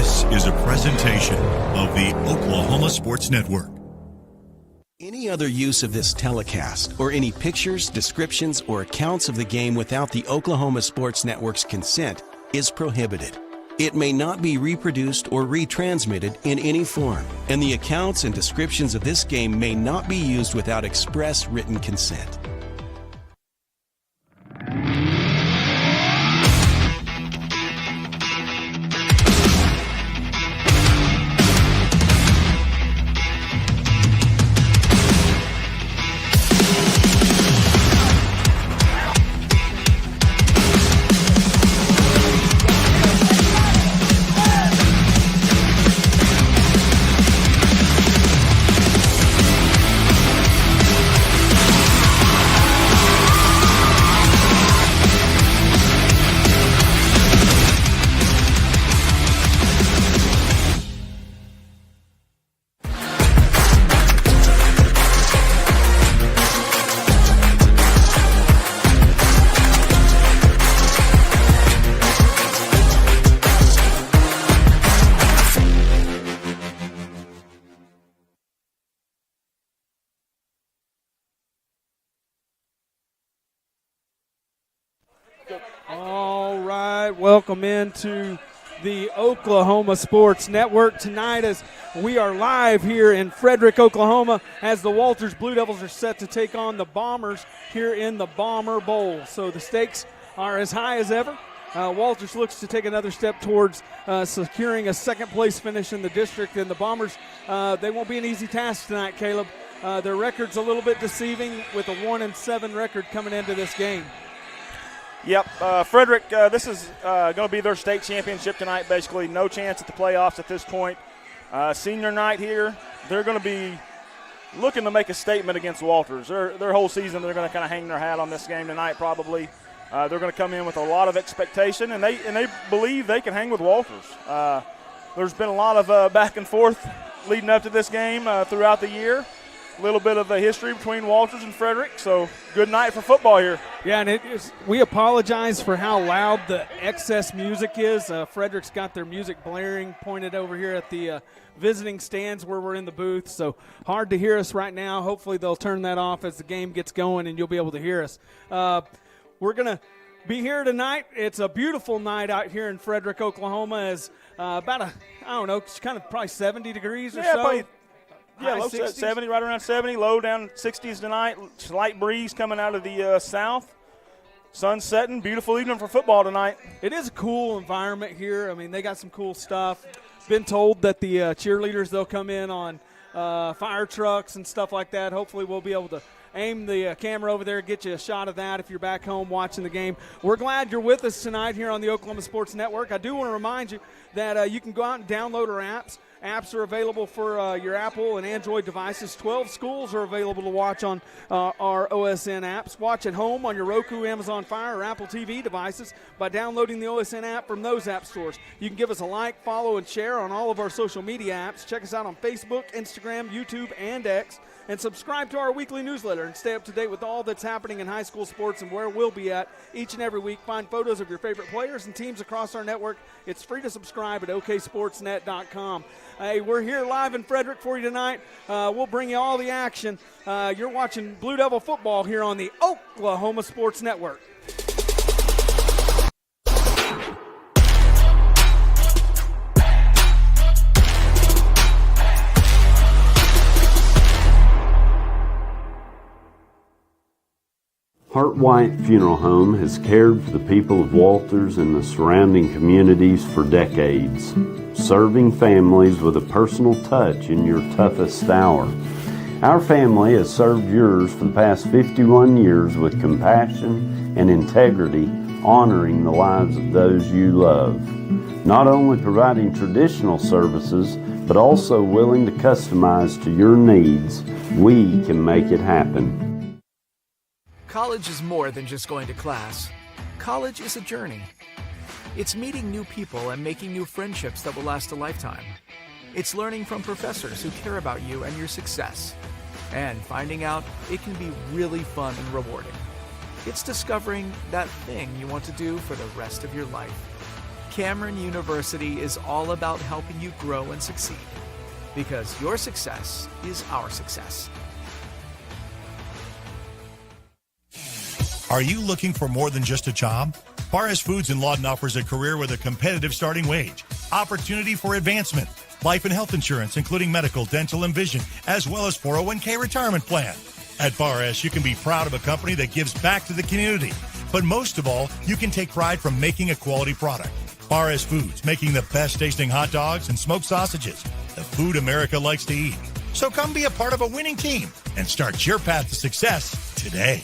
This is a presentation of the Oklahoma Sports Network. Any other use of this telecast or any pictures, descriptions, or accounts of the game without the Oklahoma Sports Network's consent is prohibited. It may not be reproduced or retransmitted in any form, and the accounts and descriptions of this game may not be used without express written consent. Welcome into the Oklahoma Sports Network tonight as we are live here in Frederick, Oklahoma, as the Walters Blue Devils are set to take on the Bombers here in the Bomber Bowl. So the stakes are as high as ever. Walters looks to take another step towards securing a second-place finish in the district, and the Bombers, they won't be an easy task tonight, Caleb. Their record's a little bit deceiving with a 1-7 record coming into this game. Yep, Frederick, this is going to be their state championship tonight, basically. No chance at the playoffs at this point. Senior night here, they're going to be looking to make a statement against Walters. Their whole season, they're going to kind of hang their hat on this game tonight probably. They're going to come in with a lot of expectation, and they believe they can hang with Walters. There's been a lot of back and forth leading up to this game throughout the year. A little bit of a history between Walters and Frederick, so good night for football here. Yeah, and we apologize for how loud the excess music is. Frederick's got their music blaring, pointed over here at the visiting stands where we're in the booth, so hard to hear us right now. Hopefully they'll turn that off as the game gets going and you'll be able to hear us. We're going to be here tonight. It's a beautiful night out here in Frederick, Oklahoma. As about probably 70 degrees or so. Yeah, low 70, right around 70, low down 60s tonight. Slight breeze coming out of the south. Sun setting, beautiful evening for football tonight. It is a cool environment here. I mean, they got some cool stuff. Been told that the cheerleaders, they'll come in on fire trucks and stuff like that. Hopefully we'll be able to aim the camera over there, get you a shot of that if you're back home watching the game. We're glad you're with us tonight here on the Oklahoma Sports Network. I do want to remind you that you can go out and download our apps. Apps are available for your Apple and Android devices. 12 schools are available to watch on our OSN apps. Watch at home on your Roku, Amazon Fire, or Apple TV devices by downloading the OSN app from those app stores. You can give us a like, follow, and share on all of our social media apps. Check us out on Facebook, Instagram, YouTube, and X. And subscribe to our weekly newsletter and stay up to date with all that's happening in high school sports and where we'll be at each and every week. Find photos of your favorite players and teams across our network. It's free to subscribe at oksportsnet.com. Hey, we're here live in Frederick for you tonight. We'll bring you all the action. You're watching Blue Devil football here on the Oklahoma Sports Network. Hart White Funeral Home has cared for the people of Walters and the surrounding communities for decades, serving families with a personal touch in your toughest hour. Our family has served yours for the past 51 years with compassion and integrity, honoring the lives of those you love. Not only providing traditional services, but also willing to customize to your needs, we can make it happen. College is more than just going to class. College is a journey. It's meeting new people and making new friendships that will last a lifetime. It's learning from professors who care about you and your success. And finding out it can be really fun and rewarding. It's discovering that thing you want to do for the rest of your life. Cameron University is all about helping you grow and succeed, because your success is our success. Are you looking for more than just a job? Paris Foods in Lawton offers a career with a competitive starting wage, opportunity for advancement, life and health insurance, including medical, dental, and vision, as well as 401k retirement plan. At Bar S, you can be proud of a company that gives back to the community. But most of all, you can take pride from making a quality product. Bar S Foods, making the best tasting hot dogs and smoked sausages, the food America likes to eat. So come be a part of a winning team and start your path to success today.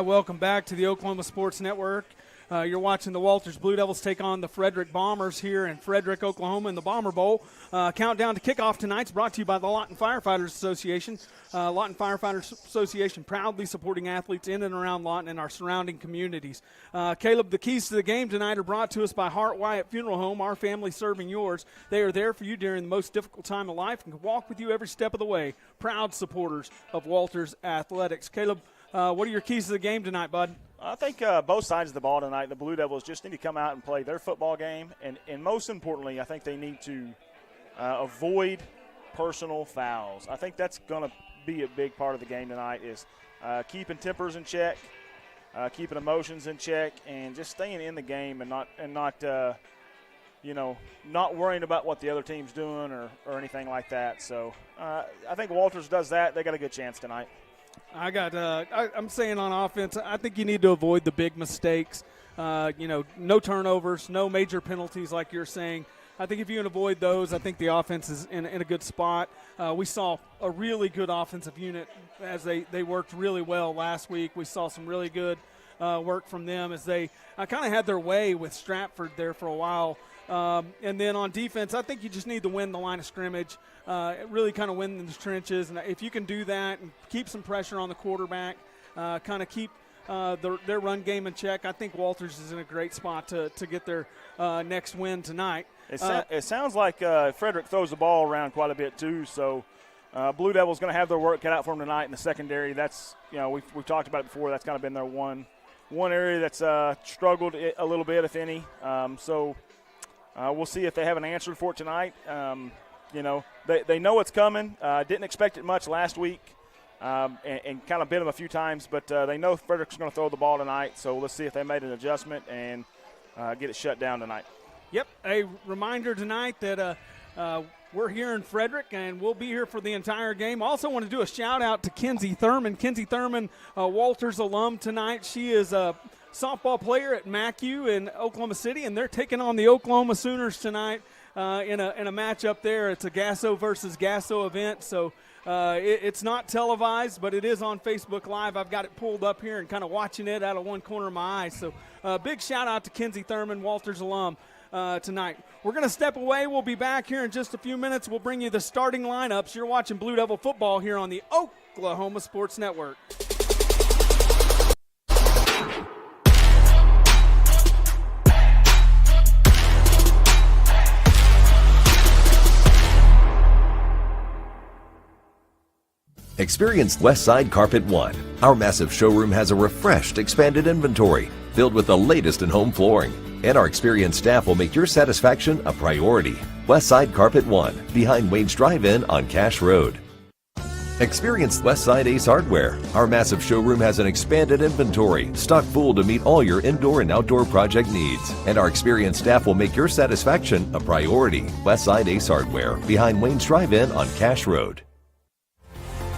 Welcome back to the Oklahoma Sports Network. You're watching the Walters Blue Devils take on the Frederick Bombers here in Frederick, Oklahoma in the Bomber Bowl. Countdown to kickoff tonight's brought to you by the Lawton Firefighters Association. Lawton Firefighters Association proudly supporting athletes in and around Lawton and our surrounding communities. Caleb, the keys to the game tonight are brought to us by Hart Wyatt Funeral Home, our family serving yours. They are there for you during the most difficult time of life and can walk with you every step of the way. Proud supporters of Walters Athletics. Caleb, what are your keys to the game tonight, bud? I think both sides of the ball tonight, the Blue Devils just need to come out and play their football game. And most importantly, I think they need to avoid personal fouls. I think that's going to be a big part of the game tonight is keeping tempers in check, keeping emotions in check, and just staying in the game and not worrying about what the other team's doing or anything like that. So I think Walters does that. They got a good chance tonight. I'm saying on offense, I think you need to avoid the big mistakes. No turnovers, no major penalties like you're saying. I think if you can avoid those, I think the offense is in a good spot. We saw a really good offensive unit as they worked really well last week. We saw some really good work from them as they kind of had their way with Stratford there for a while. And then on defense, I think you just need to win the line of scrimmage, really kind of win in the trenches. And if you can do that and keep some pressure on the quarterback, kind of keep their run game in check, I think Walters is in a great spot to get their next win tonight. It sounds like Frederick throws the ball around quite a bit too, so Blue Devils going to have their work cut out for them tonight in the secondary. That's we've talked about it before. That's kind of been their one area that's struggled a little bit, if any. We'll see if they have an answer for it tonight. They know it's coming. Didn't expect it much last week and kind of bit them a few times, but they know Frederick's going to throw the ball tonight, so let's see if they made an adjustment and get it shut down tonight. Yep, a reminder tonight that we're here in Frederick, and we'll be here for the entire game. Also want to do a shout-out to Kenzie Thurman. Kenzie Thurman, Walters alum tonight. She is a softball player at MacU in Oklahoma City, and they're taking on the Oklahoma Sooners tonight in a matchup there. It's a Gasso versus Gasso event, so it's not televised, but it is on Facebook Live. I've got it pulled up here and kind of watching it out of one corner of my eye. So big shout-out to Kenzie Thurman, Walters alum. Tonight. We're going to step away. We'll be back here in just a few minutes. We'll bring you the starting lineups. You're watching Blue Devil football here on the Oklahoma Sports Network. Experience Westside Carpet One. Our massive showroom has a refreshed, expanded inventory filled with the latest in home flooring. And our experienced staff will make your satisfaction a priority. Westside Carpet One, behind Wayne's Drive-In on Cash Road. Experience Westside Ace Hardware. Our massive showroom has an expanded inventory, stocked full to meet all your indoor and outdoor project needs. And our experienced staff will make your satisfaction a priority. Westside Ace Hardware, behind Wayne's Drive-In on Cash Road.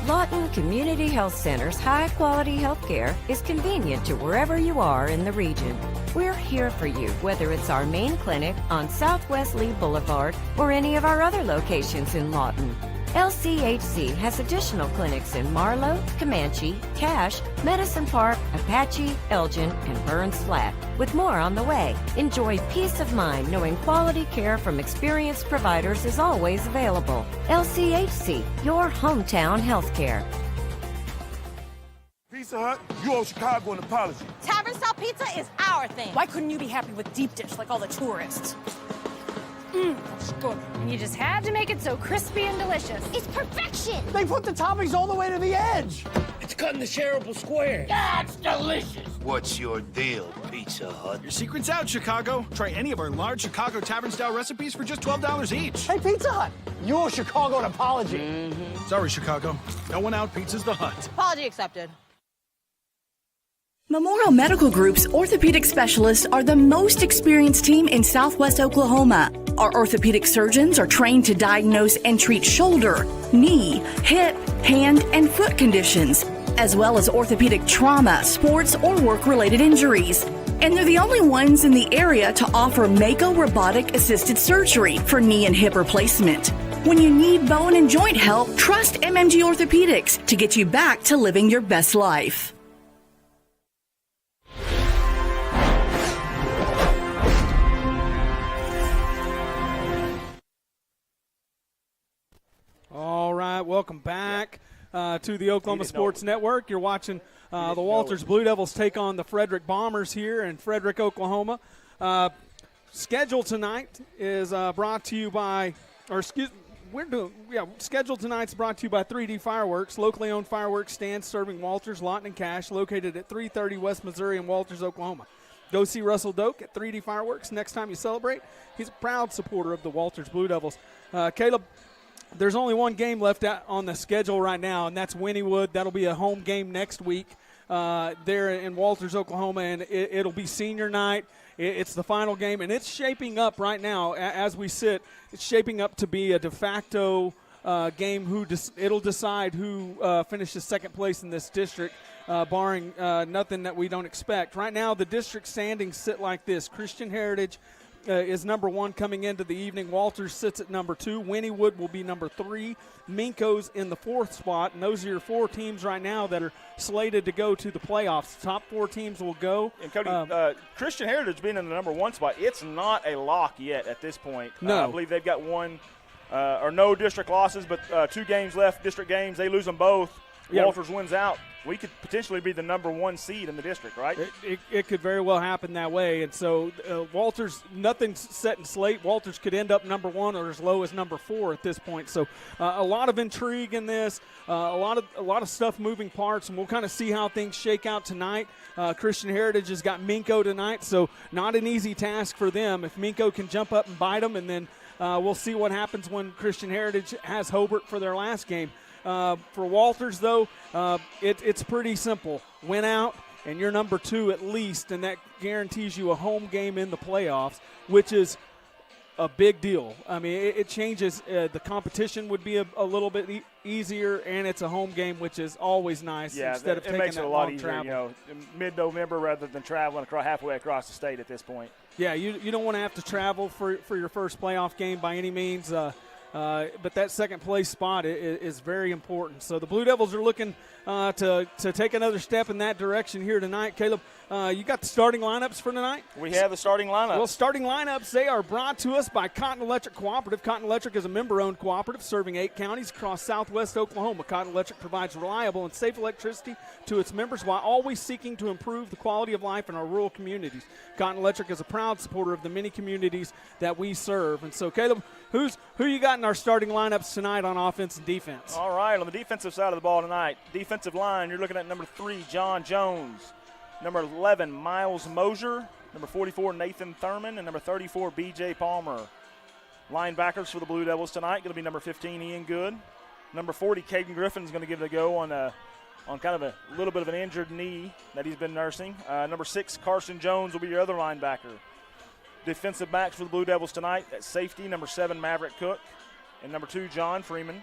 Lawton Community Health Center's high-quality health care is convenient to wherever you are in the region. We're here for you, whether it's our main clinic on Southwest Lee Boulevard or any of our other locations in Lawton. LCHC has additional clinics in Marlow, Comanche, Cache, Medicine Park, Apache, Elgin, and Burns Flat, with more on the way. Enjoy peace of mind knowing quality care from experienced providers is always available. LCHC, your hometown healthcare. Pizza Hut, you owe Chicago an apology. Tavern style pizza is our thing. Why couldn't you be happy with deep dish like all the tourists? It's good. And you just had to make it so crispy and delicious. It's perfection. They put the toppings all the way to the edge. It's cut in the shareable square. That's delicious. What's your deal, Pizza Hut? Your secret's out, Chicago. Try any of our large Chicago tavern-style recipes for just $12 each. Hey, Pizza Hut, you owe Chicago an apology. Sorry, Chicago. No one out. Pizza's the Hut. Apology accepted. Memorial Medical Group's orthopedic specialists are the most experienced team in Southwest Oklahoma. Our orthopedic surgeons are trained to diagnose and treat shoulder, knee, hip, hand, and foot conditions, as well as orthopedic trauma, sports, or work-related injuries. And they're the only ones in the area to offer Mako robotic-assisted surgery for knee and hip replacement. When you need bone and joint help, trust MMG Orthopedics to get you back to living your best life. All right, welcome back to the Oklahoma Sports Network. You're watching the Walters Blue Devils take on the Frederick Bombers here in Frederick, Oklahoma. Schedule tonight is brought to you by, schedule tonight's brought to you by 3D Fireworks, locally owned fireworks stand serving Walters, Lawton, and Cache, located at 330 West Missouri in Walters, Oklahoma. Go see Russell Doak at 3D Fireworks next time you celebrate. He's a proud supporter of the Walters Blue Devils. Caleb, there's only one game left out on the schedule right now, and that's Wynnewood. That'll be a home game next week there in Walters, Oklahoma, and it'll be senior night. It's the final game, and it's shaping up right now as we sit. It's shaping up to be a de facto game. It'll decide who finishes second place in this district, barring nothing that we don't expect. Right now, the district standings sit like this. Christian Heritage is number 1 coming into the evening. Walters sits at number 2. Wynnewood will be number 3. Minko's in the 4th spot. And those are your 4 teams right now that are slated to go to the playoffs. The top 4 teams will go. And Cody, Christian Heritage being in the number 1 spot, it's not a lock yet at this point. No. I believe they've got no district losses, but 2 games left, district games. They lose them both. Yep. Walters wins out. We could potentially be the number 1 seed in the district, right? It could very well happen that way. And so Walters, nothing's set in slate. Walters could end up number 1 or as low as number 4 at this point. So a lot of intrigue in this, a lot of stuff, moving parts, and we'll kind of see how things shake out tonight. Christian Heritage has got Minko tonight, so not an easy task for them. If Minko can jump up and bite them, and then we'll see what happens when Christian Heritage has Hobart for their last game. For Walters, though, it's pretty simple. Win out, and you're number 2 at least, and that guarantees you a home game in the playoffs, which is a big deal. I mean, it changes. The competition would be a little bit easier, and it's a home game, which is always nice instead of taking makes it that a lot long easier, travel. Mid-November rather than traveling halfway across the state at this point. Yeah, you don't want to have to travel for your first playoff game by any means. But that second place spot is very important. So the Blue Devils are looking to take another step in that direction here tonight. Caleb, you got the starting lineups for tonight? We have the starting lineups. Well, starting lineups, they are brought to us by Cotton Electric Cooperative. Cotton Electric is a member-owned cooperative serving 8 counties across southwest Oklahoma. Cotton Electric provides reliable and safe electricity to its members while always seeking to improve the quality of life in our rural communities. Cotton Electric is a proud supporter of the many communities that we serve. And so, Caleb, who you got in our starting lineups tonight on offense and defense? All right, on the defensive side of the ball tonight, defensive line, you're looking at number 3, John Jones, number 11, Miles Mosier, number 44, Nathan Thurman, and number 34, B.J. Palmer. Linebackers for the Blue Devils tonight going to be number 15, Ian Good. Number 40, Caden Griffin's going to give it a go on kind of a little bit of an injured knee that he's been nursing. Number 6, Carson Jones will be your other linebacker. Defensive backs for the Blue Devils tonight at safety, number 7, Maverick Cook, and number 2, John Freeman.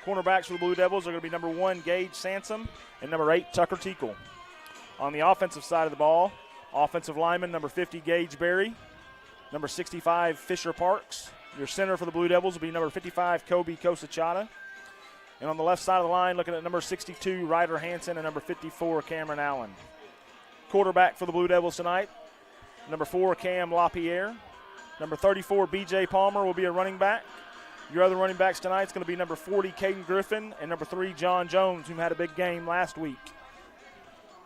Cornerbacks for the Blue Devils are going to be number 1, Gage Sansom, and number 8, Tucker Teakle. On the offensive side of the ball, offensive lineman, number 50, Gage Berry, number 65, Fisher Parks. Your center for the Blue Devils will be number 55, Kobe Kosachata, And on the left side of the line, looking at number 62, Ryder Hansen, and number 54, Cameron Allen. Quarterback for the Blue Devils tonight, number 4, Cam LaPierre. Number 34, B.J. Palmer will be a running back. Your other running backs tonight is going to be number 40, Caden Griffin, and number 3, John Jones, who had a big game last week.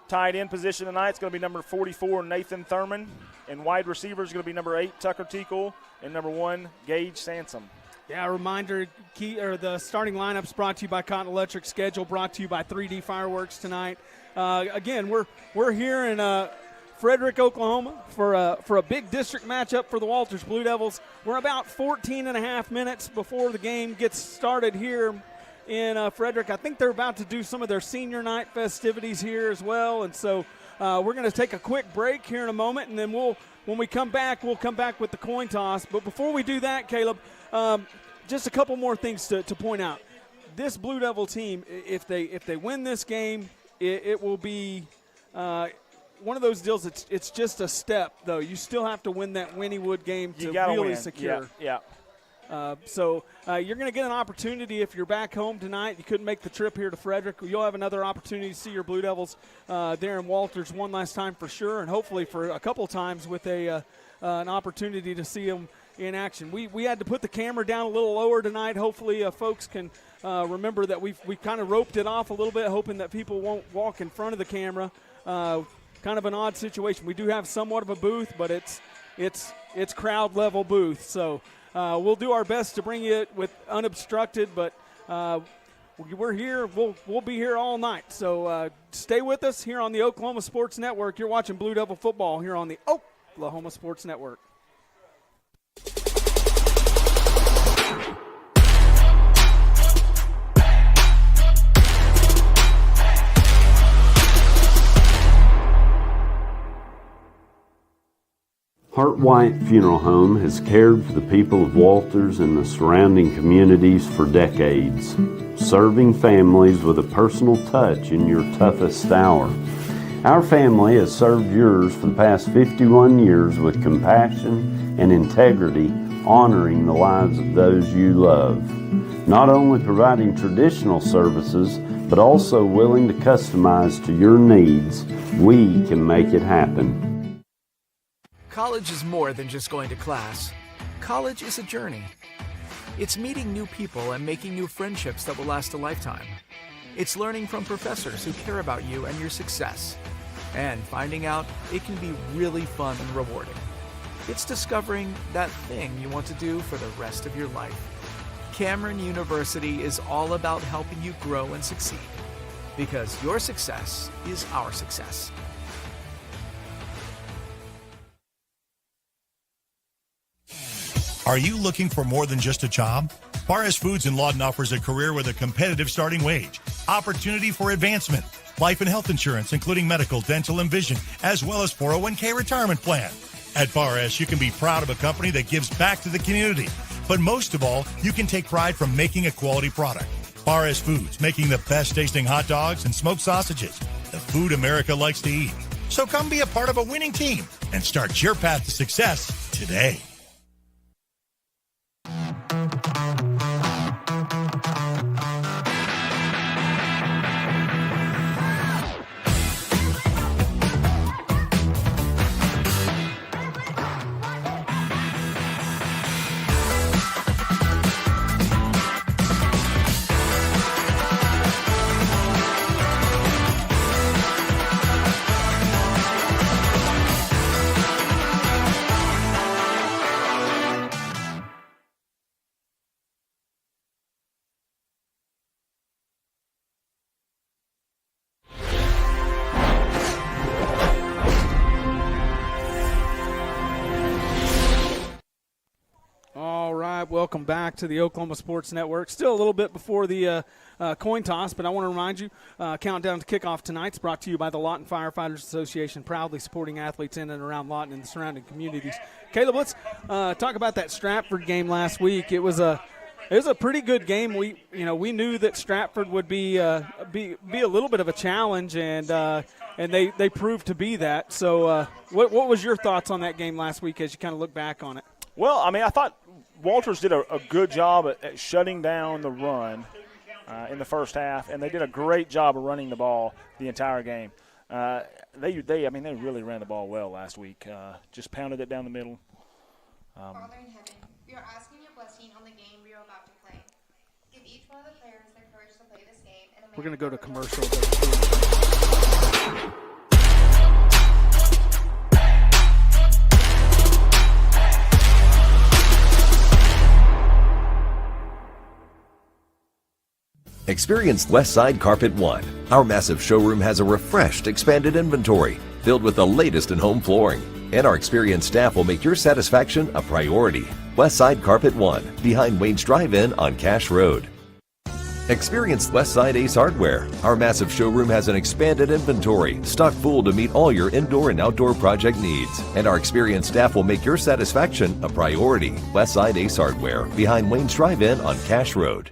Tight end position tonight is going to be number 44, Nathan Thurman. And wide receiver is going to be number 8, Tucker Teakle, and number 1, Gage Sansom. Yeah, a reminder, the starting lineups brought to you by Cotton Electric, schedule brought to you by 3D Fireworks tonight. Again, we're here in Frederick, Oklahoma for a big district matchup for the Walters Blue Devils. We're about 14 and a half minutes before the game gets started here in Frederick. I think they're about to do some of their senior night festivities here as well, and so we're going to take a quick break here in a moment, and then when we come back, we'll come back with the coin toss. But before we do that, Caleb, just a couple more things to point out. This Blue Devil team, if they win this game, it will be one of those deals. It's just a step, though. You still have to win that Wynnewood game to really secure. Yeah. So you're going to get an opportunity if you're back home tonight. You couldn't make the trip here to Frederick. You'll have another opportunity to see your Blue Devils there in Walters one last time for sure, and hopefully for a couple times with an opportunity to see them in action. We had to put the camera down a little lower tonight. Hopefully folks can remember that we kind of roped it off a little bit, hoping that people won't walk in front of the camera. Kind of an odd situation. We do have somewhat of a booth, but it's crowd level booth. So we'll do our best to bring it with unobstructed, but we're here. We'll be here all night. So stay with us here on the Oklahoma Sports Network. You're watching Blue Devil football here on the Oklahoma Sports Network. Heart White Funeral Home has cared for the people of Walters and the surrounding communities for decades, serving families with a personal touch in your toughest hour. Our family has served yours for the past 51 years with compassion and integrity, honoring the lives of those you love. Not only providing traditional services, but also willing to customize to your needs, we can make it happen. College is more than just going to class. College is a journey. It's meeting new people and making new friendships that will last a lifetime. It's learning from professors who care about you and your success. And finding out it can be really fun and rewarding. It's discovering that thing you want to do for the rest of your life. Cameron University is all about helping you grow and succeed. Because your success is our success. Are you looking for more than just a job? Barres Foods in Lawton offers a career with a competitive starting wage, opportunity for advancement, life and health insurance, including medical, dental, and vision, as well as 401k retirement plan. At Barres, you can be proud of a company that gives back to the community. But most of all, you can take pride from making a quality product. Barres Foods, making the best tasting hot dogs and smoked sausages, the food America likes to eat. So come be a part of a winning team and start your path to success today. Welcome back to the Oklahoma Sports Network. Still a little bit before the coin toss, but I want to remind you, countdown to kickoff tonight's brought to you by the Lawton Firefighters Association, proudly supporting athletes in and around Lawton and the surrounding communities. Caleb, let's talk about that Stratford game last week. It was a pretty good game. We knew that Stratford would be a little bit of a challenge, and they proved to be that. So, what was your thoughts on that game last week as you kind of look back on it? Well, I mean, I thought Walters did a good job at shutting down the run. in the first half, and they did a great job of running the ball the entire game. They really ran the ball well last week. Just pounded it down the middle. Father in heaven, we are asking your blessing on the game we are about to play. Give each one of the players the courage to play this game. And We're going to go to commercial. Experience Westside Carpet One. Our massive showroom has a refreshed, expanded inventory filled with the latest in home flooring. And our experienced staff will make your satisfaction a priority. Westside Carpet One, behind Wayne's Drive-In on Cash Road. Experience Westside Ace Hardware. Our massive showroom has an expanded inventory, stocked full to meet all your indoor and outdoor project needs. And our experienced staff will make your satisfaction a priority. Westside Ace Hardware, behind Wayne's Drive-In on Cash Road.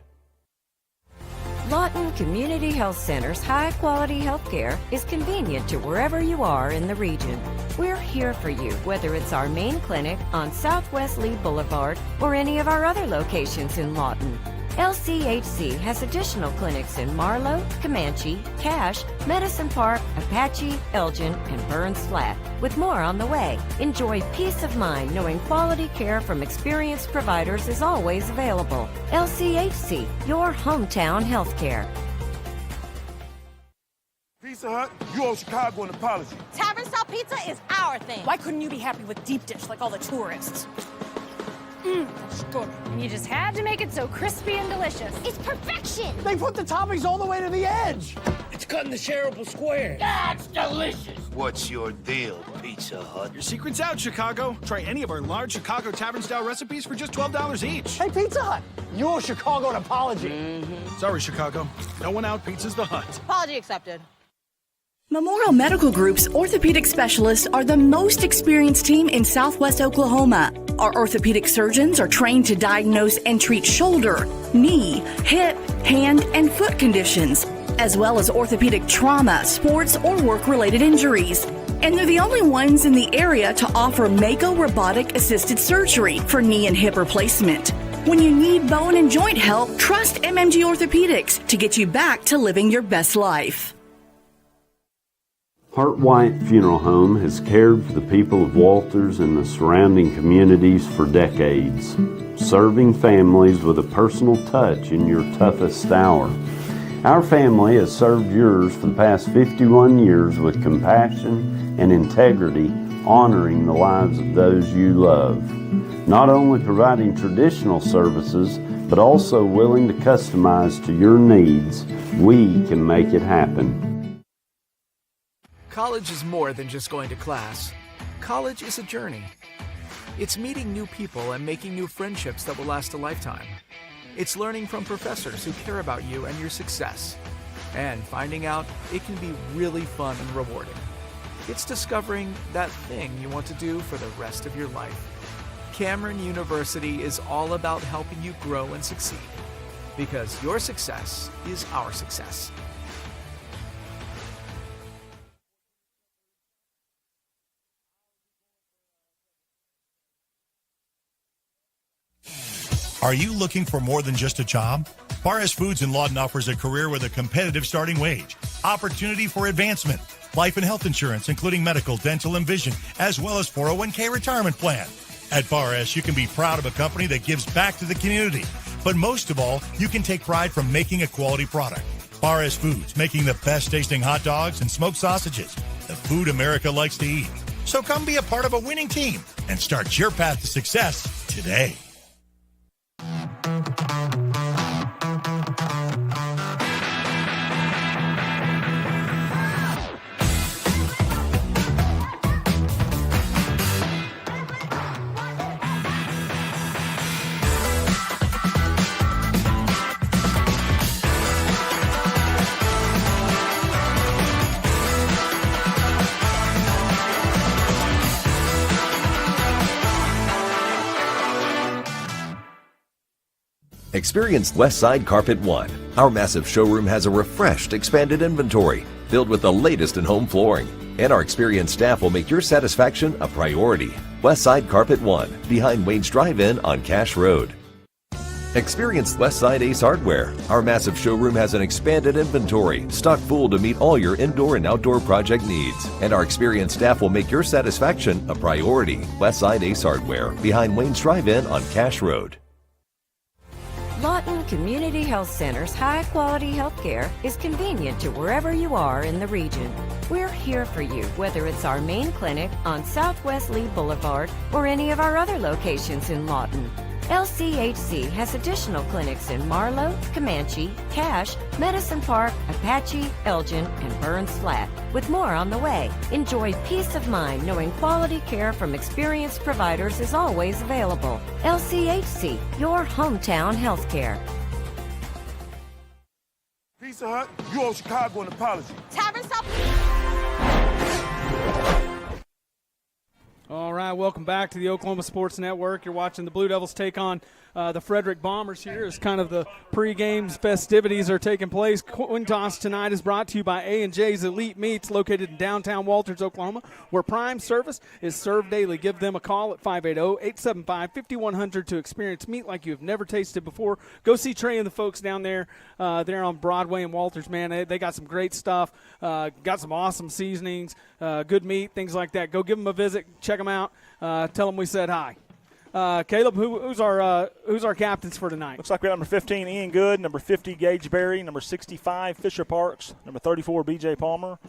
Lawton Community Health Center's high-quality health care is convenient to wherever you are in the region. We're here for you, whether it's our main clinic on Southwest Lee Boulevard or any of our other locations in Lawton. LCHC has additional clinics in Marlow, Comanche, Cache, Medicine Park, Apache, Elgin, and Burns Flat, with more on the way. Enjoy peace of mind knowing quality care from experienced providers is always available. LCHC, your hometown healthcare. Pizza Hut, you owe Chicago an apology. Tavern style pizza is our thing. Why couldn't you be happy with deep dish like all the tourists? That's good. And you just had to make it so crispy and delicious. It's perfection. They put the toppings all the way to the edge. It's cutting the shareable square. That's delicious. What's your deal, Pizza Hut? Your secret's out, Chicago. Try any of our large Chicago tavern-style recipes for just $12 each. Hey, Pizza Hut, you owe Chicago an apology. Sorry, Chicago. No one out pizza's the Hut. Apology accepted. Memorial Medical Group's orthopedic specialists are the most experienced team in Southwest Oklahoma. Our orthopedic surgeons are trained to diagnose and treat shoulder, knee, hip, hand, and foot conditions, as well as orthopedic trauma, sports, or work-related injuries. And they're the only ones in the area to offer Mako robotic-assisted surgery for knee and hip replacement. When you need bone and joint help, trust MMG Orthopedics to get you back to living your best life. Hart White Funeral Home has cared for the people of Walters and the surrounding communities for decades, serving families with a personal touch in your toughest hour. Our family has served yours for the past 51 years with compassion and integrity, honoring the lives of those you love. Not only providing traditional services, but also willing to customize to your needs, we can make it happen. College is more than just going to class. College is a journey. It's meeting new people and making new friendships that will last a lifetime. It's learning from professors who care about you and your success. And finding out it can be really fun and rewarding. It's discovering that thing you want to do for the rest of your life. Cameron University is all about helping you grow and succeed. Because your success is our success. Are you looking for more than just a job? Barres Foods in Lawton offers a career with a competitive starting wage, opportunity for advancement, life and health insurance, including medical, dental, and vision, as well as 401k retirement plan. At Barres, you can be proud of a company that gives back to the community. But most of all, you can take pride from making a quality product. Barres Foods, making the best tasting hot dogs and smoked sausages, the food America likes to eat. So come be a part of a winning team and start your path to success today. Experience Westside Carpet One. Our massive showroom has a refreshed, expanded inventory filled with the latest in home flooring. And our experienced staff will make your satisfaction a priority. Westside Carpet One, behind Wayne's Drive-In on Cash Road. Experience Westside Ace Hardware. Our massive showroom has an expanded inventory, stocked full to meet all your indoor and outdoor project needs. And our experienced staff will make your satisfaction a priority. Westside Ace Hardware, behind Wayne's Drive-In on Cash Road. Lawton Community Health Center's high-quality health care is convenient to wherever you are in the region. We're here for you, whether it's our main clinic on Southwest Lee Boulevard or any of our other locations in Lawton. LCHC has additional clinics in Marlow, Comanche, Cache, Medicine Park, Apache, Elgin, and Burns Flat, with more on the way. Enjoy peace of mind knowing quality care from experienced providers is always available. LCHC, your hometown healthcare. Pizza Hut, you owe Chicago an apology. Tavern South. All right, welcome back to the Oklahoma Sports Network. You're watching the Blue Devils take on the Frederick Bombers here as kind of the pregame festivities are taking place. Coin toss tonight is brought to you by A&J's Elite Meats, located in downtown Walters, Oklahoma, where prime service is served daily. Give them a call at 580-875-5100 to experience meat like you've never tasted before. Go see Trey and the folks down there. They're on Broadway in Walters, man. They got some great stuff, got some awesome seasonings, good meat, things like that. Go give them a visit, check them out, tell them we said hi. Caleb, who's our captains for tonight? Looks like we got number 15, Ian Good, number 50, Gage Berry, number 65, Fisher Parks, number 34, B.J. Palmer,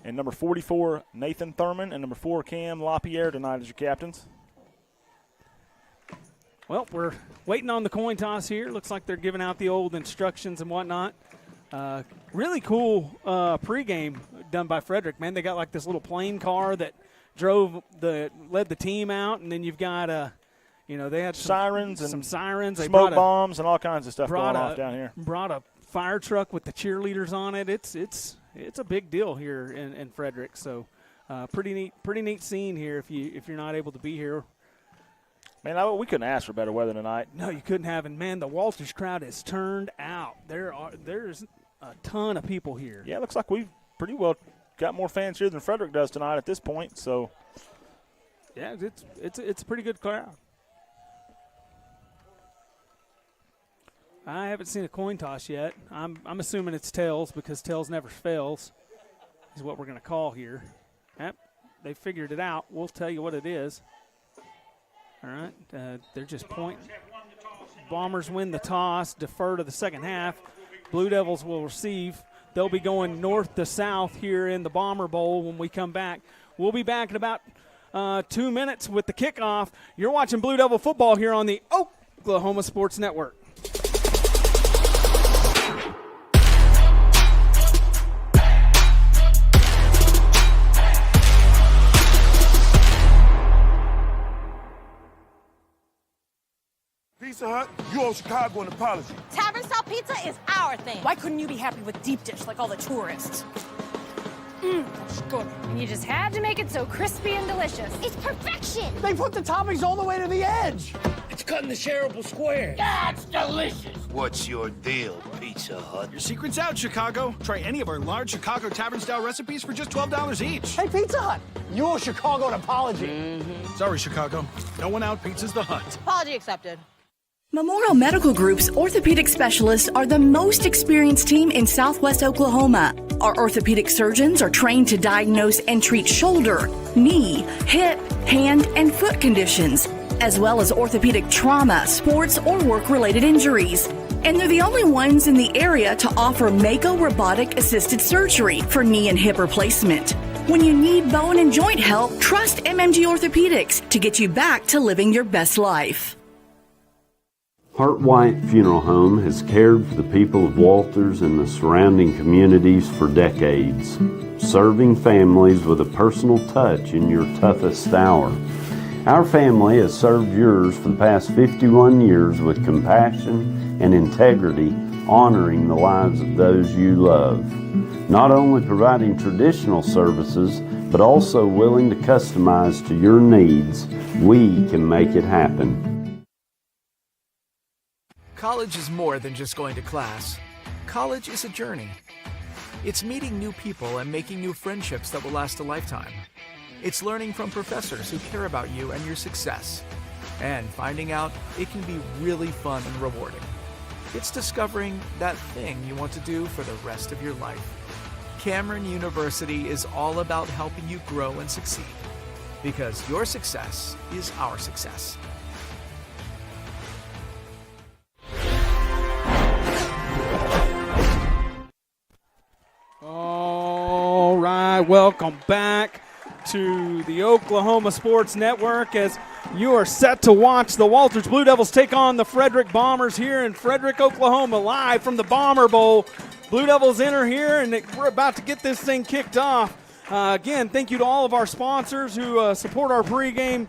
and number 44, Nathan Thurman, and number 4, Cam LaPierre tonight as your captains. Well, we're waiting on the coin toss here. Looks like they're giving out the old instructions and whatnot. Really cool pregame done by Frederick, man. They got like this little plane car that led the team out, and then you've got they had sirens and some sirens, they smoke bombs and all kinds of stuff going off down here. Brought a fire truck with the cheerleaders on it. It's a big deal here in Frederick. So pretty neat scene here if you're not able to be here. Man, we couldn't ask for better weather tonight. No, you couldn't have. And man, the Walters crowd has turned out. There's a ton of people here. Yeah, it looks like we've pretty well got more fans here than Frederick does tonight at this point. So yeah, it's a pretty good crowd. I haven't seen a coin toss yet. I'm assuming it's tails because tails never fails is what we're going to call here. Yep, they figured it out. We'll tell you what it is. All right, they're just pointing. Bombers win the toss, defer to the second half. Blue Devils will receive. They'll be going north to south here in the Bomber Bowl when we come back. We'll be back in about 2 minutes with the kickoff. You're watching Blue Devil football here on the Oklahoma Sports Network. Pizza Hut, you owe Chicago an apology. Tavern Style Pizza is our thing. Why couldn't you be happy with deep dish like all the tourists? That's good. And you just had to make it so crispy and delicious. It's perfection. They put the toppings all the way to the edge. It's cut in the shareable square. That's delicious. What's your deal, Pizza Hut? Your secret's out, Chicago. Try any of our large Chicago tavern-style recipes for just $12 each. Hey, Pizza Hut, you owe Chicago an apology. Sorry, Chicago. No one out pizza's the Hut. Apology accepted. Memorial Medical Group's orthopedic specialists are the most experienced team in Southwest Oklahoma. Our orthopedic surgeons are trained to diagnose and treat shoulder, knee, hip, hand, and foot conditions, as well as orthopedic trauma, sports, or work-related injuries. And they're the only ones in the area to offer Mako robotic-assisted surgery for knee and hip replacement. When you need bone and joint help, trust MMG Orthopedics to get you back to living your best life. Hart White Funeral Home has cared for the people of Walters and the surrounding communities for decades, serving families with a personal touch in your toughest hour. Our family has served yours for the past 51 years with compassion and integrity, honoring the lives of those you love. Not only providing traditional services, but also willing to customize to your needs, we can make it happen. College is more than just going to class. College is a journey. It's meeting new people and making new friendships that will last a lifetime. It's learning from professors who care about you and your success. And finding out it can be really fun and rewarding. It's discovering that thing you want to do for the rest of your life. Cameron University is all about helping you grow and succeed, because your success is our success. All right, welcome back to the Oklahoma Sports Network as you are set to watch the Walters Blue Devils take on the Frederick Bombers here in Frederick, Oklahoma, live from the Bomber Bowl. Blue Devils enter here, and we're about to get this thing kicked off. Again, thank you to all of our sponsors who support our pregame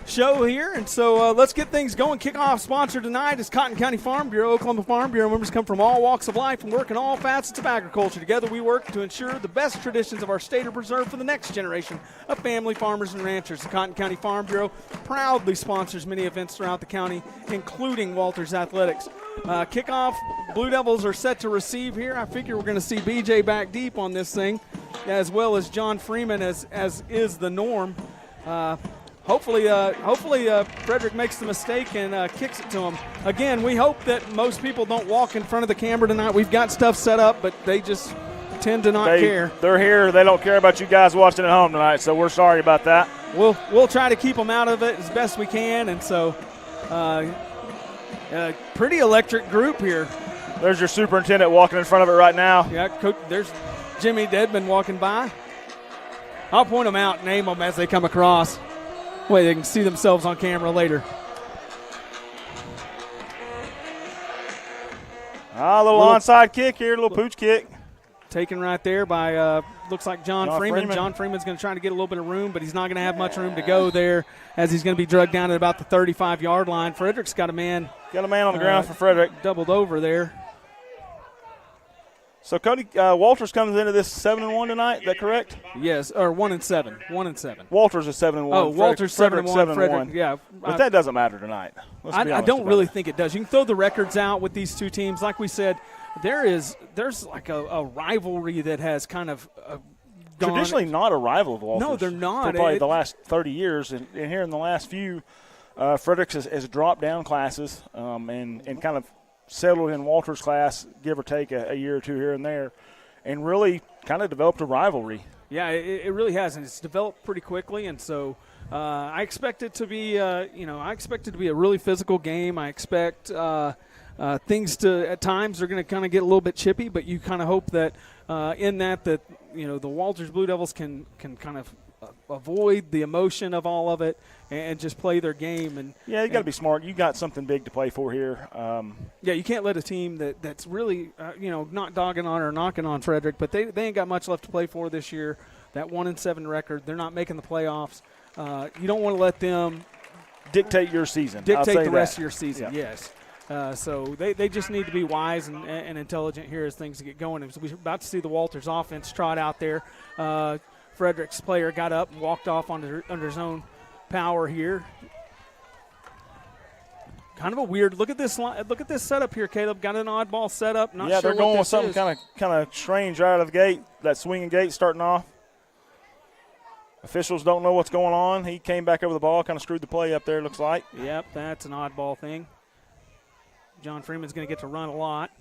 show here. And so let's get things going. Kickoff sponsor tonight is Cotton County Farm Bureau. Oklahoma Farm Bureau members come from all walks of life and work in all facets of agriculture. Together we work to ensure the best traditions of our state are preserved for the next generation of family farmers and ranchers. The Cotton County Farm Bureau proudly sponsors many events throughout the county, including Walters Athletics. Kickoff, Blue Devils are set to receive here. I figure we're going to see BJ back deep on this thing, as well as John Freeman, as is the norm. Hopefully, Frederick makes the mistake and kicks it to him. Again, we hope that most people don't walk in front of the camera tonight. We've got stuff set up, but they just tend to not care. They're here. They don't care about you guys watching at home tonight, so we're sorry about that. We'll try to keep them out of it as best we can, and so pretty electric group here. There's your superintendent walking in front of it right now. Yeah, Coach, there's Jimmy Dedman walking by. I'll point them out, name them as they come across. Way they can see themselves on camera later. A little onside kick here, a little pooch kick. Taken right there by, looks like John Freeman. John Freeman's going to try to get a little bit of room, but he's not going to have much room to go there as he's going to be drugged down at about the 35-yard line. Frederick's got a man. Got a man on the ground for Frederick. Doubled over there. So, Cody, Walters comes into this 7-1 tonight. Is that correct? Yes, or 1-7. 1-7. Walters is 7-1. Oh, Walters 7-1. Frederick, yeah. But that doesn't matter tonight. I don't really think it does. You can throw the records out with these two teams. Like we said, there's like a rivalry that has kind of gone. Traditionally not a rival of Walters. No, they're not. For probably the last 30 years. And here in the last few, Frederick has dropped down classes and kind of settled in Walters' class, give or take a year or two here and there, and really kind of developed a rivalry. Yeah, it really has, and it's developed pretty quickly. And so I expect it to be, a really physical game. I expect things to at times are going to kind of get a little bit chippy, but you kind of hope that the Walters Blue Devils can kind of avoid the emotion of all of it and just play their game. And yeah, you got to be smart. You got something big to play for here. Yeah, you can't let a team that's really not dogging on or knocking on Frederick, but they ain't got much left to play for this year. That 1-7 record, they're not making the playoffs. You don't want to let them dictate your season. Dictate the rest of your season. Yeah. Yes. So they just need to be wise and intelligent here as things get going. We're about to see the Walters offense trot out there. Frederick's player got up and walked off under his own power here. Kind of a weird look at this setup here, Caleb. Got an oddball setup. Not sure they're going with something is. kind of strange right out of the gate. That swinging gate starting off. Officials don't know what's going on. He came back over the ball, kind of screwed the play up there. Looks like. Yep, that's an oddball thing. John Freeman's going to get to run a lot.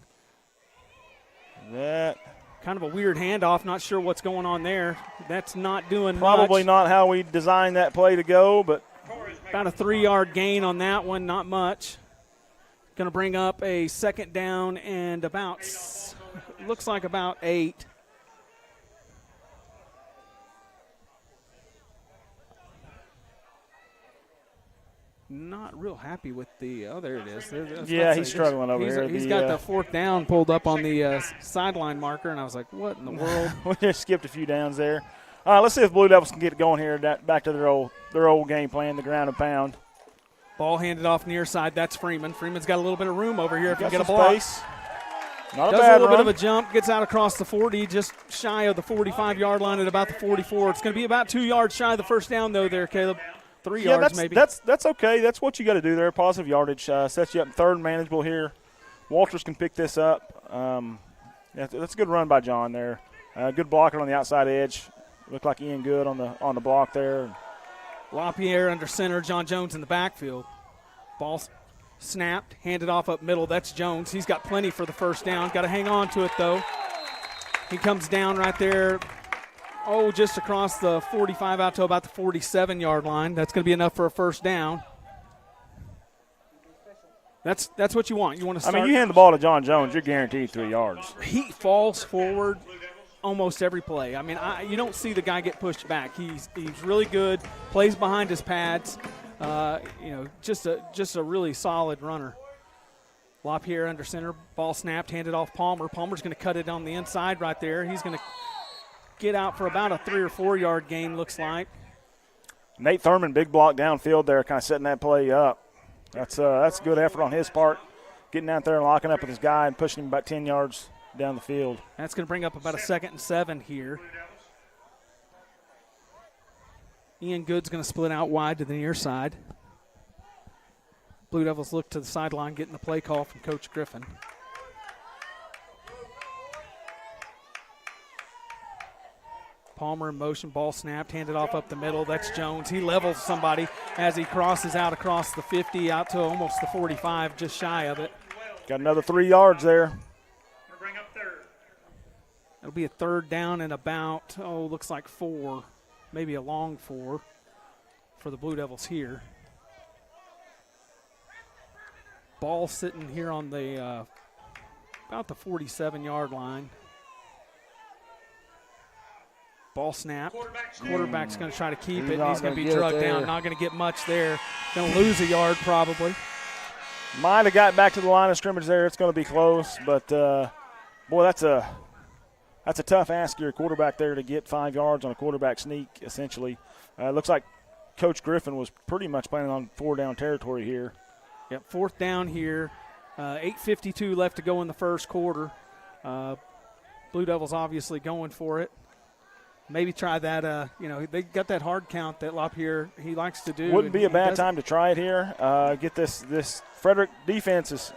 That. Kind of a weird handoff. Not sure what's going on there. That's not doing probably much. Not how we designed that play to go, but about a 3-yard gain on that one. Not much. Going to bring up a second down and looks like about 8. Not real happy with the – there it is. He's struggling over here. He's got the 4th down pulled up on the sideline marker, and I was like, what in the world? We just skipped a few downs there. All right, let's see if Blue Devils can get it going here, back to their old game plan, the ground and pound. Ball handed off near side. That's Freeman. Freeman's got a little bit of room over here if he can get a block. Space. Not a Does bad a little run. bit of a jump, gets out across the 40, just shy of the 45-yard line at about the 44. It's going to be about 2 yards shy of the first down, though, there, Caleb. 3 yards maybe. That's okay. That's what you got to do there. Positive yardage sets you up third and manageable here. Walters can pick this up. That's a good run by John there. Good blocker on the outside edge. Looked like Ian Good on the block there. LaPierre under center. John Jones in the backfield. Ball Snapped, handed off up middle. That's Jones. He's got plenty for the first down. Got to hang on to it, though. He comes down right there, just across the 45 out to about the 47-yard line. That's going to be enough for a first down. That's what you want. You want to start. I mean, you hand the ball to John Jones, you're guaranteed 3 yards. He falls forward almost every play. I mean, you don't see the guy get pushed back. He's really good, plays behind his pads. Just a really solid runner. LaPierre under center, ball snapped, handed off Palmer. Palmer's going to cut it on the inside right there. He's going to get out for about a 3 or 4 yard gain, looks like. Nate Thurman, big block downfield there, kind of setting that play up. That's a good effort on his part, getting out there and locking up with his guy and pushing him about 10 yards down the field. That's going to bring up about a 2nd and 7 here. Ian Good's going to split out wide to the near side. Blue Devils look to the sideline, getting the play call from Coach Griffin. Palmer in motion, ball snapped, handed off up the middle. That's Jones. He levels somebody as he crosses out across the 50 out to almost the 45, just shy of it. Got another 3 yards there. It'll be a 3rd down and about, looks like 4, maybe a long 4 for the Blue Devils here. Ball sitting here on the about the 47-yard line. Ball snap. Quarterback's going to try to keep it. He's going to be drugged down. Not going to get much there. Going to lose a yard probably. Might have got back to the line of scrimmage there. It's going to be close, but boy, that's a tough ask. Your quarterback there to get 5 yards on a quarterback sneak. Essentially, looks like Coach Griffin was pretty much planning on 4-down territory here. Yep, 4th down here. 8:52 left to go in the first quarter. Blue Devils obviously going for it. Maybe try that. They got that hard count that LaPierre he likes to do. Wouldn't be a bad time to try it here. Get this Frederick defense is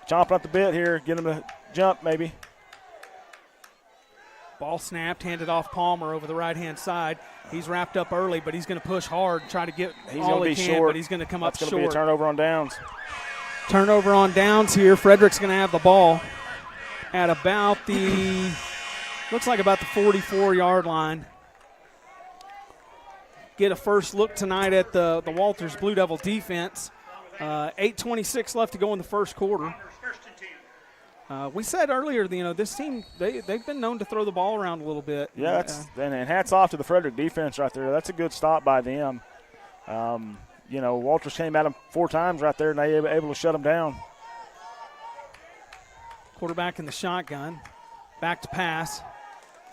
chomping at the bit here. Get them to jump maybe. Ball snapped, handed off Palmer over the right-hand side. He's wrapped up early, but he's going to push hard, try to get all he can, but he's going to come up short. That's going to be a turnover on downs. Turnover on downs here. Frederick's going to have the ball at about looks like about the 44-yard line. Get a first look tonight at the Walters Blue Devil defense. 8:26 left to go in the first quarter. We said earlier, this team, they've been known to throw the ball around a little bit. Yeah, and hats off to the Frederick defense right there. That's a good stop by them. Walters came at them 4 times right there, and they were able to shut them down. Quarterback in the shotgun. Back to pass.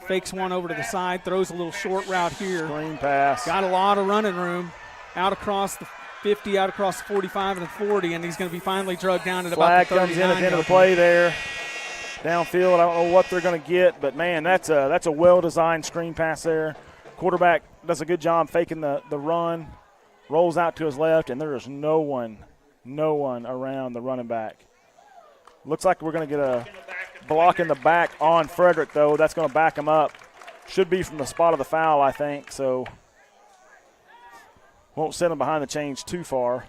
Fakes one over to the side, throws a little short route here. Screen pass. Got a lot of running room. Out across the 50, out across the 45 and the 40, and he's going to be finally drugged down at about the 39. Flag comes in at the end of the play there. Downfield, I don't know what they're going to get, but, man, that's a well-designed screen pass there. Quarterback does a good job faking the run, rolls out to his left, and there is no one around the running back. Looks like we're going to get a block in the back on Frederick, though. That's going to back him up. Should be from the spot of the foul, I think, so won't send him behind the chains too far.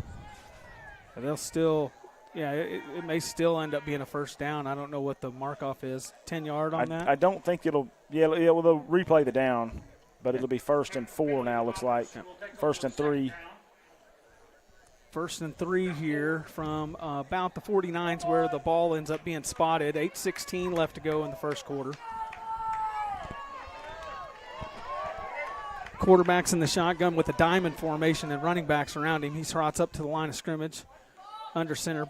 They'll still – it may still end up being a first down. I don't know what the mark-off is. 10-yard on that? I don't think it'll – they'll replay the down, but it'll be 1st and 4 now, looks like. 1st and 3. 1st and 3 here from about the 49s where the ball ends up being spotted. 8:16 left to go in the first quarter. Quarterback's in the shotgun with a diamond formation and running backs around him. He trots up to the line of scrimmage. Under center.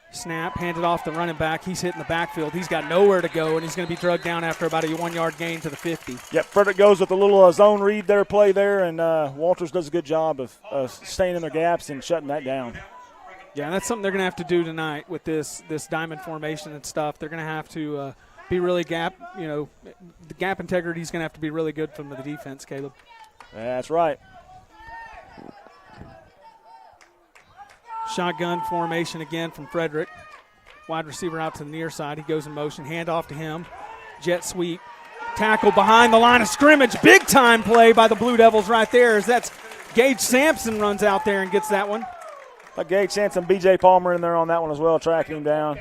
Snap, handed off the running back. He's hitting the backfield. He's got nowhere to go, and he's going to be drugged down after about a 1-yard gain to the 50. Yep, Frederick goes with a little zone read there, play there, and Walters does a good job of staying in their gaps and shutting that down. Yeah, and that's something they're going to have to do tonight with this diamond formation and stuff. They're going to have to be really the gap integrity is going to have to be really good from the defense, Caleb. That's right. Shotgun formation again from Frederick. Wide receiver out to the near side. He goes in motion. Hand off to him. Jet sweep. Tackle behind the line of scrimmage. Big time play by the Blue Devils right there as that's Gage Sampson runs out there and gets that one. Gage Sanson, B.J. Palmer in there on that one as well, tracking him down.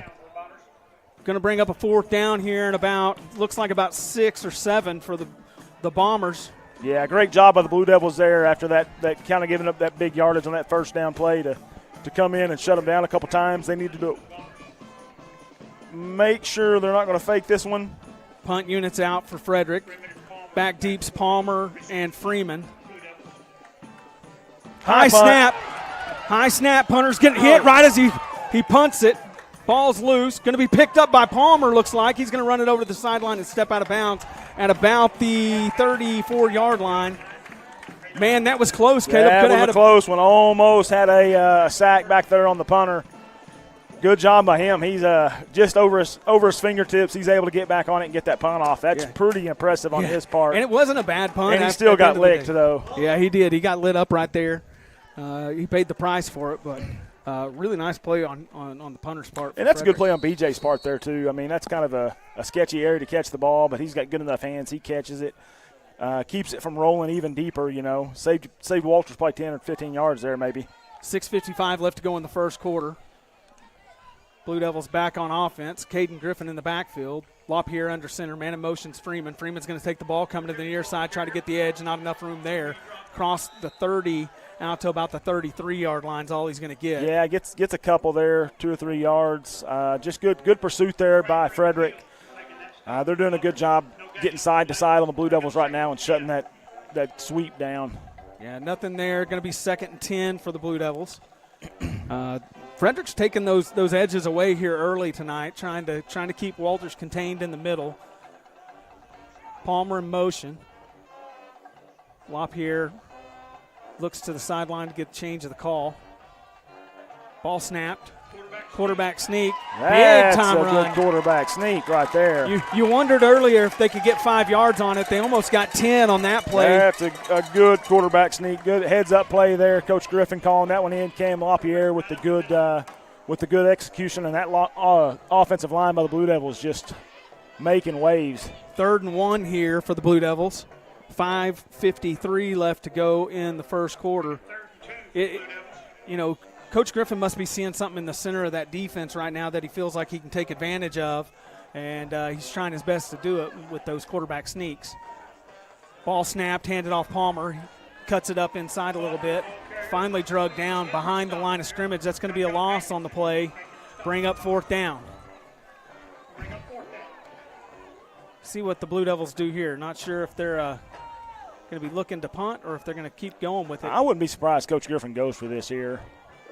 Going to bring up a 4th down here in looks like about 6 or 7 for the Bombers. Yeah, great job by the Blue Devils there after that kind of giving up that big yardage on that first down play to come in and shut them down a couple times. They need to make sure they're not going to fake this one. Punt units out for Frederick. Back deeps Palmer and Freeman. High snap. Punter's getting hit right as he punts it. Ball's loose. Going to be picked up by Palmer, looks like. He's going to run it over to the sideline and step out of bounds at about the 34-yard line. Man, that was close, Caleb. Yeah, that was a close one. Almost had a sack back there on the punter. Good job by him. He's just over his fingertips. He's able to get back on it and get that punt off. That's pretty impressive on his part. And it wasn't a bad punt. And he still got licked, though. Yeah, he did. He got lit up right there. He paid the price for it, but really nice play on the punter's part. And that's a good play on BJ's part there, too. I mean, that's kind of a sketchy area to catch the ball, but he's got good enough hands. He catches it, keeps it from rolling even deeper, Saved Walters probably 10 or 15 yards there maybe. 6:55 left to go in the first quarter. Blue Devils back on offense. Caden Griffin in the backfield. LaPierre under center. Man in motion's Freeman. Freeman's going to take the ball, coming to the near side, try to get the edge. Not enough room there. Cross the 30 out to about the 33-yard line is all he's going to get. Yeah, gets a couple there, 2 or 3 yards. Just good pursuit there by Frederick. They're doing a good job getting side to side on the Blue Devils right now and shutting that sweep down. Yeah, nothing there. Going to be 2nd and 10 for the Blue Devils. Frederick's taking those edges away here early tonight, trying to keep Walters contained in the middle. Palmer in motion. LaPierre looks to the sideline to get change of the call. Ball snapped. Quarterback sneak. That's big time a run. Good quarterback sneak right there. You wondered earlier if they could get 5 yards on it. They almost got 10 on that play. That's a good quarterback sneak. Good heads-up play there. Coach Griffin calling that one in. Cam LaPierre with the good execution, and that offensive line by the Blue Devils just making waves. 3rd and 1 here for the Blue Devils. 5:53 left to go in the first quarter. Coach Griffin must be seeing something in the center of that defense right now that he feels like he can take advantage of, and he's trying his best to do it with those quarterback sneaks. Ball snapped, handed off Palmer. He cuts it up inside a little bit. Finally drug down behind the line of scrimmage. That's going to be a loss on the play. Bring up 4th down. See what the Blue Devils do here. Not sure if they're going to be looking to punt or if they're going to keep going with it. I wouldn't be surprised Coach Griffin goes for this here.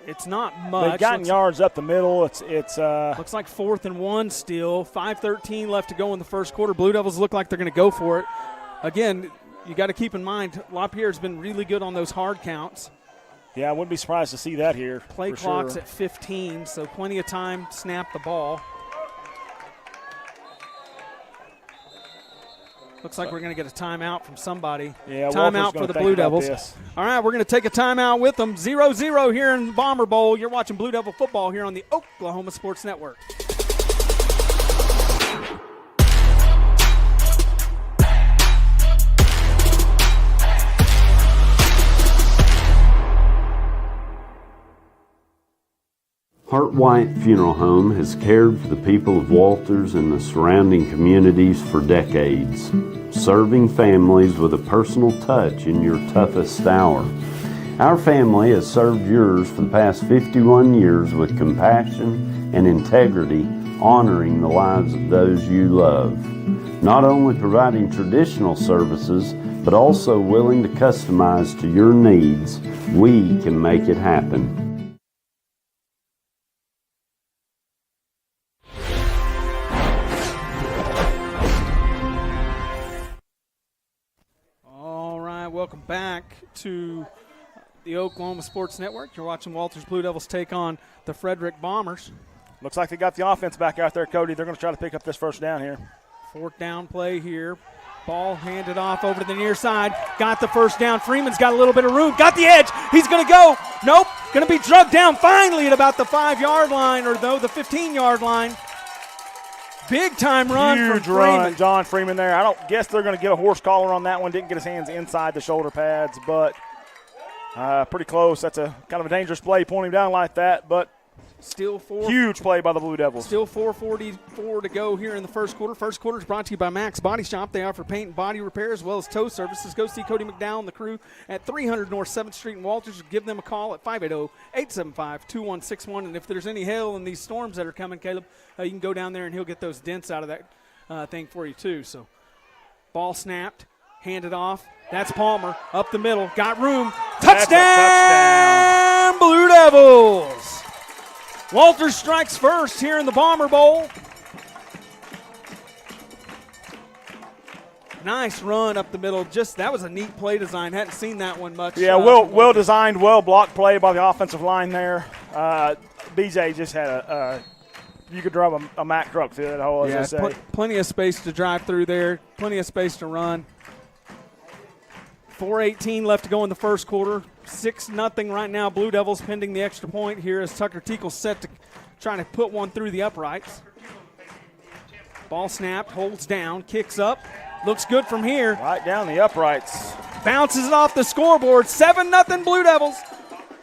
It's not much. They've gotten yards up the middle. It's looks like 4th and 1 still. 5:13 left to go in the first quarter. Blue Devils look like they're going to go for it. Again, you got to keep in mind, LaPierre's been really good on those hard counts. Yeah, I wouldn't be surprised to see that here. Play clock's at 15, so plenty of time to snap the ball. Looks like we're going to get a timeout from somebody. Yeah, timeout for the Blue Devils. All right, we're going to take a timeout with them. 0-0 here in the Bomber Bowl. You're watching Blue Devil football here on the Oklahoma Sports Network. Heart White Funeral Home has cared for the people of Walters and the surrounding communities for decades, serving families with a personal touch in your toughest hour. Our family has served yours for the past 51 years with compassion and integrity, honoring the lives of those you love. Not only providing traditional services, but also willing to customize to your needs, we can make it happen. Welcome back to the Oklahoma Sports Network. You're watching Walters Blue Devils take on the Frederick Bombers. Looks like they got the offense back out there, Cody. They're going to try to pick up this first down here. 4th down play here. Ball handed off over to the near side. Got the first down. Freeman's got a little bit of room. Got the edge. He's going to go. Nope. Going to be drugged down finally at about the 5-yard line, or the 15-yard line. Big time run from Huge Freeman. run, John Freeman there. I don't guess they're going to get a horse collar on that one. Didn't get his hands inside the shoulder pads, but Pretty close. That's a kind of a dangerous play, pulling him down like that, but still huge play by the Blue Devils. Still 4:44 to go here in the first quarter. First quarter is brought to you by Max Body Shop. They offer paint and body repair as well as tow services. Go see Cody McDowell and the crew at 300 North 7th Street in Walters. Give them a call at 580-875-2161. And if there's any hail in these storms that are coming, Caleb, you can go down there and he'll get those dents out of that thing for you too. So ball snapped, handed off. That's Palmer up the middle. Got room. Touchdown, Blue Devils. Walters strikes first here in the Bomber Bowl. Nice run up the middle. That was a neat play design. Hadn't seen that one much. Yeah, well designed, well blocked play by the offensive line there. BJ just had you could drive a Mack truck through that hole, as they say. Plenty of space to drive through there. Plenty of space to run. 4:18 left to go in the first quarter. 6-0 right now. Blue Devils pending the extra point here as Tucker Teakle's set to trying to put one through the uprights. Ball snapped, holds down, kicks up. Looks good from here. Right down the uprights. Bounces it off the scoreboard. 7-0 Blue Devils.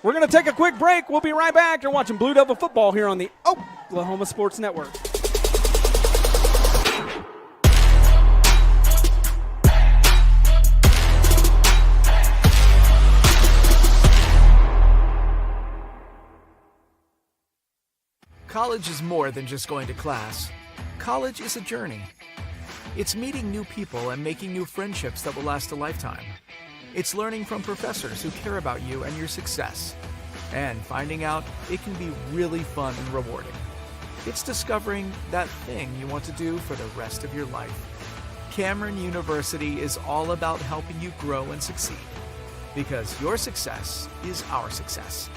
We're going to take a quick break. We'll be right back. You're watching Blue Devil football here on the Oklahoma Sports Network. College is more than just going to class. College is a journey. It's meeting new people and making new friendships that will last a lifetime. It's learning from professors who care about you and your success. And finding out it can be really fun and rewarding. It's discovering that thing you want to do for the rest of your life. Cameron University is all about helping you grow and succeed. Because your success is our success.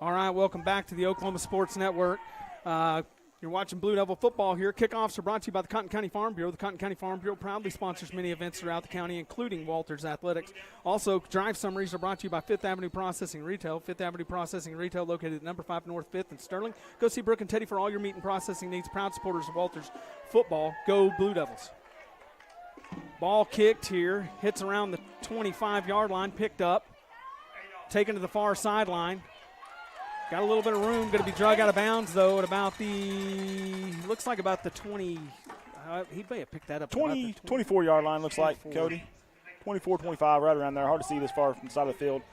All right, welcome back to the Oklahoma Sports Network. You're watching Blue Devil football here. Kickoffs are brought to you by the Cotton County Farm Bureau. The Cotton County Farm Bureau proudly sponsors many events throughout the county, including Walters Athletics. Also, drive summaries are brought to you by Fifth Avenue Processing Retail. Fifth Avenue Processing Retail located at number 5 North 5th in Sterling. Go see Brooke and Teddy for all your meat and processing needs. Proud supporters of Walters football. Go Blue Devils. Ball kicked here. Hits around the 25-yard line. Picked up. Taken to the far sideline. Got a little bit of room. Going to be drug out of bounds, though, at about looks like about the 20. He may have picked that up. 24-yard line, looks 24. Like, Cody. 24, 25, right around there. Hard to see this far from the side of the field.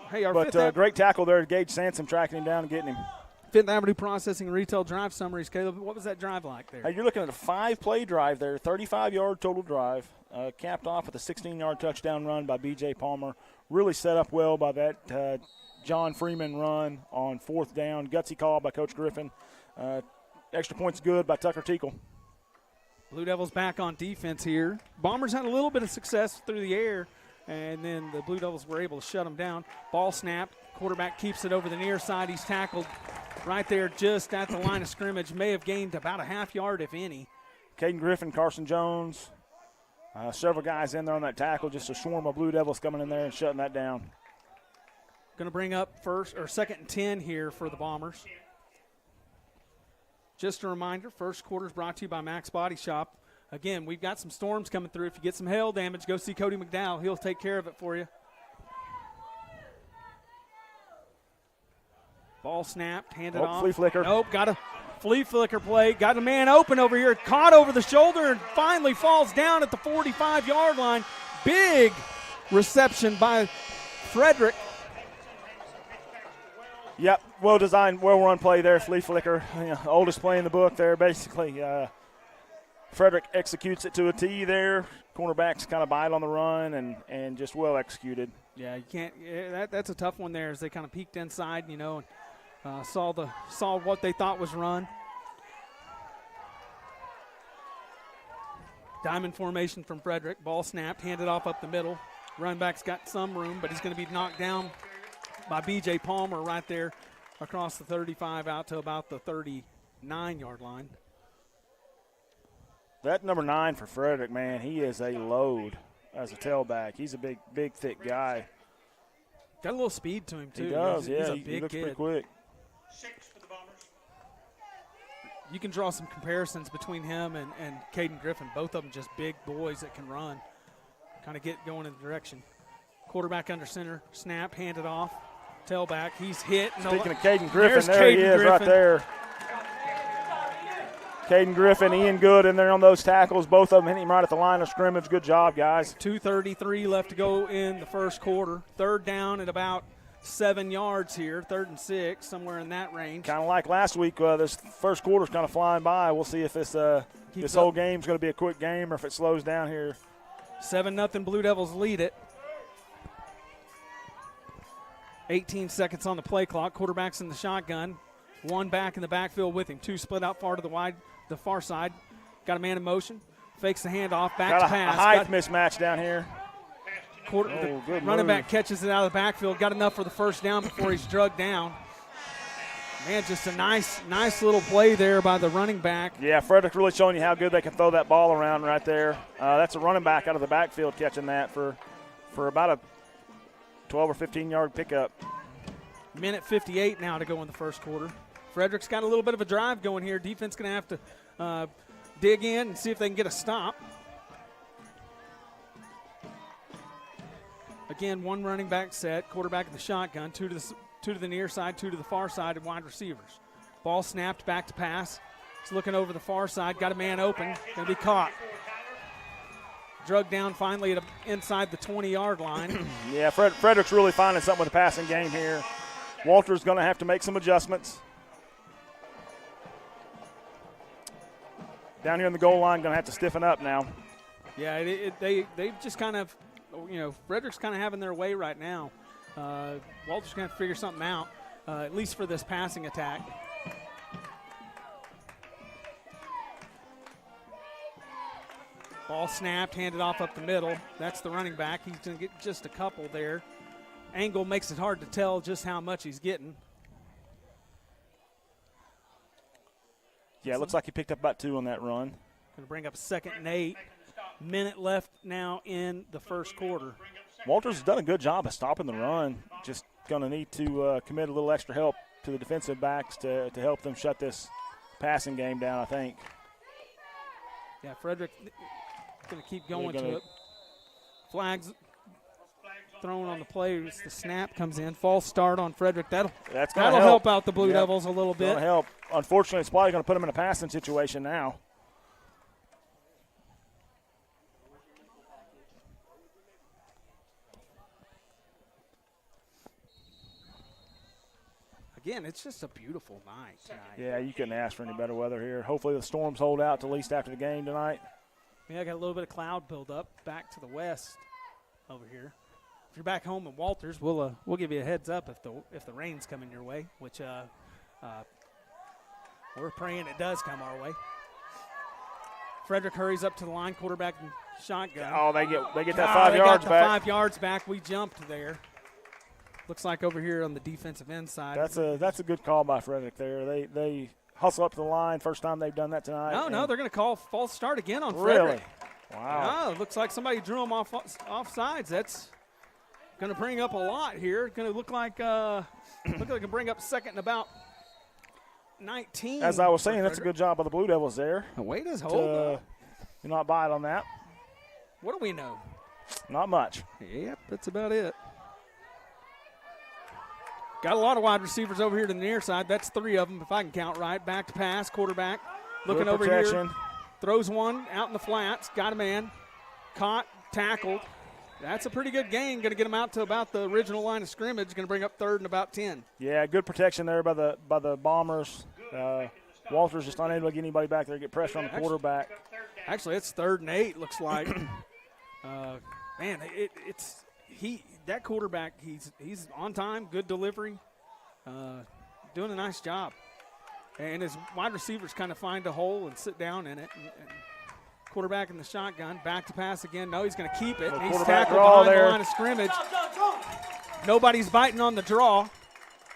Hey, but great tackle there. Gage Sansom tracking him down and getting him. Fifth Avenue Processing Retail drive summaries. Caleb, what was that drive like there? Hey, you're looking at a 5-play drive there, 35-yard total drive, capped off with a 16-yard touchdown run by B.J. Palmer. Really set up well by that John Freeman run on 4th down. Gutsy call by Coach Griffin. Extra points good by Tucker Teakle. Blue Devils back on defense here. Bombers had a little bit of success through the air, and then the Blue Devils were able to shut them down. Ball snapped. Quarterback keeps it over the near side. He's tackled right there just at the line of scrimmage. May have gained about a half yard, if any. Caden Griffin, Carson Jones, several guys in there on that tackle. Just a swarm of Blue Devils coming in there and shutting that down. Going to bring up 2nd and 10 here for the Bombers. Just a reminder, first quarter is brought to you by Max Body Shop. Again, we've got some storms coming through. If you get some hail damage, go see Cody McDowell. He'll take care of it for you. Ball snapped, handed off. Flea flicker. Nope, got a flea flicker play. Got a man open over here, caught over the shoulder, and finally falls down at the 45-yard line. Big reception by Frederick. Yep, well-designed, well-run play there, flea flicker. Oldest play in the book there, basically. Frederick executes it to a T there. Cornerbacks kind of bite on the run and just well executed. Yeah, you can't. That's a tough one there as they kind of peeked inside, and saw what they thought was run. Diamond formation from Frederick. Ball snapped, handed off up the middle. Run back's got some room, but he's going to be knocked down by B.J. Palmer right there across the 35 out to about the 39-yard line. That number 9 for Frederick, man, he is a load as a tailback. He's a big, thick guy. Got a little speed to him, too. He does, He's a big he looks kid. pretty quick. You can draw some comparisons between him and Caden Griffin. Both of them just big boys that can run, kind of get going in the direction. Quarterback under center, snap, handed off, tailback. He's hit. Speaking of Caden Griffin, there he is right there. Caden Griffin, Ian Good in there on those tackles. Both of them hitting him right at the line of scrimmage. Good job, guys. 2:33 left to go in the first quarter. Third down at about 7 yards here, 3rd and 6, somewhere in that range. Kind of like last week, this first quarter's kind of flying by. We'll see if this whole game's going to be a quick game or if it slows down here. 7-0 Blue Devils lead it. 18 seconds on the play clock. Quarterback's in the shotgun. One back in the backfield with him. Two split out far to the far side. Got a man in motion. Fakes the handoff. Back to pass. A height mismatch down here. Good running back catches it out of the backfield. Got enough for the first down before he's drugged down. Man, just a nice little play there by the running back. Yeah, Frederick really showing you how good they can throw that ball around right there. That's a running back out of the backfield catching that for about a 12 or 15-yard pickup. Minute 58 now to go in the first quarter. Frederick's got a little bit of a drive going here. Defense going to have to dig in and see if they can get a stop. Again, one running back set, quarterback in the shotgun, two to the near side, two to the far side, and wide receivers. Ball snapped back to pass. He's looking over the far side, got a man open, going to be caught. Drug down finally inside the 20-yard line. Yeah, Frederick's really finding something with the passing game here. Walter's going to have to make some adjustments. Down here in the goal line, going to have to stiffen up now. Yeah, they've just kind of, Frederick's kind of having their way right now. Walter's going to figure something out, at least for this passing attack. Ball snapped, handed off up the middle. That's the running back. He's going to get just a couple there. Angle makes it hard to tell just how much he's getting. Yeah, it looks like he picked up about 2 on that run. Going to bring up 2nd and 8. Minute left now in the first quarter. Walters has done a good job of stopping the run. Just going to need to commit a little extra help to the defensive backs to help them shut this passing game down, I think. Yeah, Frederick going to keep going to it. Flags thrown on the play. The snap comes in. False start on Frederick. That'll help out the Blue Devils a little bit. That'll help. Unfortunately, it's probably going to put them in a passing situation now. Again, it's just a beautiful night tonight. Yeah, you couldn't ask for any better weather here. Hopefully the storms hold out at least after the game tonight. Yeah, I got a little bit of cloud buildup back to the west over here. If you're back home in Walters, we'll give you a heads up if the rain's coming your way, which we're praying it does come our way. Frederick hurries up to the line, quarterback and shotgun. Oh, they get that 5 yards back. 5 yards back. We jumped there. Looks like over here on the defensive end side. That's a good call by Frederick there. They hustle up to the line. First time they've done that tonight. No, they're going to call false start again on Frederick. Really? Wow. Oh, looks like somebody drew him off sides. That's going to bring up a lot here. Going to look like it can bring up 2nd and about 19. As I was saying, that's a good job by the Blue Devils there. Wait his hold. You're not buying on that. What do we know? Not much. Yep, that's about it. Got a lot of wide receivers over here to the near side. That's 3 of them, if I can count right. Back to pass, quarterback. Looking over here. Throws one out in the flats. Got a man. Caught, tackled. That's a pretty good gain. Going to get him out to about the original line of scrimmage. Going to bring up 3rd and about 10. Yeah, good protection there by the Bombers. Walters just unable to get anybody back there, get pressure on the quarterback. Actually, it's 3rd and 8, looks like. Man, that quarterback, he's on time, good delivery, doing a nice job. And his wide receivers kind of find a hole and sit down in it. And quarterback in the shotgun, back to pass again. No, he's going to keep it. He's tackled behind the line of scrimmage. Nobody's biting on the draw.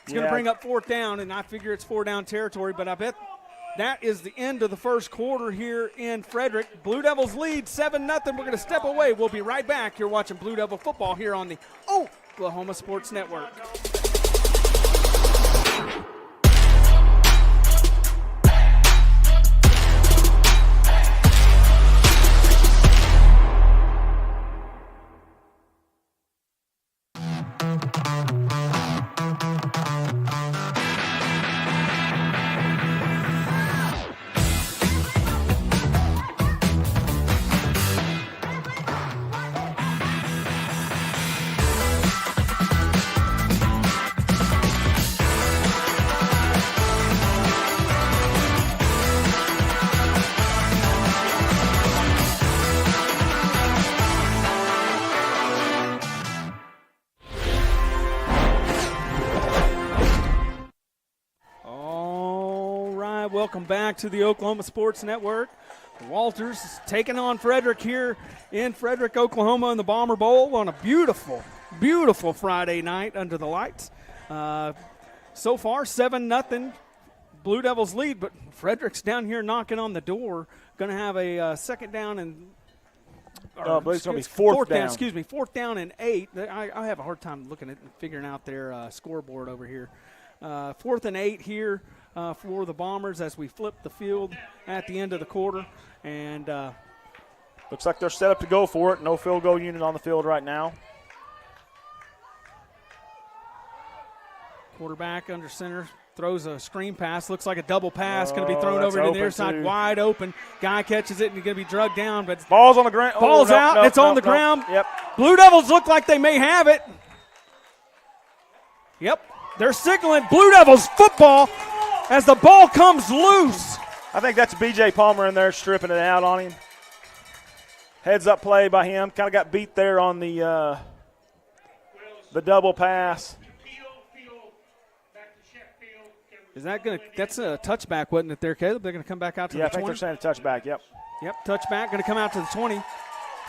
It's going to bring up 4th down, and I figure it's 4-down territory, but I bet that is the end of the first quarter here in Frederick. Blue Devils lead 7-0. We're going to step away. We'll be right back. You're watching Blue Devil football here on the Oklahoma Sports Network. welcome back to the Oklahoma Sports Network. Walters is taking on Frederick here in Frederick, Oklahoma in the Bomber Bowl on a beautiful, beautiful Friday night under the lights. So far, 7-0 Blue Devils lead, but Frederick's down here knocking on the door. Going to have a second down and I believe it's going to be fourth down. Excuse me, 4th down and 8. I have a hard time looking at and figuring out their scoreboard over here. 4th and 8 here for the Bombers as we flip the field at the end of the quarter. And looks like they're set up to go for it. No field goal unit on the field right now. Quarterback under center. Throws a screen pass. Looks like a double pass. Going to be thrown over to the near side. Wide open. Guy catches it and he's going to be drugged down. But ball's on the ground. Ball's out. It's on the ground. Yep. Blue Devils look like they may have it. Yep. They're signaling Blue Devils football as the ball comes loose. I think that's B.J. Palmer in there stripping it out on him. Heads up play by him. Kind of got beat there on the double pass. Is that going to – that's a touchback, wasn't it there, Caleb? They're going to come back out to the 20? Yeah, I think they're saying a touchback, yep. Yep, touchback, going to come out to the 20.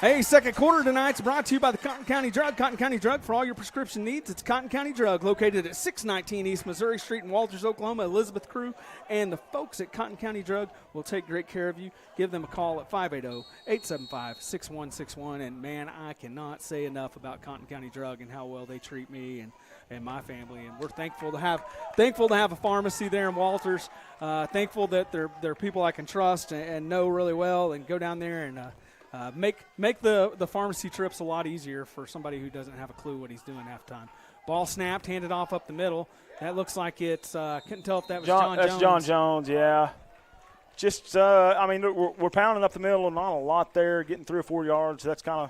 Hey, second quarter tonight's brought to you by the Cotton County Drug. Cotton County Drug for all your prescription needs. It's Cotton County Drug, located at 619 East Missouri Street in Walters, Oklahoma. Elizabeth Crew and the folks at Cotton County Drug will take great care of you. Give them a call at 580-875-6161. And, man, I cannot say enough about Cotton County Drug and how well they treat me and my family. And we're thankful to have a pharmacy there in Walters. Thankful that they're people I can trust and know really well and go down there and make the pharmacy trips a lot easier for somebody who doesn't have a clue what he's doing half time. Ball snapped, handed off up the middle. That looks like it's couldn't tell if that was John Jones. That's John Jones, yeah. Just, I mean, we're pounding up the middle and not a lot there, getting 3 or 4 yards. That's kind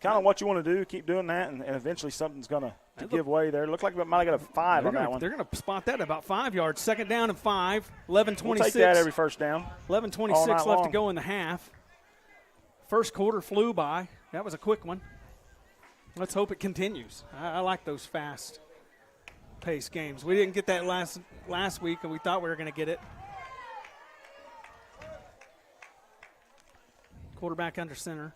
of what you want to do. Keep doing that, and eventually something's going to give way there. It looked like we might have got a 5 on that one. They're going to spot that about 5 yards. Second down and 5, 11-26. We'll take that every first down. 11:26 left to go in the half. First quarter flew by. That was a quick one. Let's hope it continues. I like those fast-paced games. We didn't get that last week, and we thought we were going to get it. Quarterback under center.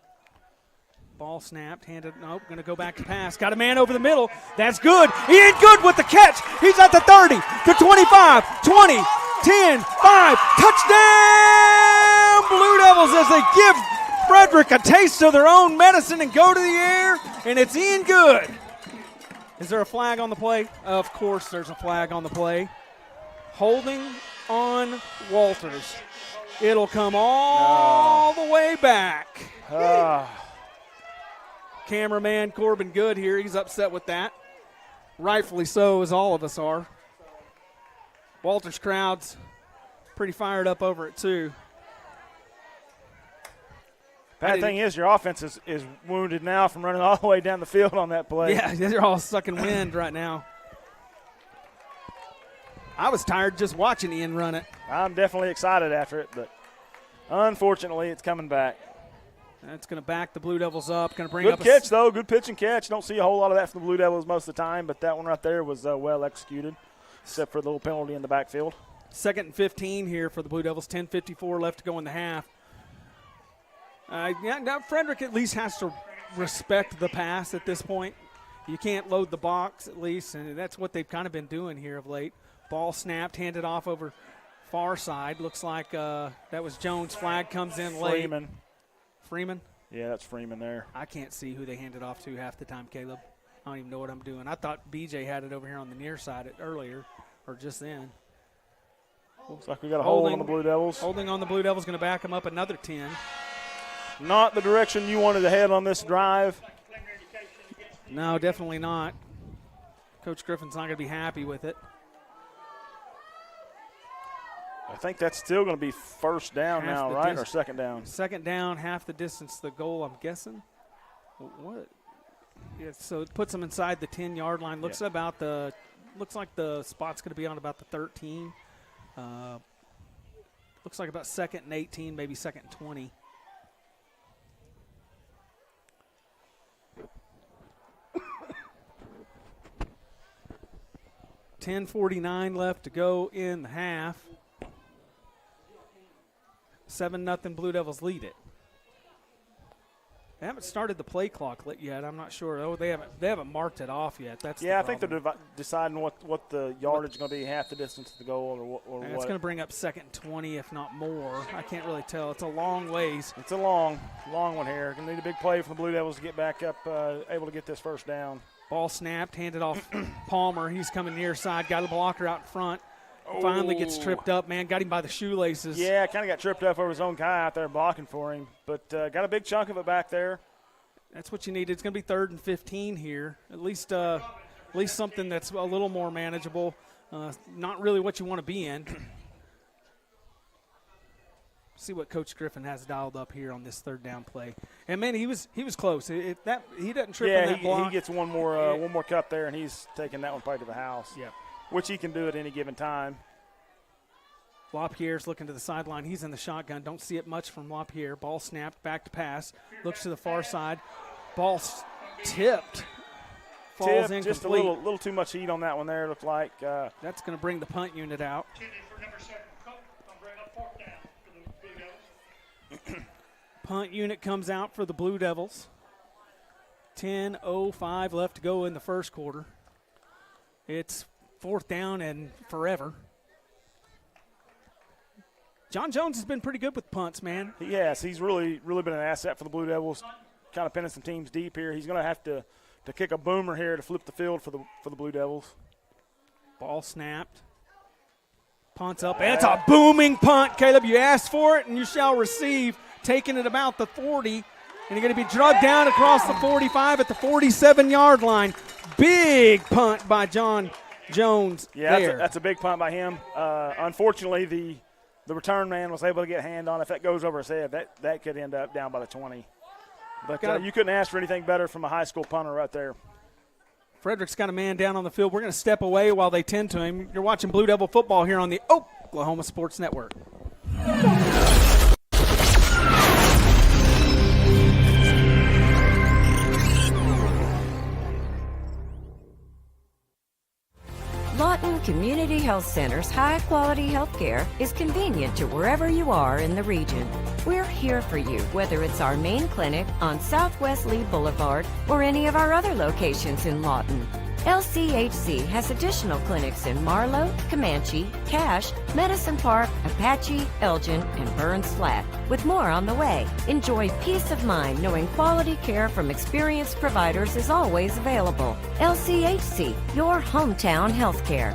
Ball snapped, handed, nope, going to go back to pass. Got a man over the middle. That's good. He ain't good with the catch. He's at the 30, the 25, 20, 10, 5. Touchdown, Blue Devils, as they give Frederick a taste of their own medicine and go to the air, and it's in good. Is there a flag on the play? Of course there's a flag on the play. Holding on Walters. It'll come all the way back. Cameraman Corbin Good here. He's upset with that. Rightfully so, as all of us are. Walters crowd's pretty fired up over it, too. Bad thing is your offense is wounded now from running all the way down the field on that play. Yeah, they're all sucking wind right now. I was tired just watching Ian run it. I'm definitely excited after it, but unfortunately it's coming back. That's going to back the Blue Devils up. Going to bring good up catch, though. Good pitch and catch. Don't see a whole lot of that from the Blue Devils most of the time, but that one right there was well executed, except for the little penalty in the backfield. 2nd and 15 here for the Blue Devils. 10:54 left to go in the half. Now Frederick at least has to respect the pass at this point. You can't load the box at least, and that's what they've kind of been doing here of late. Ball snapped, handed off over far side. Looks like that was Jones. Flag comes in late. Freeman? Yeah, that's Freeman there. I can't see who they handed off to half the time, Caleb. I don't even know what I'm doing. I thought BJ had it over here on the near side earlier, or just then. Looks like we got a hold on the Blue Devils. Holding on the Blue Devils, going to back them up another 10. Not the direction you wanted to head on this drive. No, definitely not. Coach Griffin's not going to be happy with it. I think that's still going to be first down now, right, or second down? Second down, half the distance to the goal, I'm guessing. What? Yeah, so it puts them inside the 10-yard line. Looks like the spot's going to be on about the 13. Looks like about 2nd and 18, maybe 2nd and 20. $10:49 left to go in the half. 7-0 Blue Devils lead it. They haven't started the play clock yet. I'm not sure. Oh, they haven't marked it off yet. That's I think they're deciding what the yardage is going to be, half the distance to the goal or what. It's going to bring up 2nd and 20, if not more. I can't really tell. It's a long ways. It's a long one here. Going to need a big play for the Blue Devils to get back up, able to get this first down. Ball snapped, handed off Palmer. He's coming near side. Got a blocker out in front. Finally gets tripped up, man. Got him by the shoelaces. Yeah, kind of got tripped up over his own guy out there blocking for him. But got a big chunk of it back there. That's what you need. It's going to be 3rd and 15 here. At least something that's a little more manageable. Not really what you want to be in. See what Coach Griffin has dialed up here on this 3rd down play. And man, he was close. He doesn't trip on that block. He gets one more cut there, and he's taking that one probably to the house. Yep. Which he can do at any given time. LaPierre's looking to the sideline. He's in the shotgun. Don't see it much from LaPierre. Ball snapped, back to pass. Looks to the far side. Ball tipped. Falls incomplete. Just a little too much heat on that one there, looked like. That's going to bring the punt unit out. Punt unit comes out for the Blue Devils. 10:05 left to go in the first quarter. It's 4th down and forever. John Jones has been pretty good with punts, man. Yes, he's really been an asset for the Blue Devils. Kind of pinning some teams deep here. He's going to have to kick a boomer here to flip the field for the Blue Devils. Ball snapped. Punts up. And it's a booming punt, Caleb. You asked for it, and you shall receive. Taking it about the 40. And you're going to be drugged down across the 45 at the 47-yard line. Big punt by John Jones. Yeah, that's a big punt by him. Unfortunately, the return man was able to get a hand on it. If that goes over his head, that could end up down by the 20. But you couldn't ask for anything better from a high school punter right there. Frederick's got a man down on the field. We're going to step away while they tend to him. You're watching Blue Devil football here on the Oklahoma Sports Network. Lawton Community Health Center's high-quality health care is convenient to wherever you are in the region. We're here for you, whether it's our main clinic on Southwest Lee Boulevard or any of our other locations in Lawton. LCHC has additional clinics in Marlow, Comanche, Cache, Medicine Park, Apache, Elgin, and Burns Flat, with more on the way. Enjoy peace of mind knowing quality care from experienced providers is always available. LCHC, your hometown healthcare.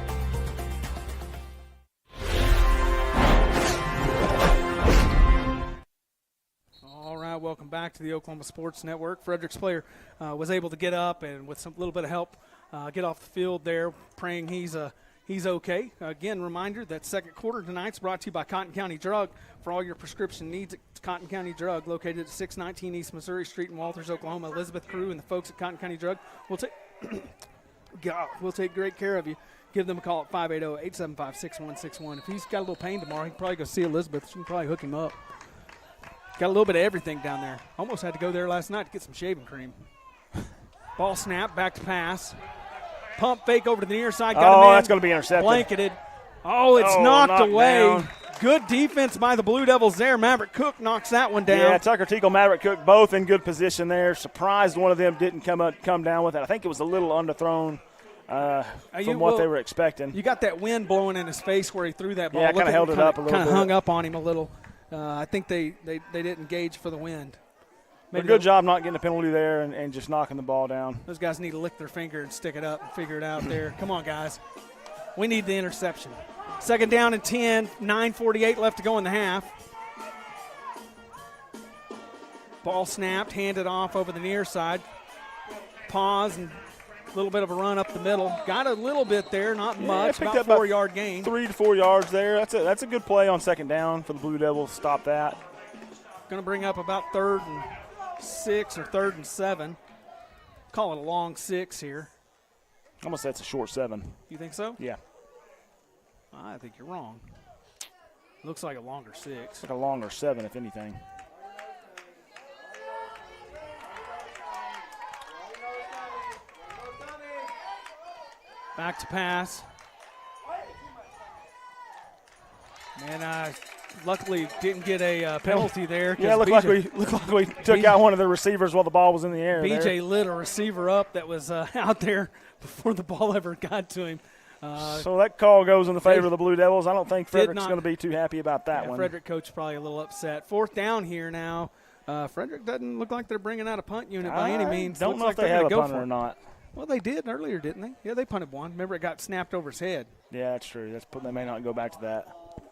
All right, welcome back to the Oklahoma Sports Network. Frederick's player was able to get up and with some little bit of help get off the field there, praying he's okay. Again, reminder that second quarter tonight's brought to you by Cotton County Drug. For all your prescription needs, Cotton County Drug, located at 619 East Missouri Street in Walters, Oklahoma. Elizabeth Crew and the folks at Cotton County Drug we'll take great care of you. Give them a call at 580-875-6161. If he's got a little pain tomorrow, he can probably go see Elizabeth. She can probably hook him up. Got a little bit of everything down there. Almost had to go there last night to get some shaving cream. Ball snap, back to pass. Pump fake over to the near side. Got a man that's going to be intercepted. Blanketed. It's knocked away. Down. Good defense by the Blue Devils there. Maverick Cook knocks that one down. Yeah, Tucker Teagle, Maverick Cook, both in good position there. Surprised one of them didn't come down with it. I think it was a little underthrown from what they were expecting. You got that wind blowing in his face where he threw that ball. Yeah, kind of held it up a little bit. Kind of hung up on him a little. I think they didn't gauge for the wind. Maybe a good job not getting a penalty there and just knocking the ball down. Those guys need to lick their finger and stick it up and figure it out there. Come on, guys. We need the interception. Second down and 10, 9:48 left to go in the half. Ball snapped, handed off over the near side. Pause and a little bit of a run up the middle. Got a little bit there, not much, about 4-yard gain. 3 to 4 yards there. That's a good play on second down for the Blue Devils. Stop that. Going to bring up about 3rd and 6 or 3rd and 7. Call it a long 6 here. I'm going to say it's a short 7. You think so? Yeah. I think you're wrong. Looks like a longer 6. Like a longer 7, if anything. Back to pass. And Luckily, didn't get a penalty there. Yeah, looked like we took out one of the receivers while the ball was in the air. BJ lit a receiver up that was out there before the ball ever got to him. So that call goes in the favor of the Blue Devils. I don't think Frederick's going to be too happy about that one. Frederick coach probably a little upset. 4th down here now. Frederick doesn't look like they're bringing out a punt unit by any means. Don't know like if they have a punter or not. Well, they did earlier, didn't they? Yeah, they punted one. Remember, it got snapped over his head. Yeah, that's true. They may not go back to that.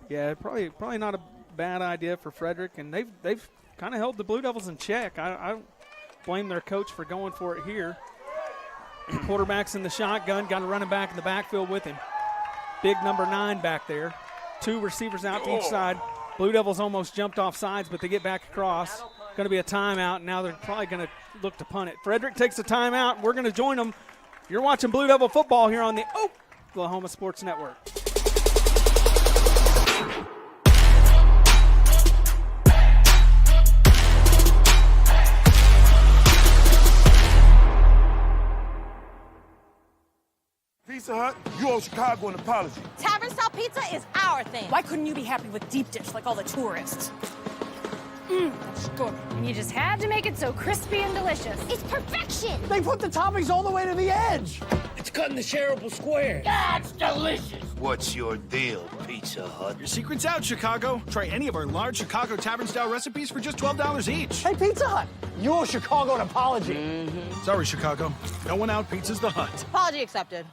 Yeah, probably not a bad idea for Frederick, and they've kind of held the Blue Devils in check. I don't blame their coach for going for it here. Quarterback's in the shotgun, got a running back in the backfield with him. Big number 9 back there. 2 receivers out to each side. Blue Devils almost jumped off sides, but they get back across. Going to be a timeout, and now they're probably going to look to punt it. Frederick takes a timeout. We're going to join them. You're watching Blue Devil football here on the Oklahoma Sports Network. Pizza Hut, you owe Chicago an apology. Tavern style pizza is our thing. Why couldn't you be happy with deep dish like all the tourists? That's good. And you just had to make it so crispy and delicious. It's perfection. They put the toppings all the way to the edge. It's cutting the shareable square. That's delicious. What's your deal, Pizza Hut? Your secret's out, Chicago. Try any of our large Chicago tavern-style recipes for just $12 each. Hey, Pizza Hut, you owe Chicago an apology. Sorry, Chicago. No one out pizzas the Hut. Apology accepted.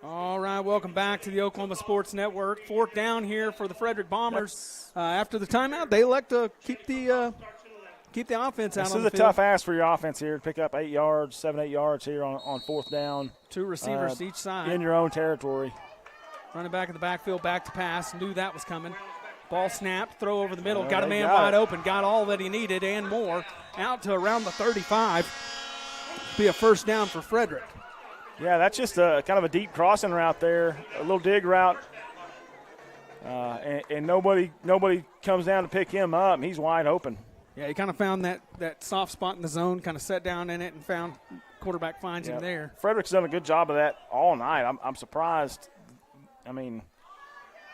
All right, welcome back to the Oklahoma Sports Network. 4th down here for the Frederick Bombers. After the timeout, they elect to keep the offense out on the field. This is a tough ask for your offense here to pick up 8 yards, 7, 8 yards here on 4th down. 2 receivers each side. In your own territory. Running back in the backfield, back to pass. Knew that was coming. Ball snapped, throw over the middle. Got a man wide open. Got all that he needed and more. Out to around the 35. Be a 1st down for Frederick. Yeah, that's just a kind of a deep crossing route there, a little dig route, and nobody comes down to pick him up, and he's wide open. Yeah, he kind of found that soft spot in the zone, kind of sat down in it, and found quarterback finds him there. Frederick's done a good job of that all night. I'm surprised. I mean,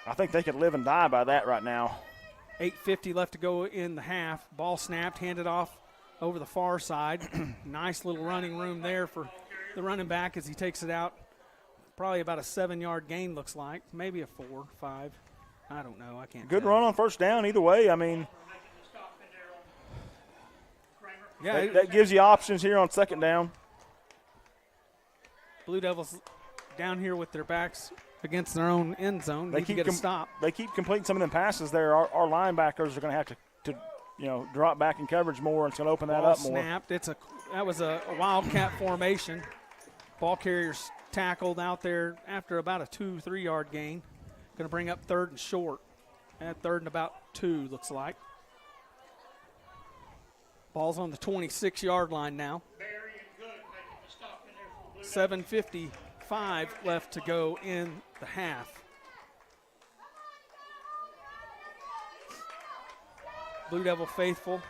I think they could live and die by that right now. 8:50 left to go in the half. Ball snapped, handed off over the far side. Nice little running room there for the running back as he takes it out. Probably about a 7-yard gain, looks like. Maybe a 4, 5. I don't know. I can't Good tell. run on 1st down either way. I mean, yeah, that gives you options here on 2nd down. Blue Devils down here with their backs against their own end zone. They keep get a stop. They keep completing some of them passes there. Our linebackers are going to have to drop back in coverage more, and it's going to open that up more. Snapped. That was a wildcat formation. Ball carriers tackled out there after about a 2-3 yard gain. Going to bring up 3rd and short. At 3rd and about 2, looks like. Ball's on the 26-yard line now. 7:55 left to go in the half. Blue Devil faithful.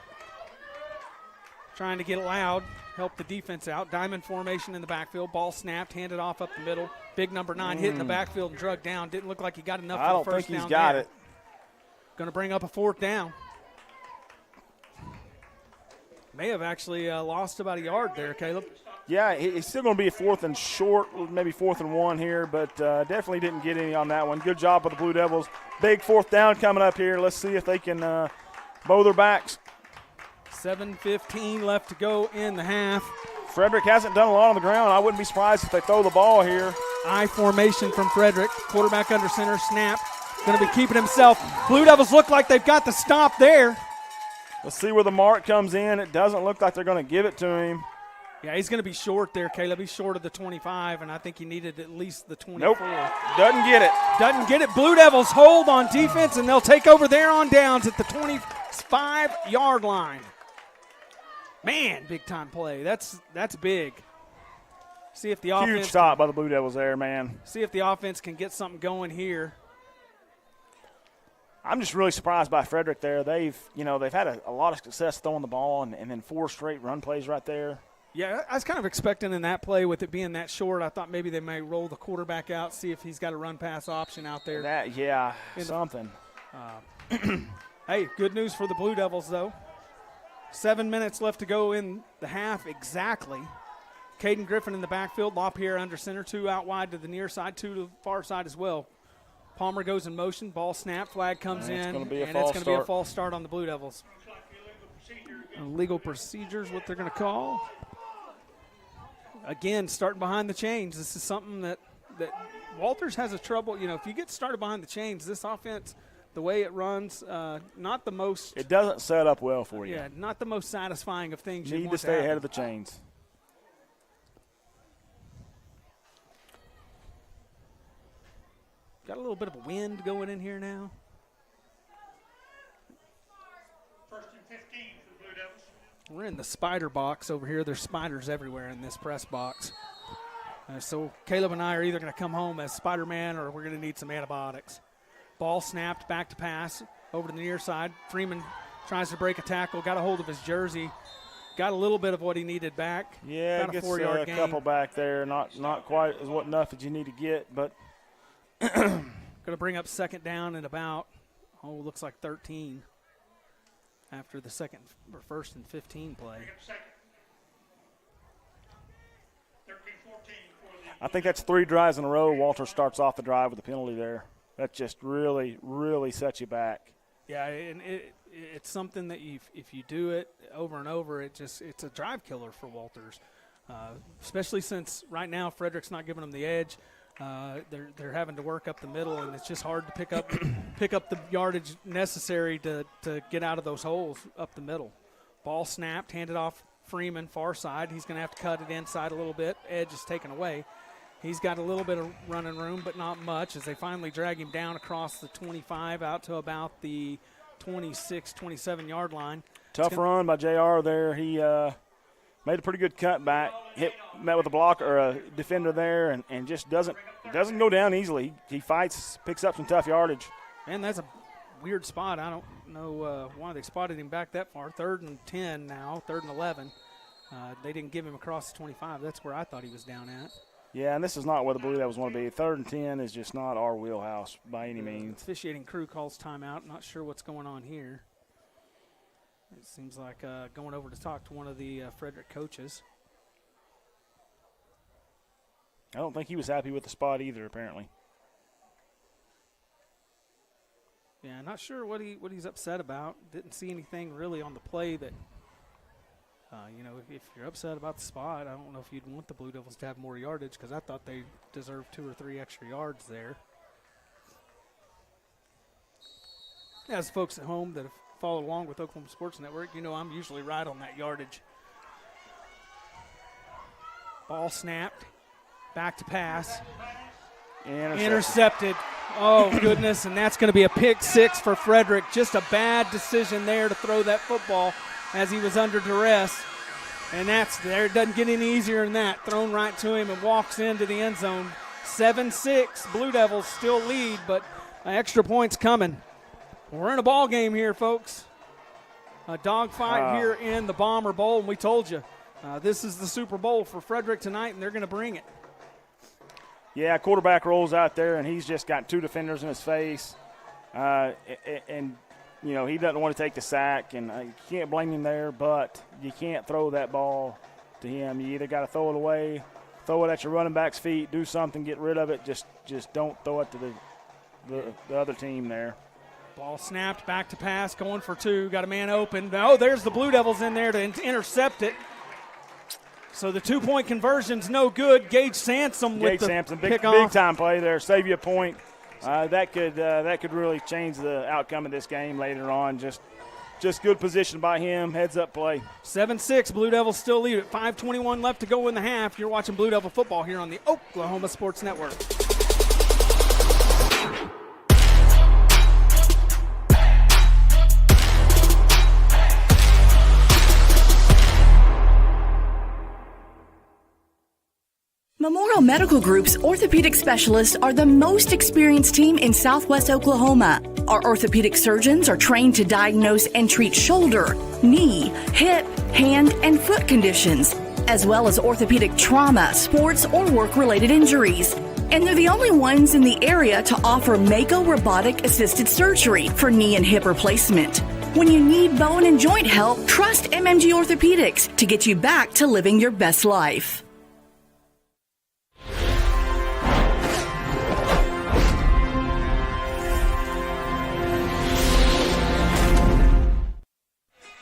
Trying to get it loud, help the defense out. Diamond formation in the backfield. Ball snapped, handed off up the middle. Big number 9 hit in the backfield and drug down. Didn't look like he got enough for the 1st down. I don't think he's got it. Going to bring up a 4th down. May have actually lost about a yard there, Caleb. Yeah, it's still going to be a 4th and short, maybe 4th and 1 here, but definitely didn't get any on that one. Good job by the Blue Devils. Big 4th down coming up here. Let's see if they can bow their backs. 7:15 left to go in the half. Frederick hasn't done a lot on the ground. I wouldn't be surprised if they throw the ball here. I formation from Frederick. Quarterback under center, snap. Going to be keeping himself. Blue Devils look like they've got the stop there. Let's see where the mark comes in. It doesn't look like they're going to give it to him. Yeah, he's going to be short there, Caleb. He's short of the 25, and I think he needed at least the 24. Nope, doesn't get it. Doesn't get it. Blue Devils hold on defense, and they'll take over there on downs at the 25-yard line. Man, big-time play. That's big. See if the offense. Huge stop by the Blue Devils there, man. See if the offense can get something going here. I'm just really surprised by Frederick there. They've had a lot of success throwing the ball and then 4 straight run plays right there. Yeah, I was kind of expecting in that play with it being that short, I thought maybe they may roll the quarterback out, see if he's got a run-pass option out there. Something. Hey, good news for the Blue Devils, though. 7 minutes left to go in the half exactly. Caden Griffin in the backfield, LaPierre under center, 2 out wide to the near side, 2 to the far side as well. Palmer goes in motion, ball snap, flag comes in, and it's going to be a false start on the Blue Devils. Illegal procedures, what they're going to call. Again, starting behind the chains. This is something that Walters has a trouble. You know, if you get started behind the chains, this offense, the way it runs, not the most. It doesn't set up well for you. Yeah, not the most satisfying of things. You need to stay ahead of the chains. Got a little bit of a wind going in here now. 1st and 15 for the Blue Devils. We're in the spider box over here. There's spiders everywhere in this press box. So Caleb and I are either going to come home as Spider-Man or we're going to need some antibiotics. Ball snapped, back to pass, over to the near side. Freeman tries to break a tackle, got a hold of his jersey, got a little bit of what he needed back. Yeah, got gets 4-yard a gain. couple back there. Not quite as enough as you need to get, but going to bring up second down and about, looks like 13 after the first and 15 play. I think that's 3 drives in a row. Walter starts off the drive with a penalty there. That just really, really sets you back. Yeah, and it's something that if you do it over and over, it's a drive killer for Walters, especially since right now Frederick's not giving them the edge. They're having to work up the middle, and it's just hard to pick up the yardage necessary to get out of those holes up the middle. Ball snapped, handed off Freeman, far side. He's going to have to cut it inside a little bit. Edge is taken away. He's got a little bit of running room, but not much, as they finally drag him down across the 25 out to about the 26, 27-yard line. Tough run by JR there. He made a pretty good cutback, met with a blocker or a defender there, and just doesn't go down easily. He fights, picks up some tough yardage. And that's a weird spot. I don't know why they spotted him back that far. 3rd and 10 now, 3rd and 11. They didn't give him across the 25. That's where I thought he was down at. Yeah, and this is not where the Blue Devils want to be. 3rd and 10 is just not our wheelhouse by any means. Officiating crew calls timeout. Not sure what's going on here. It seems like going over to talk to one of the Frederick coaches. I don't think he was happy with the spot either, apparently. Yeah, not sure what he's upset about. Didn't see anything really on the play that, if you're upset about the spot, I don't know if you'd want the Blue Devils to have more yardage, because I thought they deserved 2 or 3 extra yards there. As folks at home that have followed along with Oklahoma Sports Network, I'm usually right on that yardage. Ball snapped, back to pass. Intercepted. Oh, goodness, and that's going to be a pick 6 for Frederick. Just a bad decision there to throw that football as he was under duress. And that's there. It doesn't get any easier than that. Thrown right to him and walks into the end zone. 7-6. Blue Devils still lead, but extra points coming. We're in a ball game here, folks. A dogfight here in the Bomber Bowl, and we told you this is the Super Bowl for Frederick tonight, and they're going to bring it. Yeah, quarterback rolls out there, and he's just got 2 defenders in his face. And he doesn't want to take the sack, and you can't blame him there, but you can't throw that ball to him. You either got to throw it away, throw it at your running back's feet, do something, get rid of it. Just don't throw it to the other team there. Ball snapped, back to pass, going for 2. Got a man open. Oh, there's the Blue Devils in there to intercept it. So the 2-point conversion's no good. Gage Sansom with the pickoff. Big time play there. Save you a point. That could really change the outcome of this game later on. Just good position by him. Heads up play. 7-6. Blue Devils still lead it. 5:21 left to go in the half. You're watching Blue Devil football here on the Oklahoma Sports Network. Memorial Medical Group's orthopedic specialists are the most experienced team in Southwest Oklahoma. Our orthopedic surgeons are trained to diagnose and treat shoulder, knee, hip, hand, and foot conditions. as well as orthopedic trauma, sports, or work-related injuries. And they're the only ones in the area to offer Mako robotic-assisted surgery for knee and hip replacement. When you need bone and joint help, trust MMG Orthopedics to get you back to living your best life.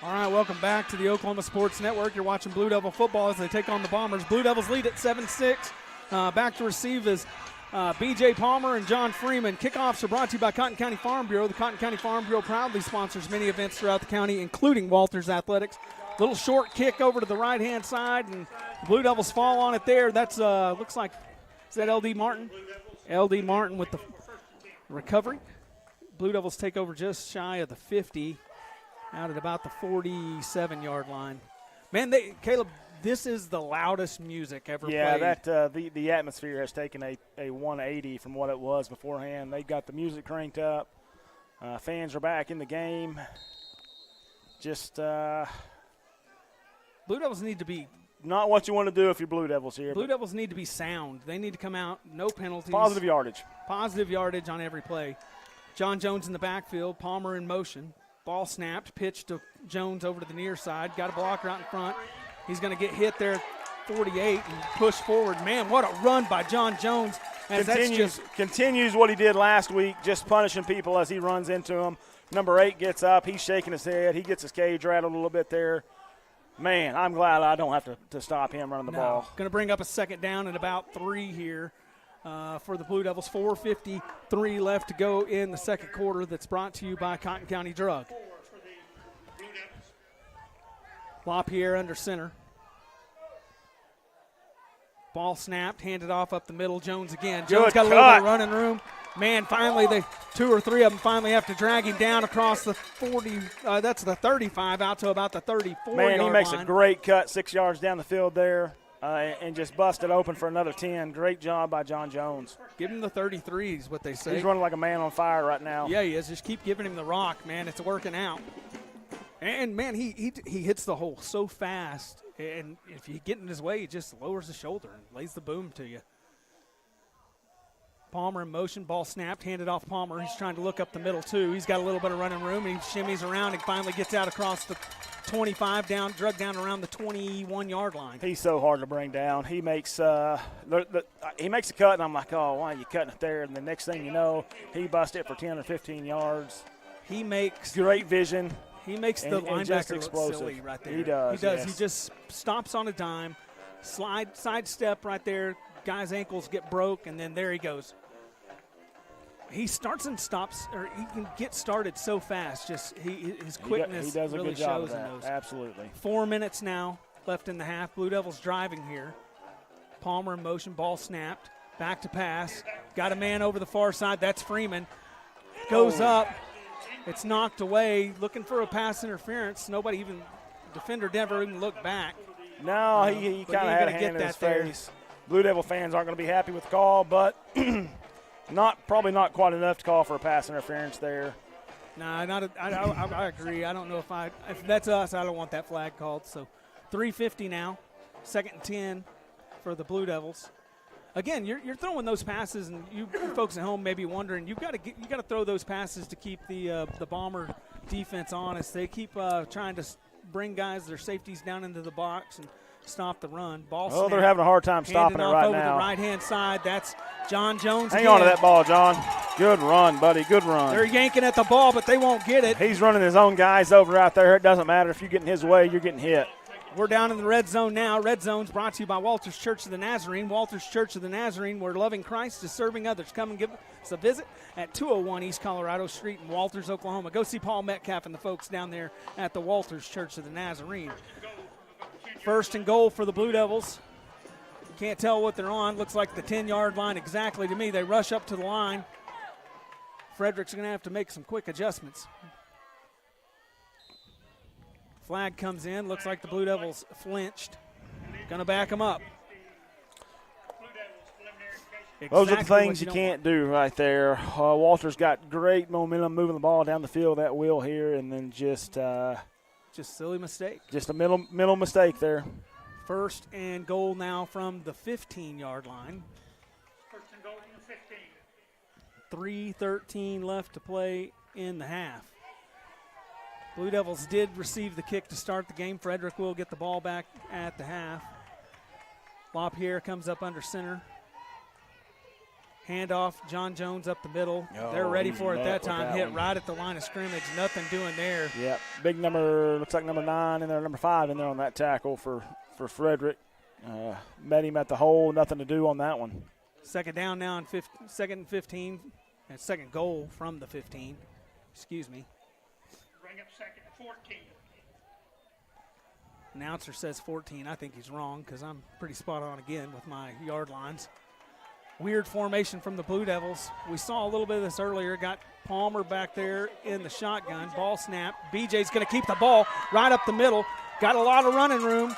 All right, welcome back to the Oklahoma Sports Network. You're watching Blue Devil football as they take on the Bombers. Blue Devils lead at 7-6. Back to receive is B.J. Palmer and John Freeman. Kickoffs are brought to you by Cotton County Farm Bureau. The Cotton County Farm Bureau proudly sponsors many events throughout the county, including Walters Athletics. Little short kick over to the right-hand side, and the Blue Devils fall on it there. That's, looks like, is that L.D. Martin? L.D. Martin with the recovery. Blue Devils take over just shy of the 50, out at about the 47-yard line. Man, Caleb, this is the loudest music ever played. Yeah, that the atmosphere has taken a 180 from what it was beforehand. They got the music cranked up. Fans are back in the game. Just Blue Devils need to be not what you want to do if you're Blue Devils here. Blue Devils need to be sound. They need to come out, no penalties. Positive yardage. Positive yardage on every play. John Jones in the backfield, Palmer in motion. Ball snapped, pitched to Jones over to the near side. Got a blocker out in front. He's going to get hit there at 48 and push forward. Man, what a run by John Jones. Continues what he did last week, just punishing people as he runs into them. Number 8 gets up. He's shaking his head. He gets his cage rattled a little bit there. Man, I'm glad I don't have to stop him running the ball. Going to bring up a second down at about 3 here for the Blue Devils. 4:53 left to go in the second quarter. That's brought to you by Cotton County Drug. LaPierre under center. Ball snapped, handed off up the middle. Jones again. Jones got a little bit of running room. Man, finally, 2 or 3 of them finally have to drag him down across the 40. That's the 35 out to about the 34 Man, he makes line. a great cut 6 yards down the field there and just busted open for another 10. Great job by John Jones. Give him the 33 is what they say. He's running like a man on fire right now. Yeah, he is. Just keep giving him the rock, man. It's working out. And, man, he hits the hole so fast. And if you get in his way, he just lowers the shoulder and lays the boom to you. Palmer in motion, ball snapped, handed off Palmer. He's trying to look up the middle, too. He's got a little bit of running room, and he shimmies around and finally gets out across the 25, drug down around the 21-yard line. He's so hard to bring down. He makes he makes a cut, and I'm like, oh, why are you cutting it there? And the next thing you know, he busts it for 10 or 15 yards. He makes great vision. He makes the linebacker look silly right there. He does. Yes. He just stops on a dime, sidestep right there. Guy's ankles get broke, and then there he goes. He starts and stops, or he can get started so fast. Just his quickness he does a really good job shows of that. in those. Absolutely. 4 minutes now left in the half. Blue Devils driving here. Palmer in motion, ball snapped, back to pass. Got a man over the far side. That's Freeman. Goes up. It's knocked away. Looking for a pass interference. Defender never even looked back. No, he kind of had a hand in his face. Blue Devil fans aren't going to be happy with the call, but probably not quite enough to call for a pass interference there. No, I agree. I don't know if that's us, I don't want that flag called. So 3:50 now, 2nd and 10 for the Blue Devils. Again, you're throwing those passes, and you folks at home may be wondering, you got to throw those passes to keep the Bomber defense honest. They keep trying to bring their safeties down into the box and stop the run. Ball snap, they're having a hard time stopping it right over now. The right-hand side. That's John Jones. Hang on to that ball, John. Good run, buddy. Good run. They're yanking at the ball, but they won't get it. He's running his own guys over out there. It doesn't matter if you get in his way, you're getting hit. We're down in the red zone now. Red zone's brought to you by Walters Church of the Nazarene. Walters Church of the Nazarene, where loving Christ is serving others. Come and give us a visit at 201 East Colorado Street in Walters, Oklahoma. Go see Paul Metcalf and the folks down there at the Walters Church of the Nazarene. 1st and goal for the Blue Devils. Can't tell what they're on. Looks like the 10-yard line exactly to me. They rush up to the line. Frederick's going to have to make some quick adjustments. Flag comes in. Looks like the Blue Devils flinched. Going to back them up. Those are the things you can't do right there. Walter's got great momentum moving the ball down the field at will here, and then just silly mistake. Just a middle mistake there. First and goal now from the 15-yard line. First and goal from the 15. 3:13 left to play in the half. Blue Devils did receive the kick to start the game. Frederick will get the ball back at the half. LaPierre comes up under center. Handoff, John Jones up the middle. They're ready for it that time. Hit right at the line of scrimmage. Nothing doing there. Yep, big number, looks like number 9 in there, number 5 in there on that tackle for Frederick. Met him at the hole, nothing to do on that one. Second down now, and second and 15, and second goal from the 15. Excuse me. Bring up second, 14. Announcer says 14. I think he's wrong because I'm pretty spot on again with my yard lines. Weird formation from the Blue Devils. We saw a little bit of this earlier. Got Palmer back there in the shotgun. Ball snap. BJ's going to keep the ball right up the middle. Got a lot of running room.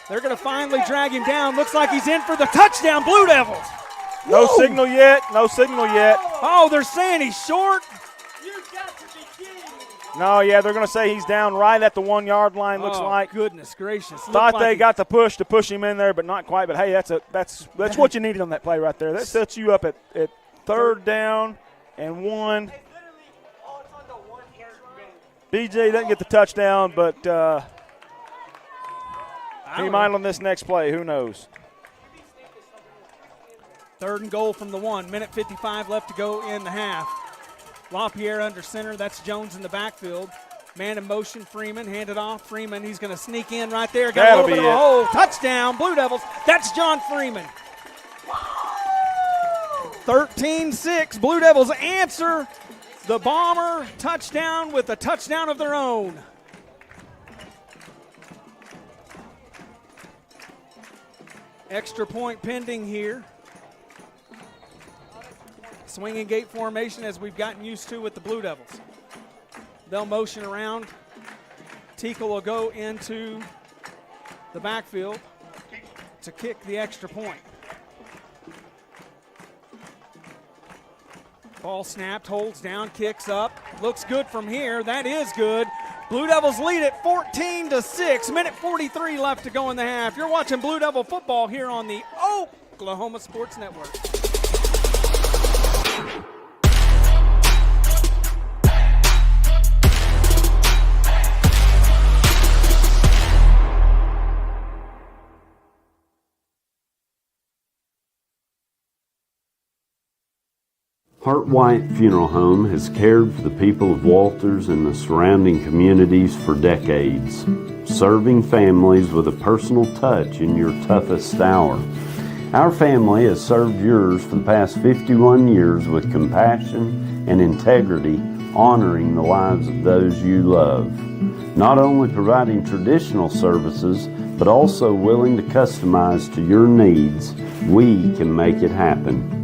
They're going to finally drag him down. Looks like he's in for the touchdown, Blue Devils. No signal yet. No signal yet. Oh, they're saying he's short. No, yeah, they're going to say he's down right at the 1 yard line, looks like. Goodness gracious. Thought they got the push to push him in there, but not quite. But, hey, that's what you needed on that play right there. That sets you up at third down and 1. BJ doesn't get the touchdown, but he might on this next play. Who knows? Third and goal from the 1. Minute 55 left to go in the half. LaPierre under center. That's Jones in the backfield. Man in motion, Freeman. Hand it off. Freeman, he's going to sneak in right there. Got a little bit of a hole. Touchdown, Blue Devils. That's John Freeman. 13-6. Blue Devils answer the Bomber touchdown with a touchdown of their own. Extra point pending here. Swinging gate formation as we've gotten used to with the Blue Devils. They'll motion around. Tickle will go into the backfield to kick the extra point. Ball snapped, holds down, kicks up. Looks good from here. That is good. Blue Devils lead it 14-6. Minute 43 left to go in the half. You're watching Blue Devil football here on the Oklahoma Sports Network. Hart White Funeral Home has cared for the people of Walters and the surrounding communities for decades, serving families with a personal touch in your toughest hour. Our family has served yours for the past 51 years with compassion and integrity, honoring the lives of those you love. Not only providing traditional services, but also willing to customize to your needs, we can make it happen.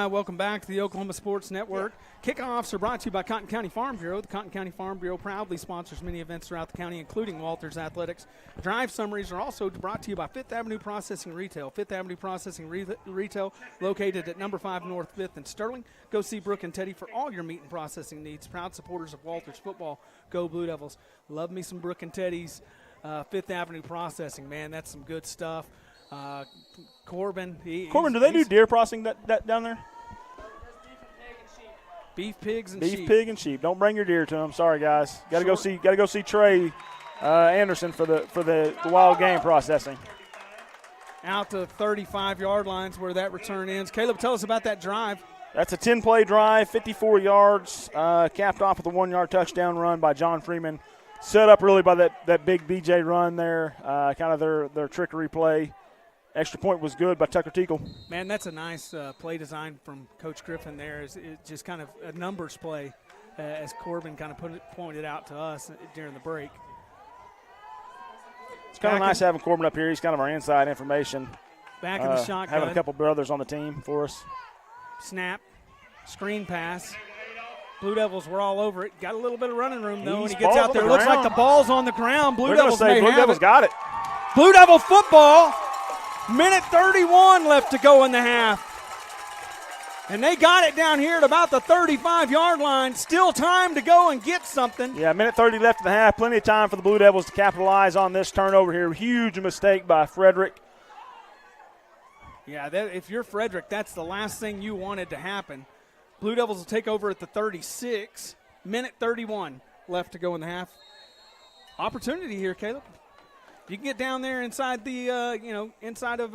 Welcome back to the Oklahoma Sports Network. Kickoffs are brought to you by Cotton County Farm Bureau. The Cotton County Farm Bureau proudly sponsors many events throughout the county, including Walters Athletics. Drive summaries are also brought to you by Fifth Avenue Processing Retail. Fifth Avenue Processing Retail, located at number 5 North 5th in Sterling. Go see Brooke and Teddy for all your meat and processing needs. Proud supporters of Walters football. Go Blue Devils. Love me some Brooke and Teddy's. Fifth Avenue Processing, man, that's some good stuff. Corbin. Do they do deer processing that down there? Beef, pigs, and sheep. Beef, pig, and sheep. Don't bring your deer to them. Sorry, guys. Got to go see Trey Anderson for the wild game processing. Out to 35-yard lines where that return ends. Caleb, tell us about that drive. That's a 10-play drive, 54 yards, capped off with a 1-yard touchdown run by John Freeman. Set up really by that big BJ run there, kind of their trickery play. Extra point was good by Tucker Tickle. Man, that's a nice play design from Coach Griffin there. It's just kind of a numbers play, as Corbin kind of pointed out to us during the break. It's kind of nice having Corbin up here. He's kind of our inside information. Back in the shotgun. Having a couple brothers on the team for us. Snap, screen pass. Blue Devils were all over it. Got a little bit of running room, though, when he gets out there. Looks like the ball's on the ground. Blue Devils got it. Blue Devil football. Minute 31 left to go in the half. And they got it down here at about the 35-yard line. Still time to go and get something. Yeah, minute 30 left in the half. Plenty of time for the Blue Devils to capitalize on this turnover here. Huge mistake by Frederick. Yeah, if you're Frederick, that's the last thing you wanted to happen. Blue Devils will take over at the 36. Minute 31 left to go in the half. Opportunity here, Caleb. You can get down there inside the, inside of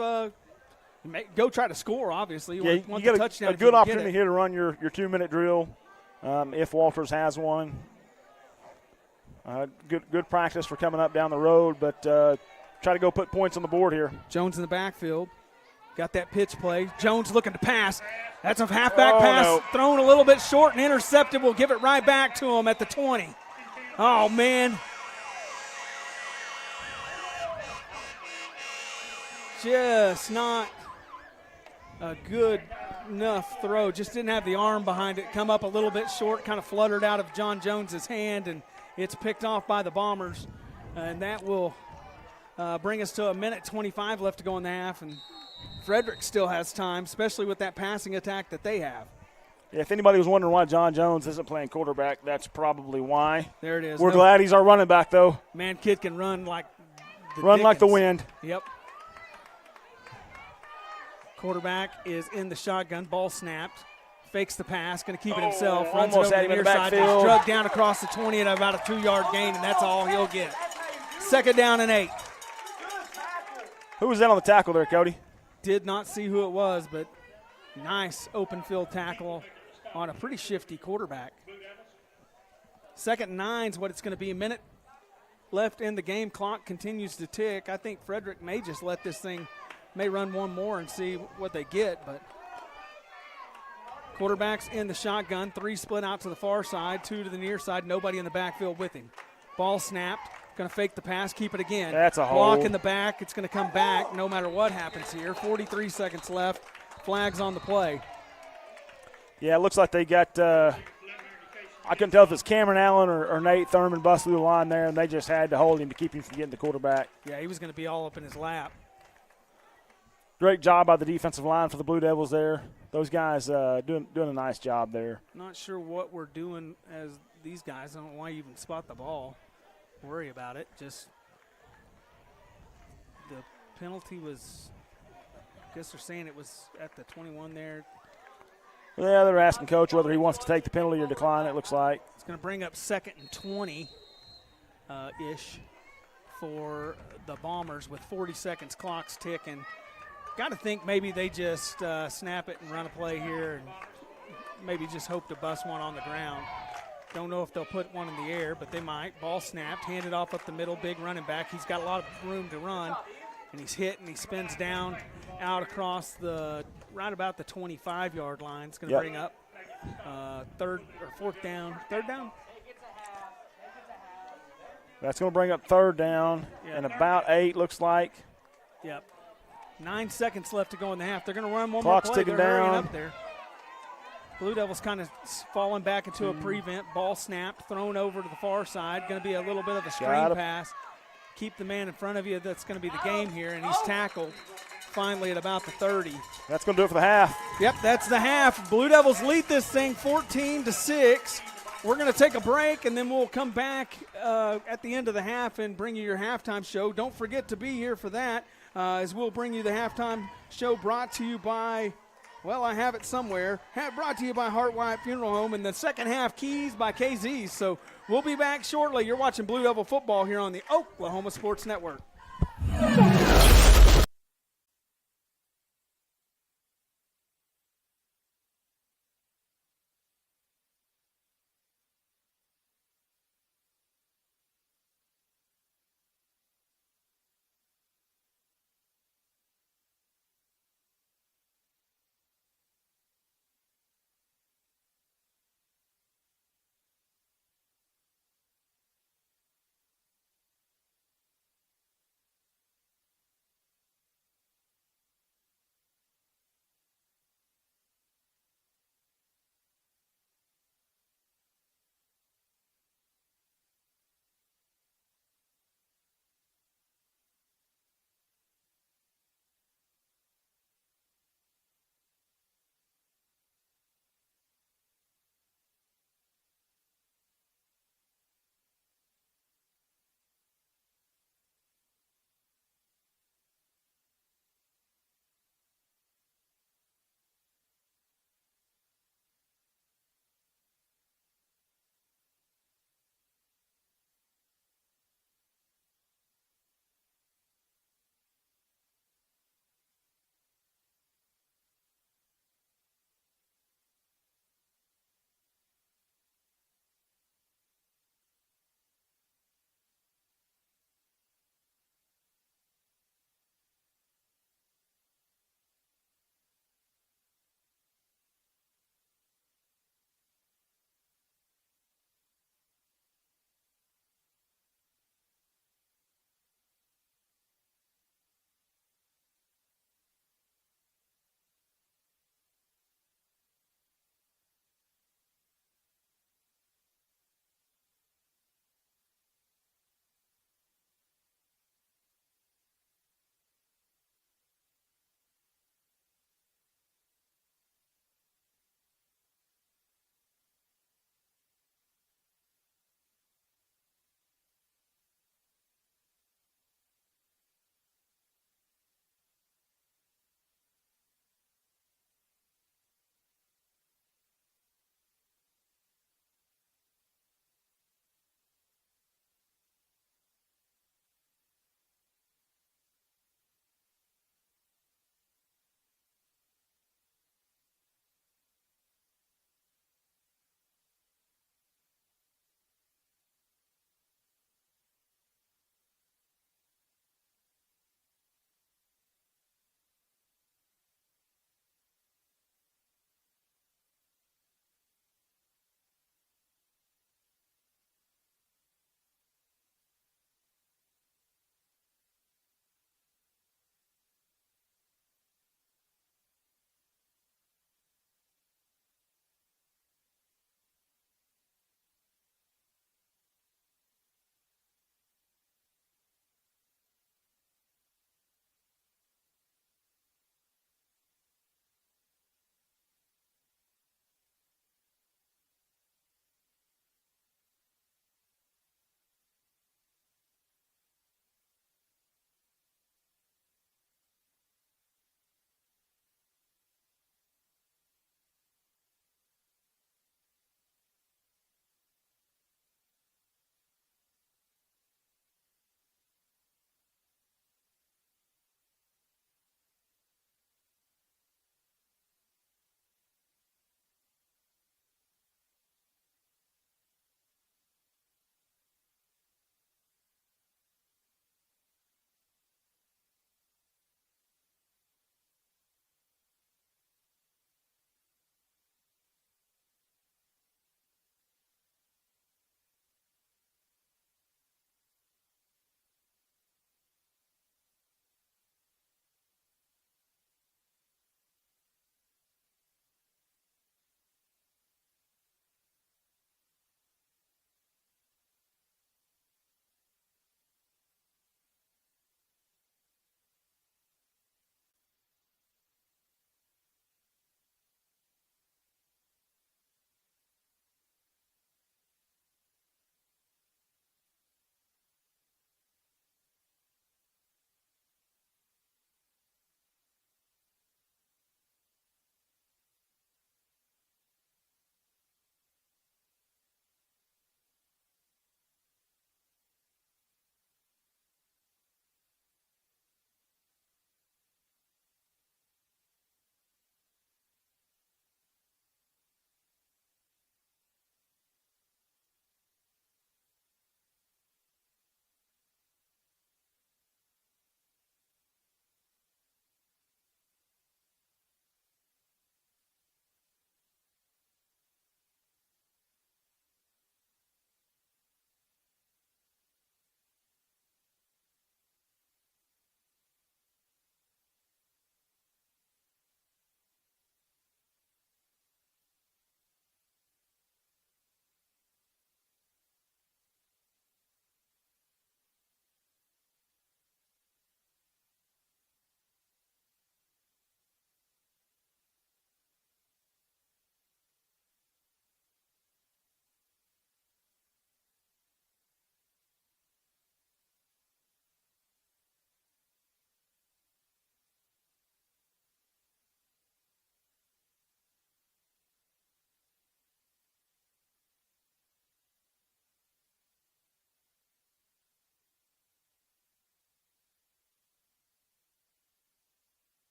go try to score, obviously. You want get the touchdown. a good opportunity here to run your 2-minute drill if Walters has one. Good practice for coming up down the road, but try to go put points on the board here. Jones in the backfield. Got that pitch play. Jones looking to pass. That's a halfback pass thrown a little bit short and intercepted. We'll give it right back to him at the 20. Oh, man. Just not a good enough throw. Just didn't have the arm behind it. Come up a little bit short, kind of fluttered out of John Jones's hand, and it's picked off by the Bombers. And that will bring us to a minute 25 left to go in the half. And Frederick still has time, especially with that passing attack that they have. Yeah, if anybody was wondering why John Jones isn't playing quarterback, that's probably why. There it is. We're glad he's our running back, though. Man, kid can run like the wind. Yep. Quarterback is in the shotgun. Ball snapped. Fakes the pass. Going to keep it himself. Runs almost it over had him the in the near side. backfield. Drug down across the 20 and about a 2-yard gain, and that's all he'll get. 2nd down and 8. Who was that on the tackle there, Cody? Did not see who it was, but nice open field tackle on a pretty shifty quarterback. 2nd and 9 is what it's going to be. A minute left in the game. Clock continues to tick. I think Frederick may just let this thing, may run one more and see what they get, but quarterback's in the shotgun. 3 split out to the far side, 2 to the near side. Nobody in the backfield with him. Ball snapped. Going to fake the pass, keep it again. That's a block hold. in the back. It's going to come back no matter what happens here. 43 seconds left. Flags on the play. Yeah, it looks like they got I couldn't tell if it's Cameron Allen or Nate Thurman bust through the line there, and they just had to hold him to keep him from getting the quarterback. Yeah, he was going to be all up in his lap. Great job by the defensive line for the Blue Devils there. Those guys doing a nice job there. Not sure what we're doing as these guys. I don't know why you even spot the ball. Worry about it. Just the penalty was, I guess they're saying it was at the 21 there. Yeah, they're asking Coach whether he wants to take the penalty or decline, it looks like. It's going to bring up 2nd and 20-ish for the Bombers with 40 seconds, clock's ticking. Got to think maybe they just snap it and run a play here and maybe just hope to bust one on the ground. Don't know if they'll put one in the air, but they might. Ball snapped, handed off up the middle, big running back. He's got a lot of room to run, and he's hit and he spins down out across the right about the 25-yard line. It's going to bring up 3rd or 4th down. 3rd down? That's going to bring up 3rd down and about 8, looks like. Yep. 9 seconds left to go in the half. They're going to run one Clock's more play. ticking They're hurrying down. up there. Blue Devils kind of falling back into a prevent. Ball snapped, thrown over to the far side. Going to be a little bit of a screen pass. Keep the man in front of you. That's going to be the game here, and he's tackled finally at about the 30. That's going to do it for the half. Yep, that's the half. Blue Devils lead this thing 14-6. We're going to take a break, and then we'll come back at the end of the half and bring you your halftime show. Don't forget to be here for that, as we'll bring you the halftime show brought to you by, well, I have it somewhere. Brought to you by Hart Wyatt Funeral Home, and the second half, Keys by KZ's. So we'll be back shortly. You're watching Blue Devil football here on the Oklahoma Sports Network.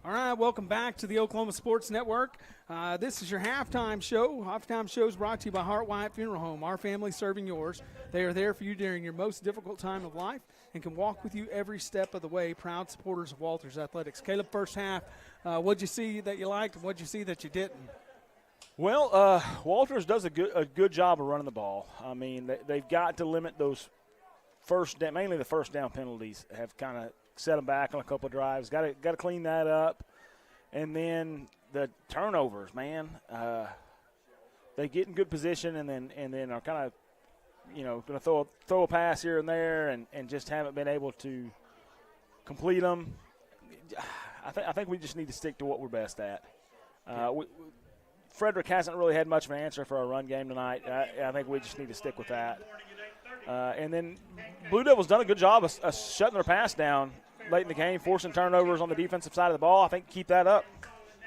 All right, welcome back to the Oklahoma Sports Network. This is your halftime show. Halftime show is brought to you by Hart Wyatt Funeral Home, our family serving yours. They are there for you during your most difficult time of life and can walk with you every step of the way. Proud supporters of Walters Athletics. Caleb, first half, what'd you see that you liked and what'd you see that you didn't? Well, Walters does a good job of running the ball. I mean, they've got to limit those mainly the first down penalties have kind of set them back on a couple of drives. Got to clean that up. And then the turnovers, man. They get in good position and then are kind of, going to throw a pass here and there and just haven't been able to complete them. I think we just need to stick to what we're best at. Frederick hasn't really had much of an answer for our run game tonight. I think we just need to stick with that. And then Blue Devils done a good job of shutting their pass down late in the game, forcing turnovers on the defensive side of the ball. I think keep that up.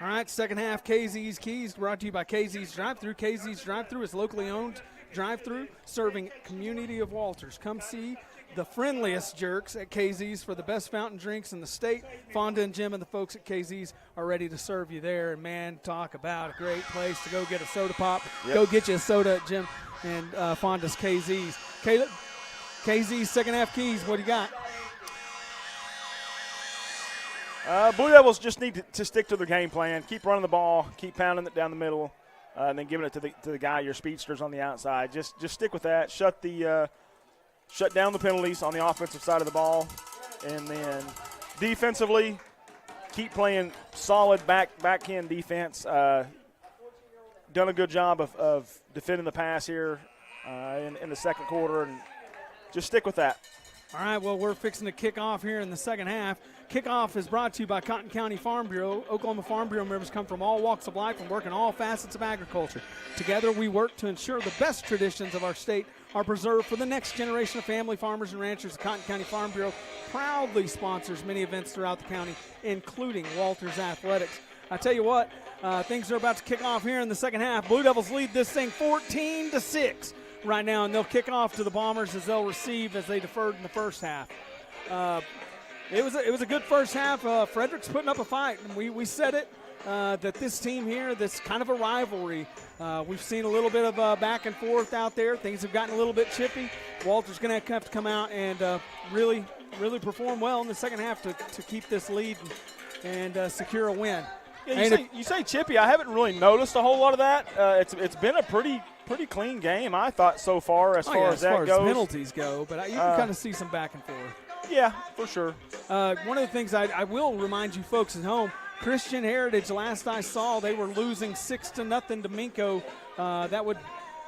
All right, second half, KZ's Keys, brought to you by KZ's Drive-Thru. KZ's Drive-Thru is locally owned drive-thru serving community of Walters. Come see the friendliest jerks at KZ's for the best fountain drinks in the state. Fonda and Jim and the folks at KZ's are ready to serve you there. And, man, talk about a great place to go get a soda pop. Yep. Go get you a soda at Jim and Fonda's KZ's. Caleb, KZ's second half Keys, what do you got? Blue Devils just need to stick to their game plan. Keep running the ball, keep pounding it down the middle, and then giving it to the guy, your speedsters on the outside. Just stick with that. Shut down the penalties on the offensive side of the ball, and then defensively, keep playing solid back-end defense. Done a good job of defending the pass here in the second quarter, and just stick with that. All right, well, we're fixing to kick off here in the second half. Kickoff is brought to you by Cotton County Farm Bureau. Oklahoma Farm Bureau members come from all walks of life and work in all facets of agriculture. Together, we work to ensure the best traditions of our state are preserved for the next generation of family farmers and ranchers. The Cotton County Farm Bureau proudly sponsors many events throughout the county, including Walters Athletics. I tell you what, things are about to kick off here in the second half. Blue Devils lead this thing 14-6 right now, and they'll kick off to the Bombers as they'll receive as they deferred in the first half. It was a good first half. Frederick's putting up a fight, and we said it, that this team here, that's kind of a rivalry. We've seen a little bit of back and forth out there. Things have gotten a little bit chippy. Walter's going to have to come out and really perform well in the second half to keep this lead and secure a win. Yeah, you say chippy. I haven't really noticed a whole lot of that. It's been a pretty clean game, I thought, so far as far as that goes. Penalties go, but you can kind of see some back and forth. Yeah, for sure. One of the things I will remind you folks at home, Christian Heritage, last I saw, they were losing 6-0 to Minco. That would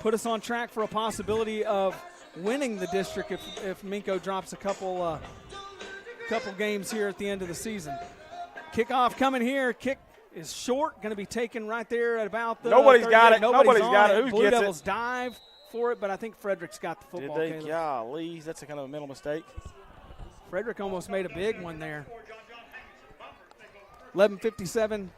put us on track for a possibility of winning the district if Minco drops a couple games here at the end of the season. Kickoff coming here. Kick is short, going to be taken right there at about the Nobody's got it. Nobody's got it. Who Blue gets Devils dive for it, but I think Frederick's got the football. Did they? Golly, that's a kind of a mental mistake. Frederick almost made a big one there. 11:57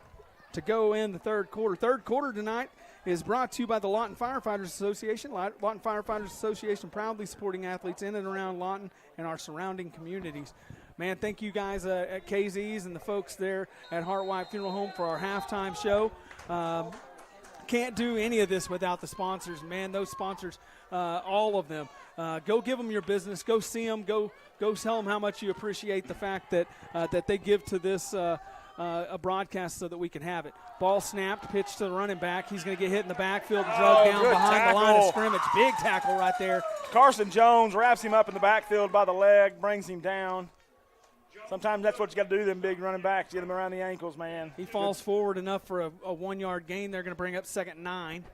to go in the third quarter. Third quarter tonight is brought to you by the Lawton Firefighters Association. Lawton Firefighters Association proudly supporting athletes in and around Lawton and our surrounding communities. Man, thank you guys at KZ's and the folks there at Hart Wyatt Funeral Home for our halftime show. Can't do any of this without the sponsors. Man, those sponsors, all of them. Go give them your business. Go see them. Go tell them how much you appreciate the fact that they give to this a broadcast so that we can have it. Ball snapped, pitch to the running back. He's going to get hit in the backfield and drug down behind the line of scrimmage. Big tackle right there. Carson Jones wraps him up in the backfield by the leg, brings him down. Sometimes that's what you got to do, them big running backs, get them around the ankles, man. He falls forward enough for a 1-yard gain. They're going to bring up 2nd and 9.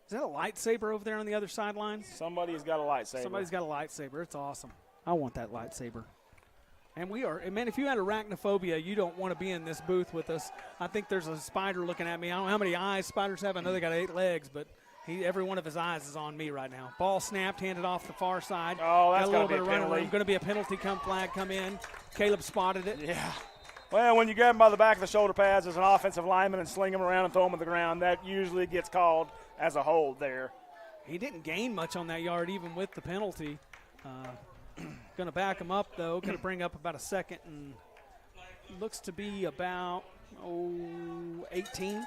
Is that a lightsaber over there on the other sideline? Somebody's got a lightsaber. Somebody's got a lightsaber. It's awesome. I want that lightsaber. And man, if you had arachnophobia, you don't want to be in this booth with us. I think there's a spider looking at me. I don't know how many eyes spiders have. I know they got 8 legs, but every one of his eyes is on me right now. Ball snapped, handed off the far side. Oh, that's got a little bit of running room. Going to be a penalty flag come in. Caleb spotted it. Yeah. Well, when you grab him by the back of the shoulder pads as an offensive lineman and sling him around and throw him on the ground, that usually gets called as a hold there. He didn't gain much on that yard even with the penalty. Going to back him up, though. Going to bring up about a 2nd and looks to be about 18.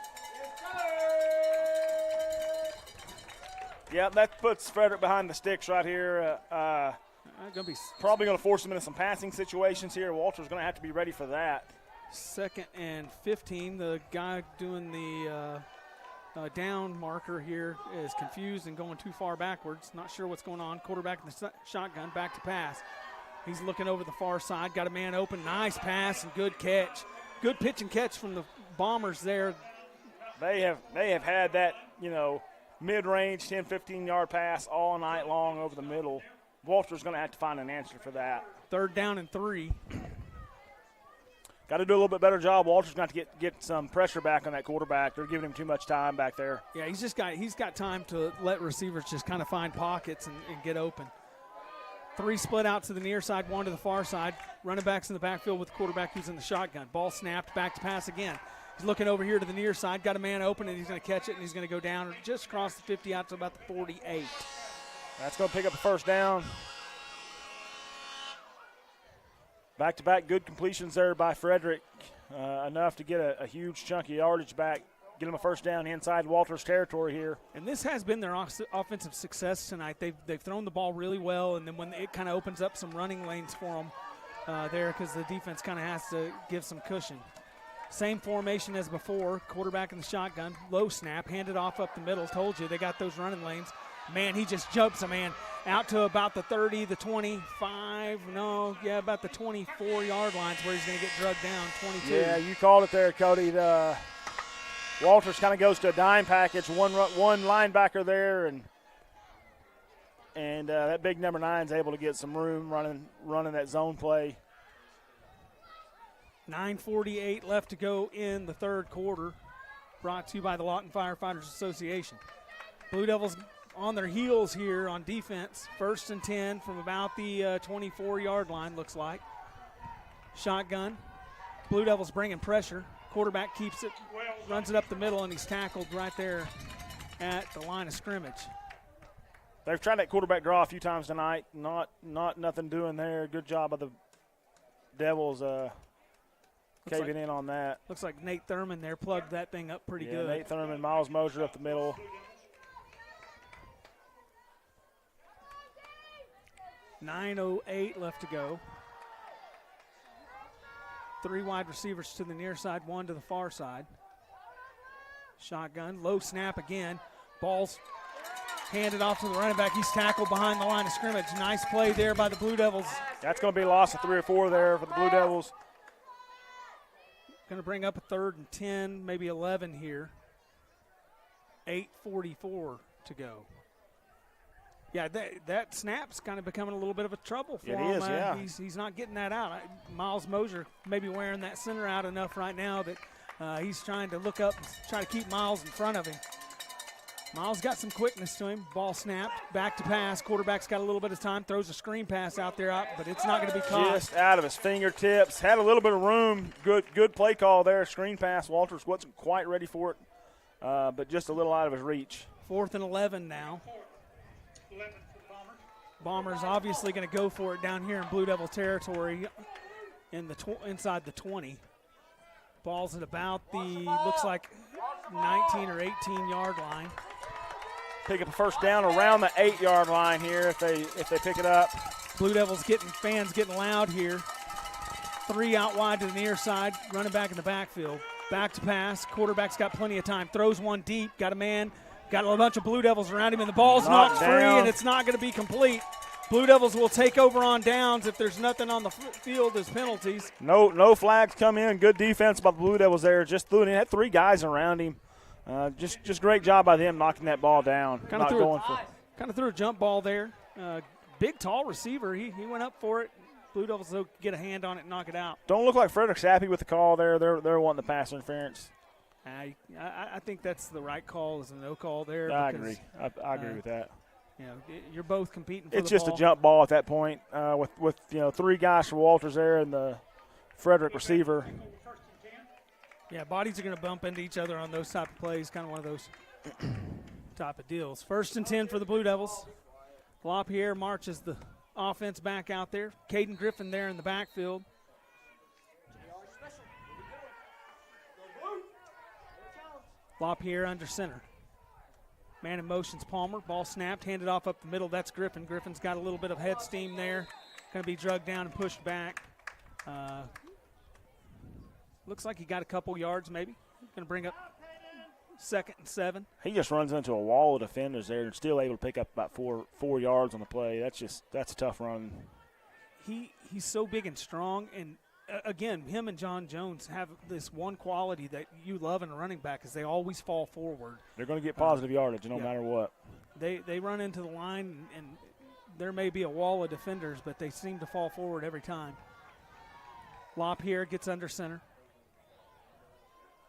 Yeah, that puts Frederick behind the sticks right here. Probably going to force him into some passing situations here. Walter's going to have to be ready for that. 2nd and 15. The guy doing the down marker here is confused and going too far backwards. Not sure what's going on. Quarterback in the shotgun, back to pass. He's looking over the far side. Got a man open. Nice pass and good catch. Good pitch and catch from the Bombers there. They have had that, mid-range 10, 15-yard pass all night long over the middle. Walter's going to have to find an answer for that. 3rd down and 3. Got to do a little bit better job. Walter's going to have to get some pressure back on that quarterback. They're giving him too much time back there. Yeah, he's got time to let receivers just kind of find pockets and get open. 3 split out to the near side, 1 to the far side. Running backs in the backfield with the quarterback who's in the shotgun. Ball snapped, back to pass again. He's looking over here to the near side, got a man open, and he's going to catch it, and he's going to go down just across the 50 out to about the 48. That's going to pick up a first down. Back-to-back good completions there by Frederick, enough to get a huge chunk of yardage back, get him a first down inside Walter's territory here. And this has been their offensive success tonight. They've thrown the ball really well, and then when it kind of opens up some running lanes for them there because the defense kind of has to give some cushion. Same formation as before, quarterback in the shotgun, low snap, handed off up the middle. Told you they got those running lanes. Man, he just jumps a man out to about the 30, the 25, about the 24-yard lines where he's going to get drugged down, 22. Yeah, you called it there, Cody. Walters kind of goes to a dime package, one linebacker there, and that big number 9 is able to get some room running that zone play. 9:48 left to go in the 3rd quarter. Brought to you by the Lawton Firefighters Association. Blue Devils on their heels here on defense. 1st and 10 from about the 24-yard line, looks like. Shotgun. Blue Devils bringing pressure. Quarterback keeps it, runs it up the middle, and he's tackled right there at the line of scrimmage. They've tried that quarterback draw a few times tonight. Nothing doing there. Good job of the Devils caving in on that. Looks like Nate Thurman there plugged that thing up pretty good. Nate Thurman, Miles Mosier up the middle. .908 left to go. 3 wide receivers to the near side, 1 to the far side. Shotgun, low snap again. Ball's handed off to the running back. He's tackled behind the line of scrimmage. Nice play there by the Blue Devils. That's going to be a loss of 3 or 4 there for the Blue Devils. Going to bring up a 3rd and 10, maybe 11 here. 8:44 to go. Yeah, that snap's kind of becoming a little bit of a trouble for him. It is, yeah. He's not getting that out. Miles Mosier maybe wearing that center out enough right now that he's trying to look up and try to keep Miles in front of him. Miles got some quickness to him. Ball snapped, back to pass. Quarterback's got a little bit of time, throws a screen pass out there, but it's not going to be caught. Just out of his fingertips. Had a little bit of room. Good play call there. Screen pass. Walters wasn't quite ready for it, but just a little out of his reach. 4th and 11 now. Bombers obviously going to go for it down here in Blue Devil territory in the inside the 20. Ball's at about the, looks like 19 or 18-yard line. Pick up a first down around the 8-yard line here if they pick it up. Blue Devils fans getting loud here. 3 out wide to the near side, running back in the backfield. Back to pass, quarterback's got plenty of time. Throws one deep, got a man. Got a bunch of Blue Devils around him, and the ball's knocked free, and it's not going to be complete. Blue Devils will take over on downs if there's nothing on the field as penalties. No flags come in. Good defense by the Blue Devils there. Just threw it in. Had 3 guys around him. Just great job by them knocking that ball down. Kind of threw a jump ball there. Big, tall receiver. He went up for it. Blue Devils will get a hand on it and knock it out. Don't look like Frederick's happy with the call there. They're wanting the pass interference. I think that's the right call. Is a no call there. I agree. I agree with that. You're both competing for it's the just ball. a jump ball at that point with 3 guys for Walters there and the Frederick receiver. Yeah, bodies are going to bump into each other on those type of plays. Kind of one of those type of deals. 1st and 10 for the Blue Devils. LaPierre marches the offense back out there. Caden Griffin there in the backfield. LaPierre under center. Man in motion's Palmer. Ball snapped, handed off up the middle. That's Griffin. Griffin's got a little bit of head steam there. Going to be drugged down and pushed back. Looks like he got a couple yards maybe. Going to bring up 2nd and 7. He just runs into a wall of defenders there and still able to pick up about four yards on the play. That's a tough run. He's so big and strong, and again, him and John Jones have this one quality that you love in a running back is they always fall forward. They're going to get positive yardage no matter what. They run into the line, and there may be a wall of defenders, but they seem to fall forward every time. LaPierre gets under center.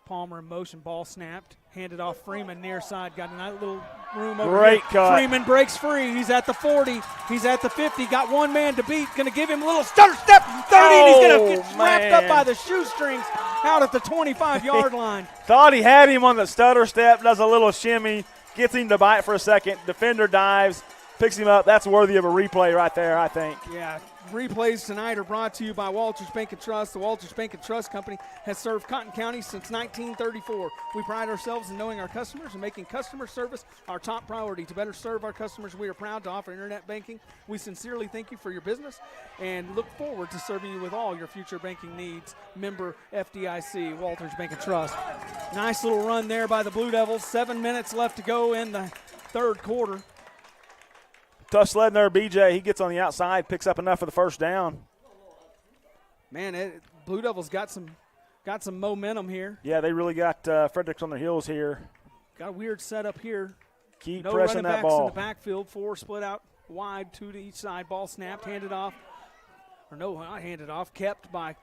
Palmer in motion, ball snapped, handed off Freeman near side, got a nice little room over Great here. cut. Freeman breaks free. He's at the 40. He's at the 50. Got one man to beat. Going to give him a little stutter step. 30, and he's going to get wrapped up by the shoestrings out at the 25-yard line. Thought he had him on the stutter step, does a little shimmy, gets him to bite for a second. Defender dives, picks him up. That's worthy of a replay right there, I think. Yeah. Replays tonight are brought to you by Walters Bank and Trust. The Walters Bank and Trust Company has served Cotton County since 1934. We pride ourselves in knowing our customers and making customer service our top priority. To better serve our customers, we are proud to offer internet banking. We sincerely thank you for your business and look forward to serving you with all your future banking needs. Member FDIC, Walters Bank and Trust. Nice little run there by the Blue Devils. 7 minutes left to go in the third quarter. Tough sledding there, BJ. He gets on the outside, picks up enough for the first down. Man, Blue Devils got some momentum here. Yeah, they really got Frederick on their heels here. Got a weird setup here. Keep no pressing running that backs ball. in the backfield. 4 split out wide, 2 to each side. Ball snapped, handed off. Or no, not handed off. Kept by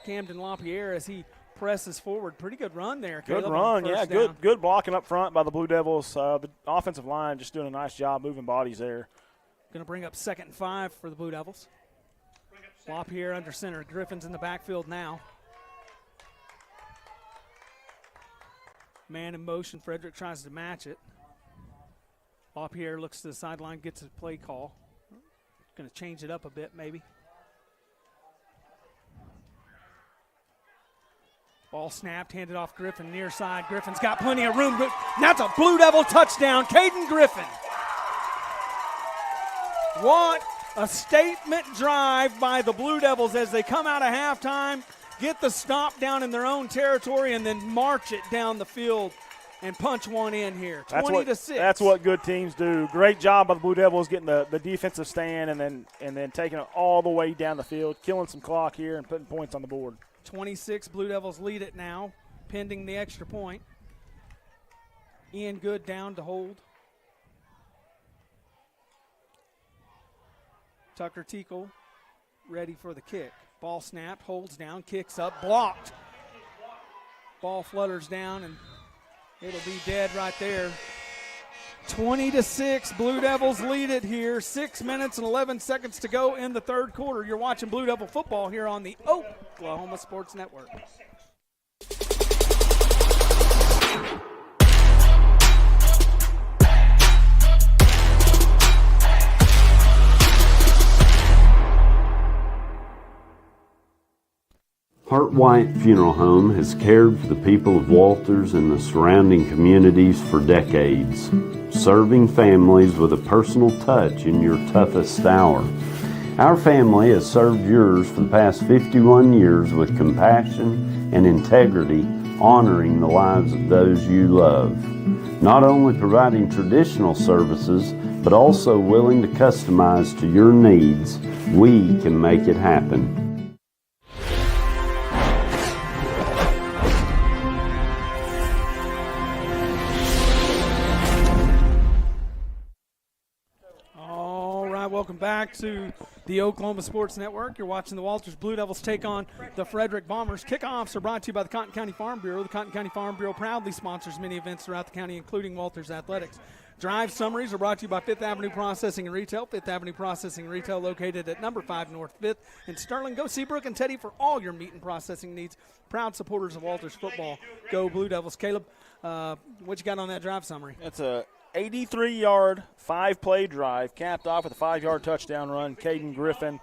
Camden LaPierre as he presses forward. Pretty good run there, Caleb. Good run, yeah. Down. Good blocking up front by the Blue Devils. The offensive line just doing a nice job moving bodies there. Going to bring up 2nd and 5 for the Blue Devils. LaPierre under center. Griffin's in the backfield now. Man in motion. Frederick tries to match it. LaPierre looks to the sideline, gets a play call. Going to change it up a bit maybe. Ball snapped, handed off Griffin near side. Griffin's got plenty of room. That's a Blue Devil touchdown. Caden Griffin. What a statement drive by the Blue Devils as they come out of halftime, get the stop down in their own territory, and then march it down the field and punch one in here. 20-6. That's what good teams do. Great job by the Blue Devils getting the defensive stand and then taking it all the way down the field, killing some clock here and putting points on the board. 26, Blue Devils lead it now, pending the extra point. Ian Good down to hold. Tucker Tickle ready for the kick. Ball snapped, holds down, kicks up, blocked. Ball flutters down, and it'll be dead right there. 20-6, Blue Devils lead it here. 6 minutes and 11 seconds to go in the third quarter. You're watching Blue Devil football here on the Oklahoma Sports Network. Hart White Funeral Home has cared for the people of Walters and the surrounding communities for decades, serving families with a personal touch in your toughest hour. Our family has served yours for the past 51 years with compassion and integrity, honoring the lives of those you love. Not only providing traditional services, but also willing to customize to your needs, we can make it happen. Welcome back to the Oklahoma Sports Network. You're watching the Walters Blue Devils take on the Frederick Bombers. Kickoffs are brought to you by the Cotton County Farm Bureau. The Cotton County Farm Bureau proudly sponsors many events throughout the county, including Walters Athletics. Drive summaries are brought to you by 5th Avenue Processing and Retail. 5th Avenue Processing and Retail located at number 5 North 5th in Sterling. Go Seabrook and Teddy for all your meat and processing needs. Proud supporters of Walters football. Go Blue Devils. Caleb, what you got on that drive summary? That's a 83-yard, 5-play drive, capped off with a 5-yard touchdown run. Caden Griffin.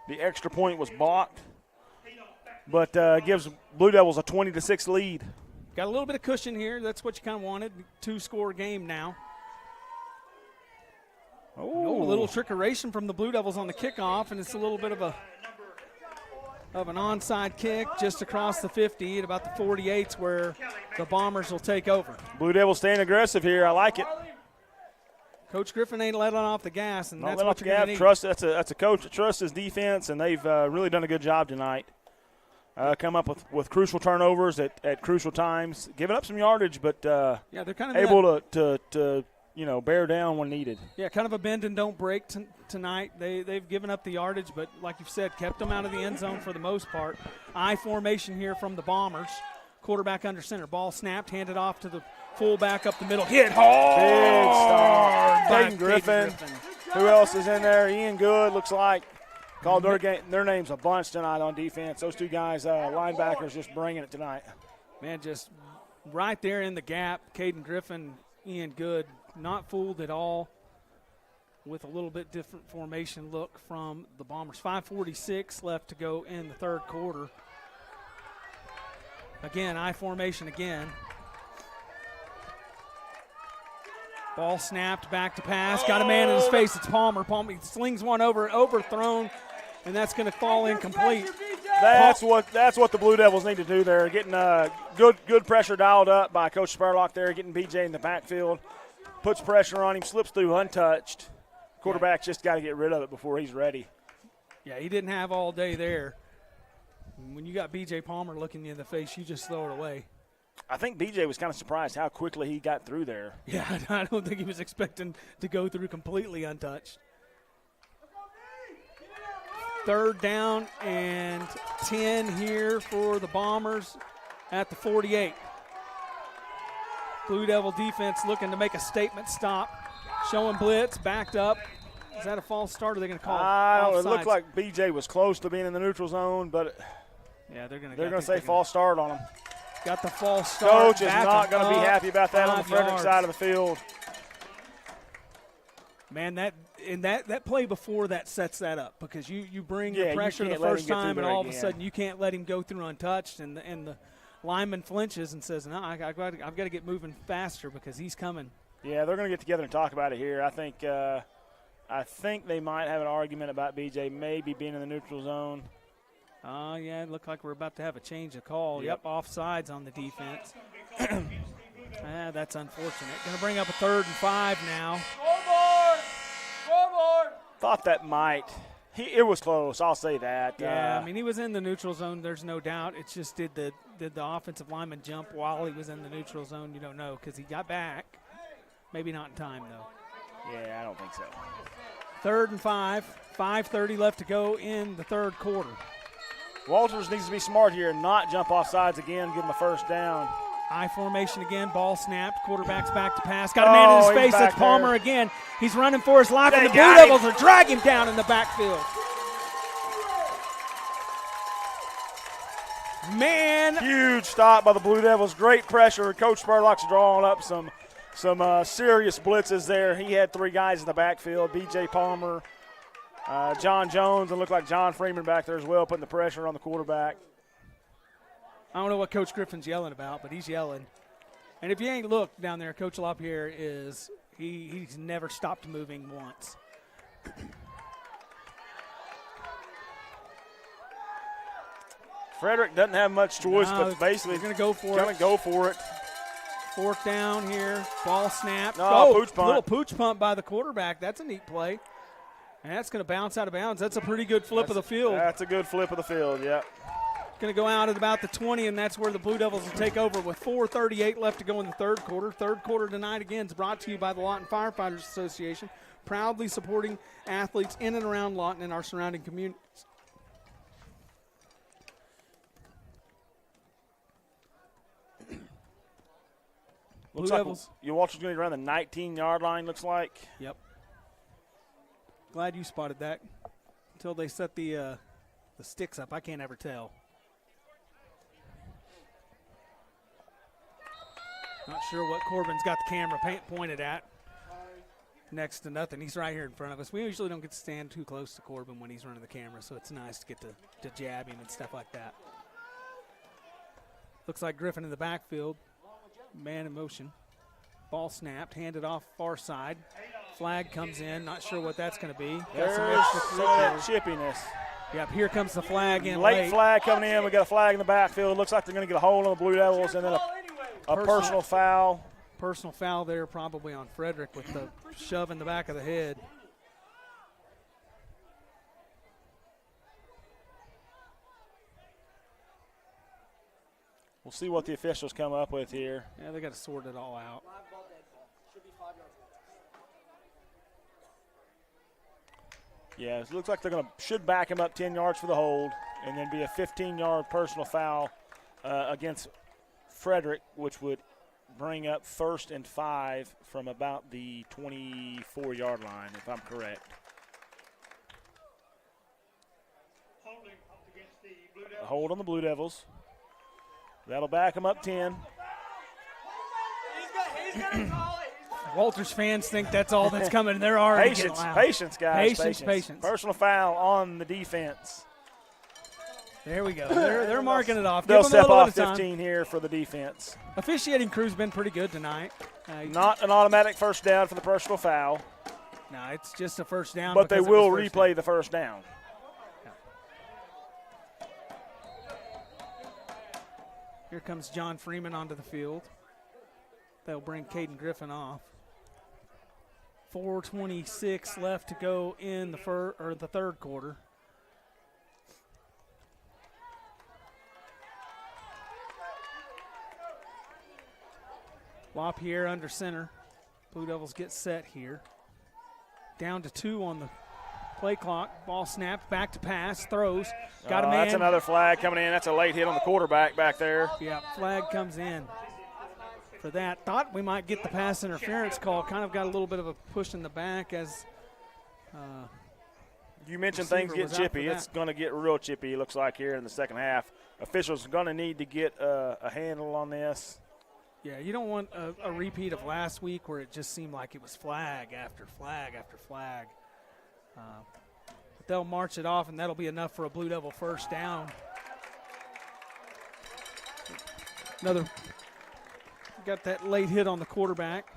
The extra point was blocked, but gives Blue Devils a 20-6 lead. got a little bit of cushion here. That's what you kind of wanted. 2-score game now. Oh, a little trickeration from the Blue Devils on the kickoff, and it's a little bit of an onside kick just across the 50 at about the 48s where the Bombers will take over. Blue Devils staying aggressive here. I like it. Coach Griffin ain't letting off the gas, and Not that's what you're going to need. Trust. That's a coach that trusts his defense, and they've really done a good job tonight. Come up with crucial turnovers at crucial times, giving up some yardage, but they're kind of able to bear down when needed. Yeah, kind of a bend and don't break tonight. They've given up the yardage, but like you've said, kept them out of the end zone for the most part. I formation here from the Bombers. Quarterback under center. Ball snapped, handed off to the fullback up the middle. Hit hard. Big stop. Caden Griffin. Who else is in there? Ian Good, looks like. Called their names a bunch tonight on defense. Those two guys, linebackers, just bringing it tonight. Man, just right there in the gap. Caden Griffin, Ian Good, not fooled at all with a little bit different formation look from the Bombers. 5:46 left to go in the third quarter. Again, I formation again. Ball snapped, back to pass. Got a man in his face. It's Palmer. Palmer slings one overthrown, and that's going to fall incomplete. That's what the Blue Devils need to do there. Getting good pressure dialed up by Coach Spurlock there, getting BJ in the backfield. Puts pressure on him, slips through untouched. Quarterback's just got to get rid of it before he's ready. Yeah, he didn't have all day there. When you got B.J. Palmer looking you in the face, you just throw it away. I think B.J. was kind of surprised how quickly he got through there. Yeah, I don't think he was expecting to go through completely untouched. Third down and 10 here for the Bombers at the 48. Blue Devil defense looking to make a statement stop. Showing blitz, backed up. Is that a false start or are they going to call offsides? It looked like B.J. was close to being in the neutral zone, but yeah, they're going to say false start on him. Got the false start. Coach is not going to be happy about that on the Frederick side of the field. Man, that play before that sets that up because you bring your pressure the first time and all of a sudden you can't let him go through untouched and the lineman flinches and says, no, I've got to get moving faster because he's coming. Yeah, they're going to get together and talk about it here. I think they might have an argument about BJ maybe being in the neutral zone. Oh, yeah, it looked like we're about to have a change of call. Yep, offsides on the defense. That's unfortunate. Going to bring up a 3rd and 5 now. Scoreboard! Thought that might. It was close, I'll say that. Yeah, I mean, he was in the neutral zone, there's no doubt. It's just did the offensive lineman jump while he was in the neutral zone? You don't know because he got back. Maybe not in time, though. Yeah, I don't think so. 3rd and 5. 5:30 left to go in the third quarter. Walters needs to be smart here and not jump off sides again, give him a first down. I formation again, ball snapped, quarterback's back to pass. Got a man in his face, that's Palmer again. He's running for his life, and the Blue Devils are dragging him down in the backfield. Man. Huge stop by the Blue Devils, great pressure. Coach Spurlock's drawing up some serious blitzes there. He had 3 guys in the backfield, B.J. Palmer, John Jones, and looked like John Freeman back there as well, putting the pressure on the quarterback. I don't know what Coach Griffin's yelling about, but he's yelling. And if you ain't looked down there, Coach LaPierre is he's never stopped moving once. Frederick doesn't have much choice, but basically going to go for it. Go for it. 4th down here, ball snap. Pooch punt. Little pooch punt by the quarterback. That's a neat play. And that's going to bounce out of bounds. That's a pretty good flip of the field. That's a good flip of the field, yeah. Going to go out at about the 20, and that's where the Blue Devils will take over with 4:38 left to go in the third quarter. Third quarter tonight, again, is brought to you by the Lawton Firefighters Association, proudly supporting athletes in and around Lawton and our surrounding communities. Looks like your Walters going to be around the 19-yard line, looks like. Yep. Glad you spotted that. Until they set the sticks up, I can't ever tell. Not sure what Corbin's got the camera pointed at. Next to nothing. He's right here in front of us. We usually don't get to stand too close to Corbin when he's running the camera, so it's nice to get to jab him and stuff like that. Looks like Griffin in the backfield. Man in motion. Ball snapped, handed off far side. Flag comes in. Not sure what that's going to be. There's some of that chippiness. Yep, here comes the flag in late. Flag coming in. We got a flag in the backfield. Looks like they're going to get a hold on the Blue Devils, and then a personal foul. Personal foul there probably on Frederick with the shove in the back of the head. We'll see what the officials come up with here. Yeah, they got to sort it all out. Yeah, it looks like they're should back him up 10 yards for the hold, and then be a 15-yard personal foul against Frederick, which would bring up 1st and 5 from about the 24-yard line, if I'm correct. A hold on the Blue Devils. That'll back him up 10. Walters fans think that's all that's coming. They're already Patience, getting loud. patience, guys. Patience. Personal foul on the defense. There we go. They're marking it off. They'll step off 15 here for the defense. Officiating crew's been pretty good tonight. Not an automatic first down for the personal foul. No, it's just a first down. But they will replay the first down. Here comes John Freeman onto the field. They'll bring Caden Griffin off. 4:26 left to go in the third quarter. LaPierre under center. Blue Devils get set here. Down to 2 on the play clock. Ball snapped, back to pass, throws. Got a man. That's another flag coming in. That's a late hit on the quarterback back there. Yeah, flag comes in for that. Thought we might get the pass interference call. Kind of got a little bit of a push in the back as you mentioned things get chippy. It's going to get real chippy, it looks like, here in the second half. Officials are going to need to get a handle on this. Yeah, you don't want a repeat of last week where it just seemed like it was flag after flag after flag. But they'll march it off, and that'll be enough for a Blue Devil first down. Got that late hit on the quarterback.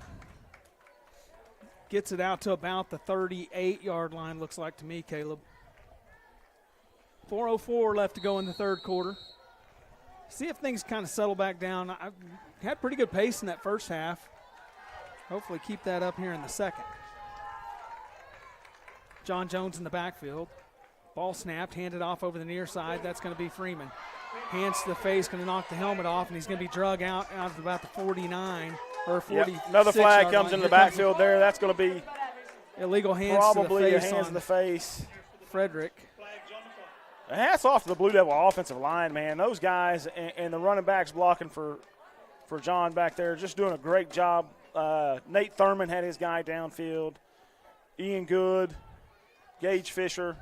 Gets it out to about the 38-yard line, looks like to me, Caleb. 4:04 left to go in the third quarter. See if things kind of settle back down. I had pretty good pace in that first half. Hopefully keep that up here in the second. John Jones in the backfield. Ball snapped, handed off over the near side. That's going to be Freeman. Hands to the face, going to knock the helmet off, and he's going to be drug out of about the 49 or 40. Yep. Another flag comes into the backfield there. That's going to be illegal hands probably to the face. Hands to the face. Frederick. Hats off to the Blue Devil offensive line, man. Those guys and the running backs blocking for John back there, just doing a great job. Nate Thurman had his guy downfield. Ian Good, Gage Fisher,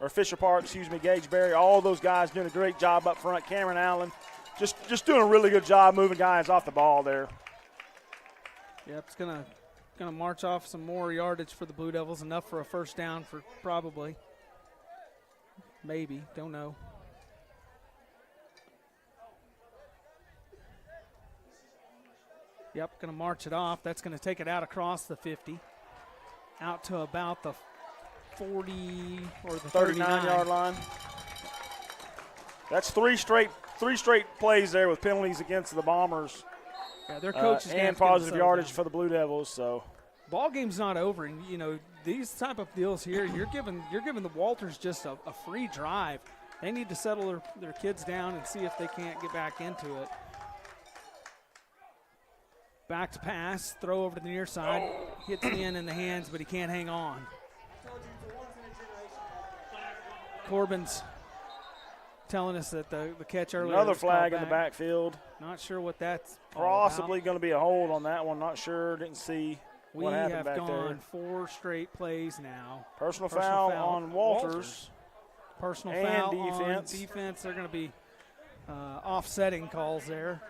or Fisher Park, Gage Berry. All those guys doing a great job up front. Cameron Allen just doing a really good job moving guys off the ball there. Yep, it's gonna march off some more yardage for the Blue Devils, enough for a first down for probably. Maybe, don't know. Yep, going to march it off. That's going to take it out across the 50, out to about the 40 or the 39-yard line. That's three straight plays there with penalties against the Bombers. Yeah, their coaches and positive yardage for the Blue Devils. So, ball game's not over, and these type of deals here, you're giving the Walters just a free drive. They need to settle their kids down and see if they can't get back into it. Back to pass, throw over to the near side, hits in the hands, but he can't hang on. Corbin's telling us that the catch earlier. Another flag in the backfield. Not sure what that's possibly going to be a hold on that one. Not sure. Didn't see what happened back there. We have gone 4 straight plays now. Personal foul on Walters. Personal and foul defense. On defense. They're going to be offsetting calls there.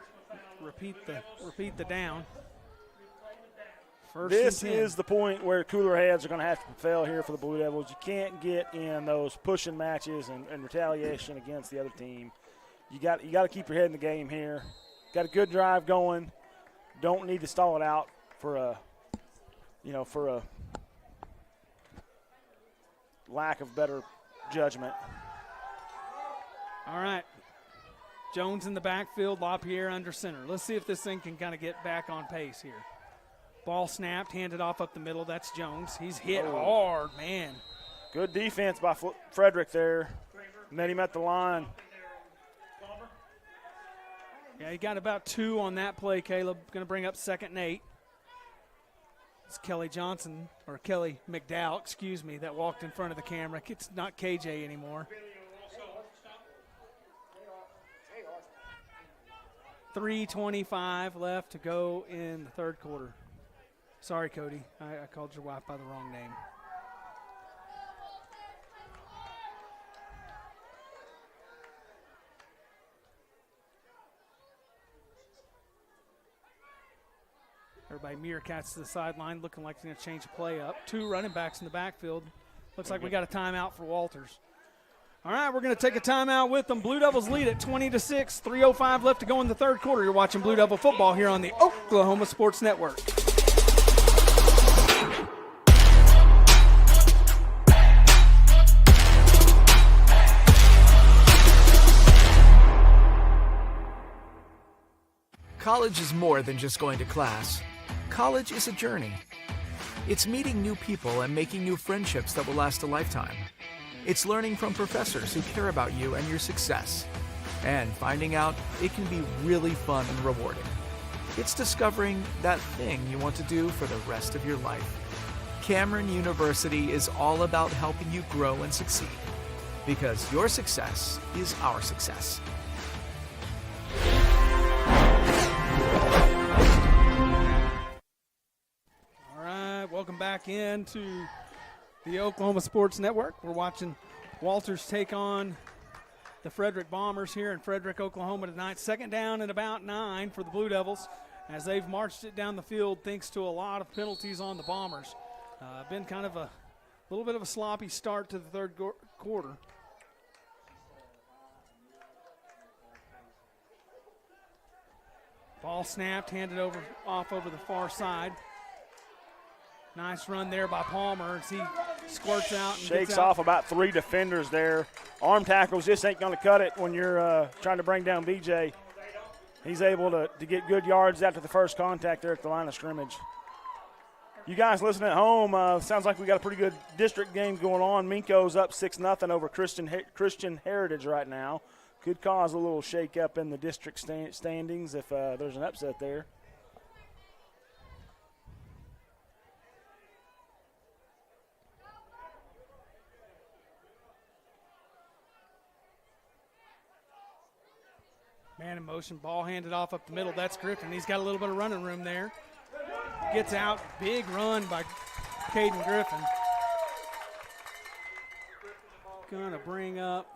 Repeat the down. This is the point where cooler heads are going to have to prevail here for the Blue Devils. You can't get in those pushing matches and retaliation against the other team. You got to keep your head in the game here. Got a good drive going. Don't need to stall it out for a lack of better judgment. All right. Jones in the backfield, LaPierre under center. Let's see if this thing can kind of get back on pace here. Ball snapped, handed off up the middle. That's Jones. He's hit hard, man. Good defense by Frederick there. Met him at the line. Yeah, he got about 2 on that play, Caleb. Going to bring up 2nd and 8. It's Kelly Johnson, or Kelly McDowell, excuse me, that walked in front of the camera. It's not KJ anymore. 3:25 left to go in the third quarter. Sorry, Cody. I called your wife by the wrong name. Everybody meerkats to the sideline, looking like they're going to change the play up. 2 running backs in the backfield. Looks like we got a timeout for Walters. All right, we're going to take a timeout with them. Blue Devils lead at 20-6. 3:05 left to go in the third quarter. You're watching Blue Devil football here on the Oklahoma Sports Network. College is more than just going to class. College is a journey. It's meeting new people and making new friendships that will last a lifetime. It's learning from professors who care about you and your success. And finding out it can be really fun and rewarding. It's discovering that thing you want to do for the rest of your life. Cameron University is all about helping you grow and succeed. Because your success is our success. Welcome back into the Oklahoma Sports Network. We're watching Walters take on the Frederick Bombers here in Frederick, Oklahoma tonight. 2nd down and about 9 for the Blue Devils as they've marched it down the field thanks to a lot of penalties on the Bombers. Been kind of a little bit of a sloppy start to the third quarter. Ball snapped, handed off over the far side. Nice run there by Palmer as he squirts out and shakes off about 3 defenders there. Arm tackles just ain't going to cut it when you're trying to bring down BJ. He's able to get good yards after the first contact there at the line of scrimmage. You guys listening at home, sounds like we got a pretty good district game going on. Minko's up 6-0 over Christian Heritage right now. Could cause a little shake-up in the district standings if there's an upset there. Man in motion, ball handed off up the middle. That's Griffin. He's got a little bit of running room there. Gets out, big run by Caden Griffin. Gonna bring up.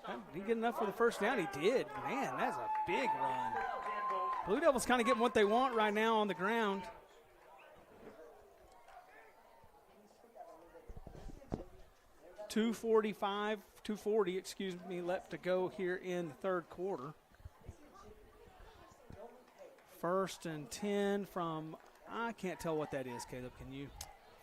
Did he get enough for the first down? He did. Man, that's a big run. Blue Devils kind of getting what they want right now on the ground. $2:40 left to go here in the third quarter. 1st and 10 from, I can't tell what that is, Caleb. Can you?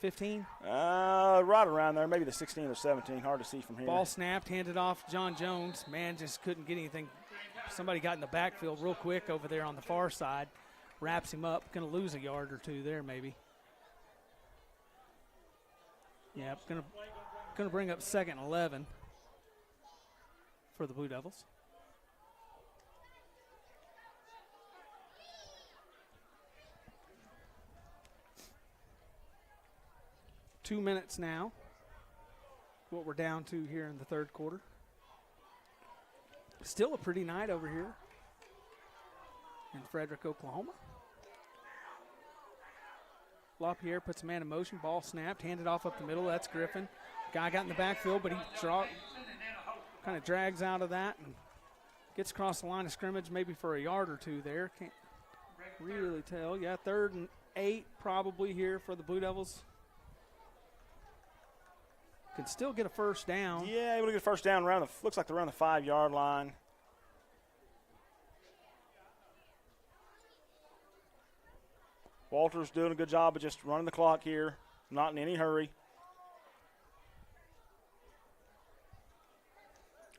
15? Right around there, maybe the 16 or 17. Hard to see from here. Ball snapped, handed off John Jones. Man just couldn't get anything. Somebody got in the backfield real quick over there on the far side. Wraps him up. Going to lose a yard or 2 there maybe. Yeah, going to bring up 2nd and 11 for the Blue Devils. Two minutes now, what we're down to here in the third quarter. Still a pretty night over here in Frederick, Oklahoma. LaPierre puts a man in motion, ball snapped, handed off up the middle. That's Griffin. Guy got in the backfield, but he kind of drags out of that and gets across the line of scrimmage maybe for a yard or 2 there. Can't really tell. Yeah, 3rd and 8 probably here for the Blue Devils. Can still get a first down. Yeah, able to get a first down around looks like they're around the 5-yard line. Walters doing a good job of just running the clock here, not in any hurry.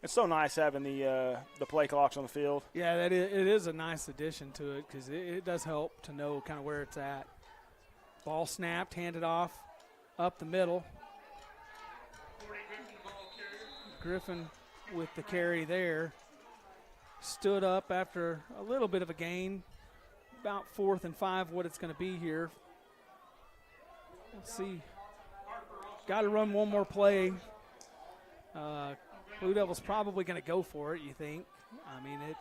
It's so nice having the play clocks on the field. Yeah, it is a nice addition to it because it does help to know kind of where it's at. Ball snapped, handed off, up the middle. Griffin with the carry there. Stood up after a little bit of a gain. About 4th and 5, what it's going to be here. Let's see. Got to run one more play. Blue Devils probably going to go for it, you think? I mean, it.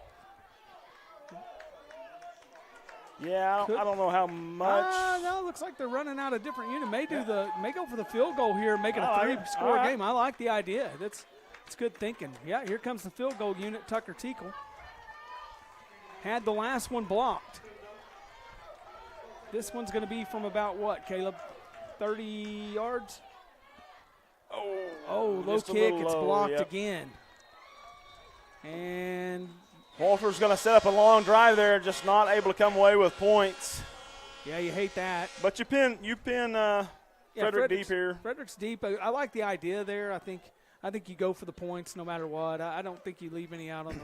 Yeah, I don't know how much. No, it looks like they're running out a different unit. May go for the field goal here, make it a 3-score game. I like the idea. It's good thinking. Yeah, here comes the field goal unit, Tucker Teakle. Had the last one blocked. This one's going to be from about what, Caleb? 30 yards? Oh, low kick. It's blocked again. And Walter's going to set up a long drive there, just not able to come away with points. Yeah, you hate that. But you pin Frederick deep here. Frederick's deep. I like the idea there. I think you go for the points no matter what. I don't think you leave any out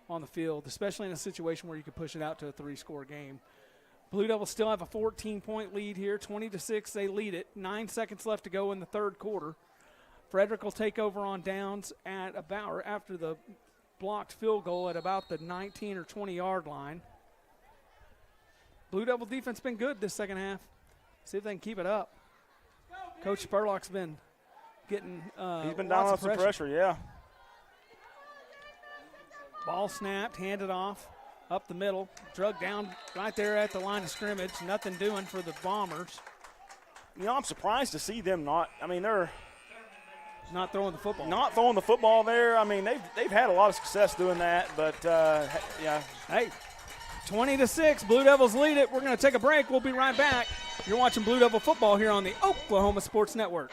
on the field, especially in a situation where you could push it out to a 3-score game. Blue Devils still have a 14-point lead here, 20-6. They lead it. 9 seconds left to go in the third quarter. Frederick will take over on downs at about, after the blocked field goal, at about the 19 or 20-yard line. Blue Devil defense been good this second half. See if they can keep it up. Coach Spurlock's been getting he's been down on some pressure, yeah. Ball snapped, handed off, up the middle, drug down right there at the line of scrimmage. Nothing doing for the Bombers. You know, I'm surprised to see them not. I mean, they're not throwing the football. Not throwing the football there. I mean, they've had a lot of success doing that, but yeah. Hey, 20-6, Blue Devils lead it. We're going to take a break. We'll be right back. You're watching Blue Devil football here on the Oklahoma Sports Network.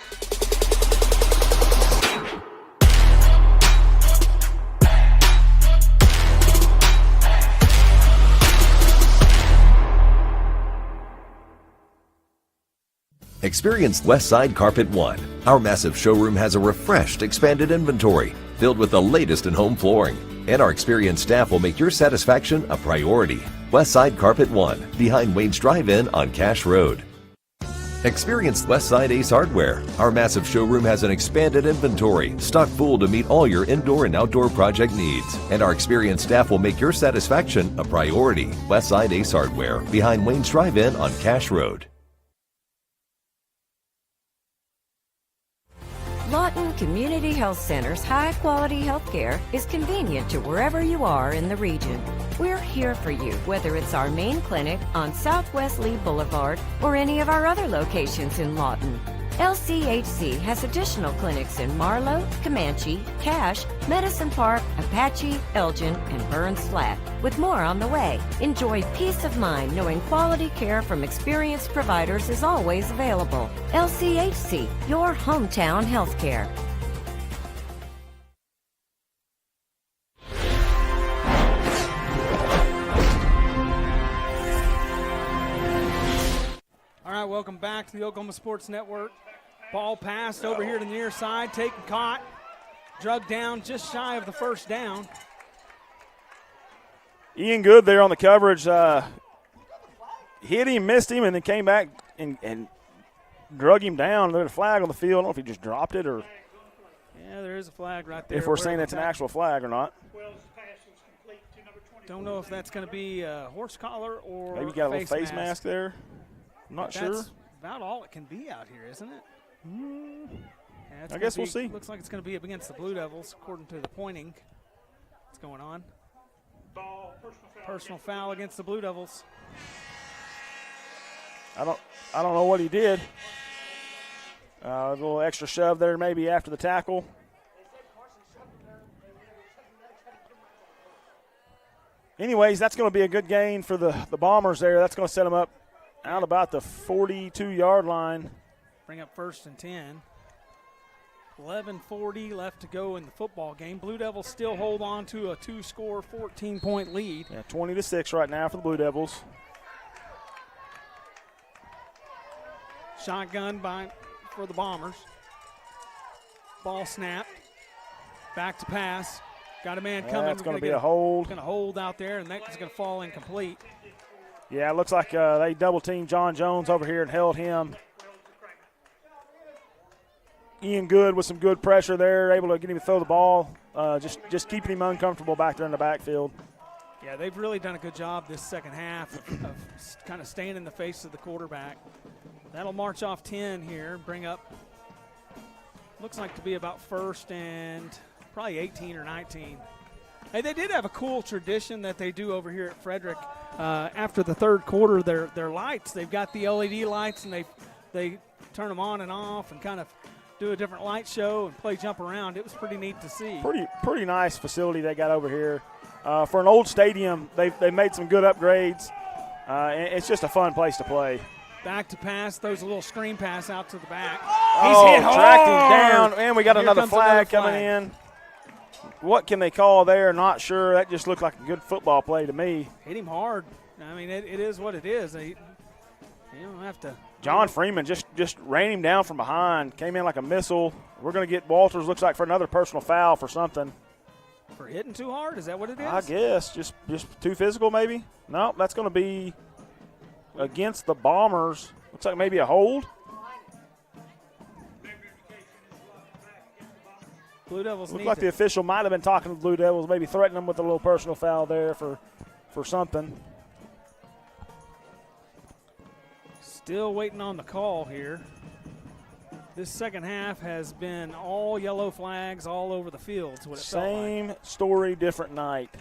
Experience Westside Carpet One. Our massive showroom has a refreshed, expanded inventory filled with the latest in home flooring. And our experienced staff will make your satisfaction a priority. Westside Carpet One, behind Wayne's Drive-In on Cash Road. Experience Westside Ace Hardware. Our massive showroom has an expanded inventory, stocked full to meet all your indoor and outdoor project needs. And our experienced staff will make your satisfaction a priority. Westside Ace Hardware, behind Wayne's Drive-In on Cash Road. Lawton Community Health Center's high-quality health care is convenient to wherever you are in the region. We're here for you, whether it's our main clinic on Southwest Lee Boulevard or any of our other locations in Lawton. LCHC has additional clinics in Marlow, Comanche, Cache, Medicine Park, Apache, Elgin, and Burns Flat, with more on the way. Enjoy peace of mind knowing quality care from experienced providers is always available. LCHC, your hometown healthcare. All right, welcome back to the Oklahoma Sports Network. Ball passed over here to the near side, taken, caught, drug down just shy of the first down. Ian Good there on the coverage. Hit him, missed him, and then came back and drug him down. There's a flag on the field. I don't know if he just dropped it or. Yeah, there is a flag right there. If we're saying it's an actual flag or not. Don't know if that's going to be a horse collar or maybe got a little face mask there. I'm not sure. That's about all it can be out here, isn't it? Yeah, I guess we'll see. Looks like it's going to be up against the Blue Devils, according to the pointing that's going on. Personal foul against the Blue Devils. I don't know what he did. A little extra shove there maybe after the tackle. Anyways, that's going to be a good gain for the Bombers there. That's going to set them up out about the 42-yard line. Bring up 1st and 10. 11:40 left to go in the football game. Blue Devils still hold on to a 2-score, 14-point lead. Yeah, 20-6 right now for the Blue Devils. Shotgun for the Bombers. Ball snapped. Back to pass. Got a man coming. It's going to be a hold. Going to hold out there, and that's going to fall incomplete. Yeah, it looks like they double-teamed John Jones over here and held him. Ian Good with some good pressure there, able to get him to throw the ball, just keeping him uncomfortable back there in the backfield. Yeah, they've really done a good job this second half of kind of staying in the face of the quarterback. That'll march off 10 here, bring up, looks like to be about first and probably 18 or 19. Hey, they did have a cool tradition that they do over here at Frederick. After the third quarter, their lights, they've got the LED lights, and they turn them on and off and kind of do a different light show and play jump around. It was pretty neat to see. Pretty nice facility they got over here. For an old stadium, they made some good upgrades. It's just a fun place to play. Back to pass, throws a little screen pass out to the back. He's hit hard. Tracked him down, and we got another flag coming in. What can they call there? Not sure. That just looked like a good football play to me. Hit him hard. I mean, it is what it is. You don't have to. John Freeman just ran him down from behind, came in like a missile. We're going to get Walters, looks like, for another personal foul for something. For hitting too hard? Is that what it is? I guess. Just too physical, maybe? No, that's going to be against the Bombers. Looks like maybe a hold. Blue Devils looked like the official might have been talking to the Blue Devils, maybe threatening them with a little personal foul there for something. Still waiting on the call here. This second half has been all yellow flags all over the field. Same story, different night.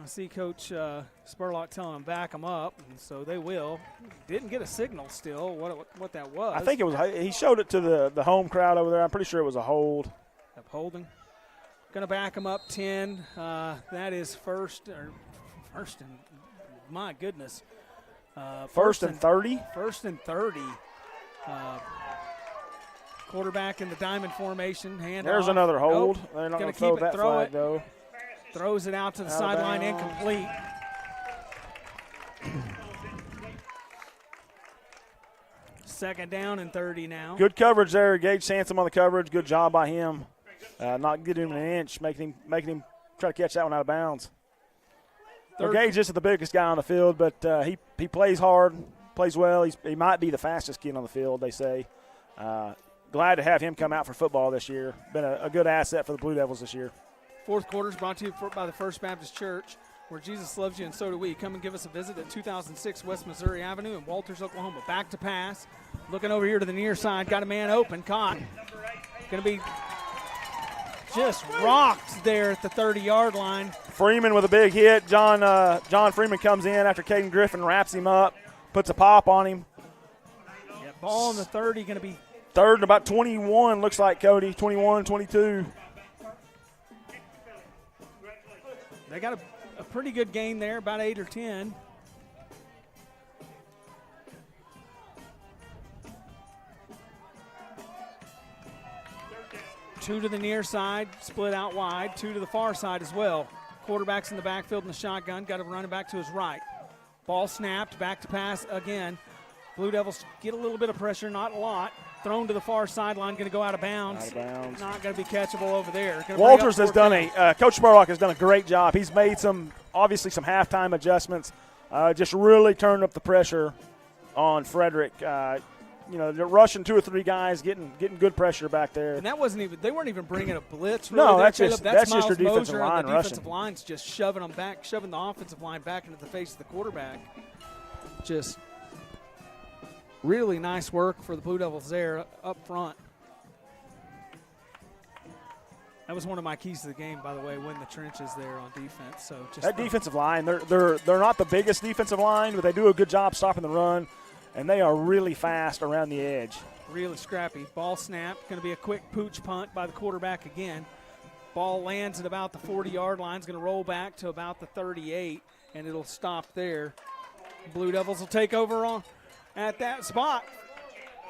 I see Coach Spurlock telling them back them up, and so they will. Didn't get a signal still what that was. I think it was. He showed it to the home crowd over there. I'm pretty sure it was a hold. Holding. Going to back them up 10. That is first and my goodness. First and 30. First and 30. Quarterback in the diamond formation. There's another hold. Nope. They're not going to throw that flag, though. Throws it out to the sideline, incomplete. Second down and 30 now. Good coverage there. Gage Sansom on the coverage. Good job by him. Not getting him an inch, making him try to catch that one out of bounds. Gage isn't the biggest guy on the field, but he plays hard, plays well. He might be the fastest kid on the field, they say. Glad to have him come out for football this year. Been a good asset for the Blue Devils this year. Fourth quarter is brought to you by the First Baptist Church, where Jesus loves you and so do we. Come and give us a visit at 2006 West Missouri Avenue in Walters, Oklahoma. Back to pass. Looking over here to the near side. Got a man open. Caught. Going to be just rocked there at the 30-yard line. Freeman with a big hit. John Freeman comes in after Caden Griffin wraps him up, puts a pop on him. Yeah, ball on the 30, going to be third and about 21, looks like, Cody. 21, 22. They got a pretty good gain there, about 8 or 10. Two to the near side, split out wide. Two to the far side as well. Quarterback's in the backfield in the shotgun. Got a running back to his right. Ball snapped, back to pass again. Blue Devils get a little bit of pressure, not a lot. Thrown to the far sideline, going to go out of bounds. Not going to be catchable over there. Walters has done Coach Spurlock has done a great job. He's made obviously some halftime adjustments, just really turned up the pressure on Frederick. They're rushing 2 or 3 guys, getting good pressure back there. And they weren't even bringing a blitz. Really No, there, that's Caleb. just Miles your defensive Moser line and the rushing. Defensive line's just shoving them back, shoving the offensive line back into the face of the quarterback. Just really nice work for the Blue Devils there up front. That was one of my keys to the game, by the way, win the trenches there on defense. So just that defensive line, they're not the biggest defensive line, but they do a good job stopping the run, and they are really fast around the edge. Really scrappy. Ball snap. Going to be a quick pooch punt by the quarterback again. Ball lands at about the 40-yard line. It's going to roll back to about the 38, and it'll stop there. Blue Devils will take over at that spot.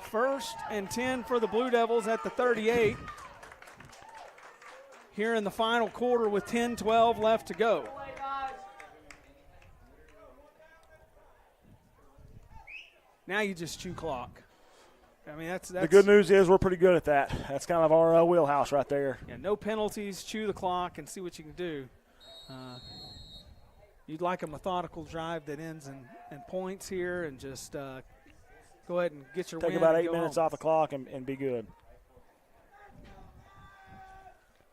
First and 10 for the Blue Devils at the 38. Here in the final quarter with 10-12 left to go. Now you just chew clock. I mean, that's the good news is we're pretty good at that. That's kind of our wheelhouse right there. Yeah, no penalties, chew the clock, and see what you can do. You'd like a methodical drive that ends in points here, and just go ahead and get your win. Take about 8 and go minutes home. off the clock and be good.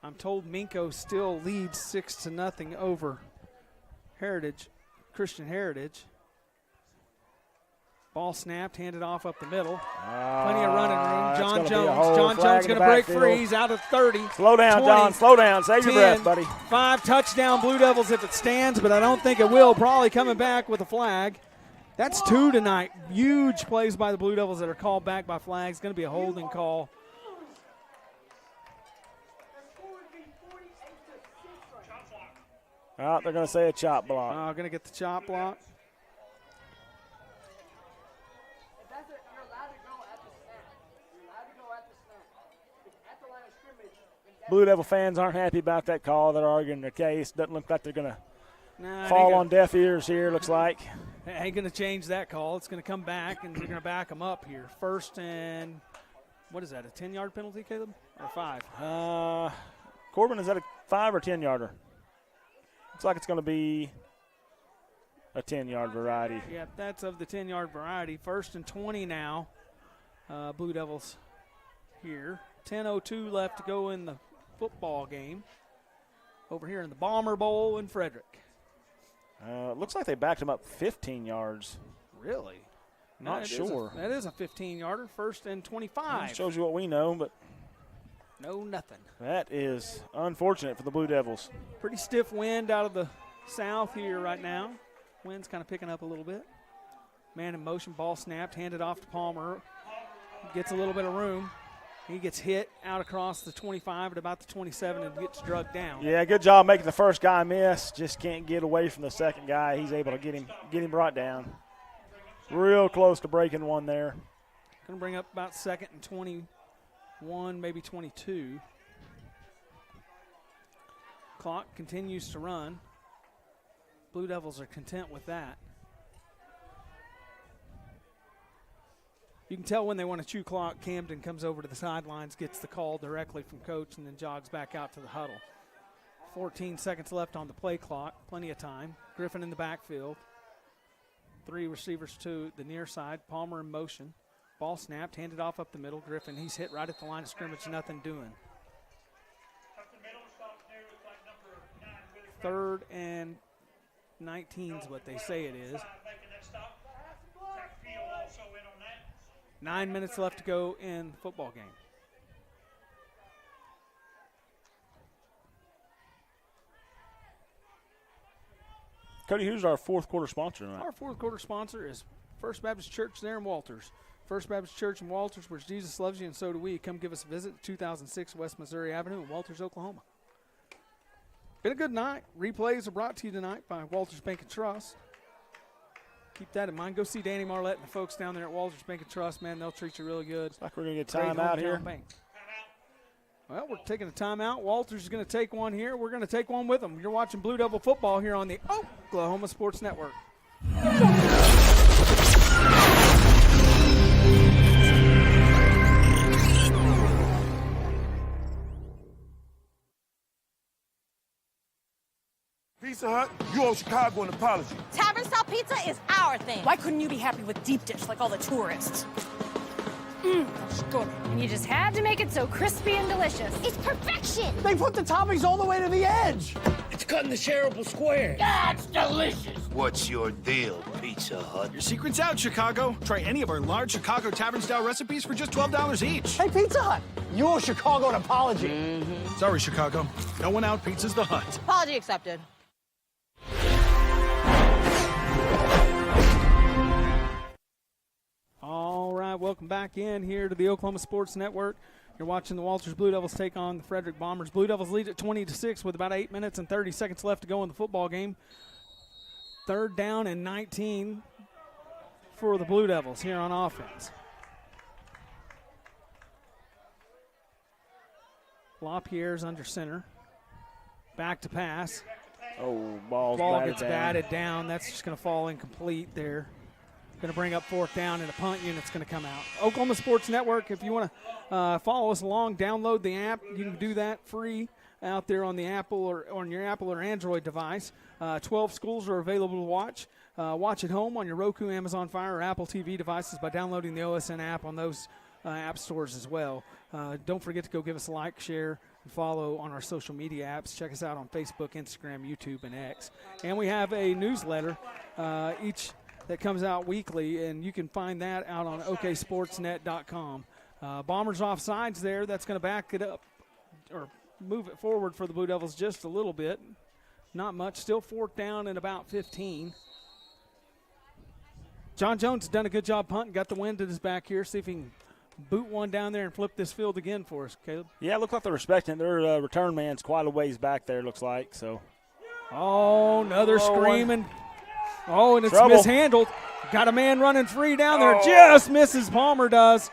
I'm told Minko still leads 6-0 over Christian Heritage. Ball snapped, handed off up the middle. Plenty of running room. John Jones going to break free. He's out of 30. Slow down, 20, John. Slow down. Save 10, your breath, buddy. 5 touchdown Blue Devils if it stands, but I don't think it will. Probably coming back with a flag. That's 2 tonight. Huge plays by the Blue Devils that are called back by flags. Going to be a holding call. Oh, they're going to say a chop block. Going to get the chop block. Blue Devil fans aren't happy about that call. They're arguing their case. Doesn't look like they're going to fall on deaf ears here, looks like. Ain't going to change that call. It's going to come back, and they're going to back them up here. First and, what is that, a 10-yard penalty, Caleb, or 5? Corbin, is that a 5 or 10-yarder? Looks like it's going to be a 10-yard variety. Yeah, that's of the 10-yard variety. First and 20 now. Blue Devils here. 10:02 left to go in the football game. Over here in the Bomber Bowl in Frederick. Looks like they backed him up 15 yards. Really? Not sure. That is a 15-yarder. First and 25. Shows you what we know, but no nothing. That is unfortunate for the Blue Devils. Pretty stiff wind out of the south here right now. Wind's kind of picking up a little bit. Man in motion, ball snapped, handed off to Palmer. Gets a little bit of room. He gets hit out across the 25 at about the 27 and gets drugged down. Yeah, good job making the first guy miss. Just can't get away from the second guy. He's able to get him brought down. Real close to breaking one there. Going to bring up about second and 21, maybe 22. Clock continues to run. Blue Devils are content with that. You can tell when they want to chew clock. Camden comes over to the sidelines, gets the call directly from coach, and then jogs back out to the huddle. 14 seconds left on the play clock. Plenty of time. Griffin in the backfield. 3 receivers to the near side. Palmer in motion. Ball snapped, handed off up the middle. Griffin, he's hit right at the line of scrimmage. Nothing doing. 3rd and 19 is what they say it is. 9 minutes left to go in the football game. Cody, who's our fourth quarter sponsor tonight? Our fourth quarter sponsor is First Baptist Church there in Walters. First Baptist Church in Walters, where Jesus loves you and so do we. Come give us a visit at 2006 West Missouri Avenue in Walters, Oklahoma. Been a good night. Replays are brought to you tonight by Walters Bank and Trust. Keep that in mind. Go see Danny Marlette and the folks down there at Walters Bank and Trust, man. They'll treat you really good. Looks like we're going to get time out here. Bank. Well, we're taking a timeout. Walters is going to take one here. We're going to take one with them. You're watching Blue Devil football here on the Oklahoma Sports Network. Pizza Hut, you owe Chicago an apology. Tavern style pizza is our thing. Why couldn't you be happy with deep dish like all the tourists? Good. And you just had to make it so crispy and delicious. It's perfection. They put the toppings all the way to the edge. It's cut in the shareable square. That's delicious. What's your deal, Pizza Hut? Your secret's out, Chicago. Try any of our large Chicago tavern-style recipes for just $12 each. Hey, Pizza Hut, you owe Chicago an apology. Sorry, Chicago. No one out pizzas the Hut. Apology accepted. All right, welcome back in here to the Oklahoma Sports Network. You're watching the Walters Blue Devils take on the Frederick Bombers. Blue Devils lead at 20-6 with about 8 minutes and 30 seconds left to go in the football game. 3rd down and 19 for the Blue Devils here on offense. LaPierre's under center. Back to pass. Oh, ball gets batted down. That's just going to fall incomplete there. Going to bring up 4th down, and a punt unit's going to come out. Oklahoma Sports Network, if you want to follow us along, download the app. You can do that free out there on the Apple or on your Apple or Android device. 12 schools are available to watch. Watch at home on your Roku, Amazon Fire, or Apple TV devices by downloading the OSN app on those app stores as well. Don't forget to go give us a like, share, and follow on our social media apps. Check us out on Facebook, Instagram, YouTube, and X. And we have a newsletter that comes out weekly, and you can find that out on oksportsnet.com. Bombers offsides there. That's going to back it up or move it forward for the Blue Devils just a little bit. Not much. Still 4th down and about 15. John Jones has done a good job punting. Got the wind at his back here. See if he can boot one down there and flip this field again for us, Caleb. Yeah, it looks like they're respecting it. Their return man's quite a ways back there, looks like. So. Oh, another screaming. Oh, and it's Trouble. mishandled. Got a man running free down there. Just misses. Palmer does.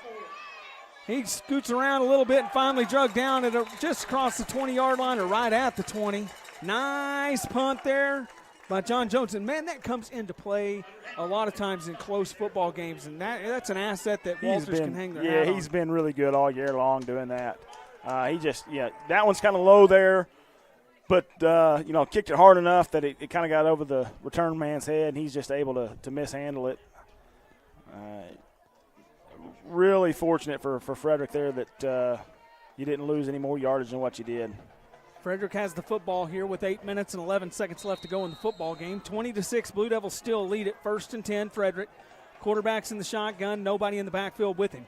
He scoots around a little bit and finally drug down at just across the 20-yard line or right at the 20. Nice punt there by John Jones. And, man, that comes into play a lot of times in close football games, and that's an asset that Walters can hang their hat on. Yeah, he's been really good all year long doing that. That one's kind of low there. But, kicked it hard enough that it kind of got over the return man's head, and he's just able to mishandle it. Really fortunate for Frederick there that you didn't lose any more yardage than what you did. Frederick has the football here with 8 minutes and 11 seconds left to go in the football game. 20-6, Blue Devils still lead it. 1st and 10, Frederick. Quarterback's in the shotgun, nobody in the backfield with him.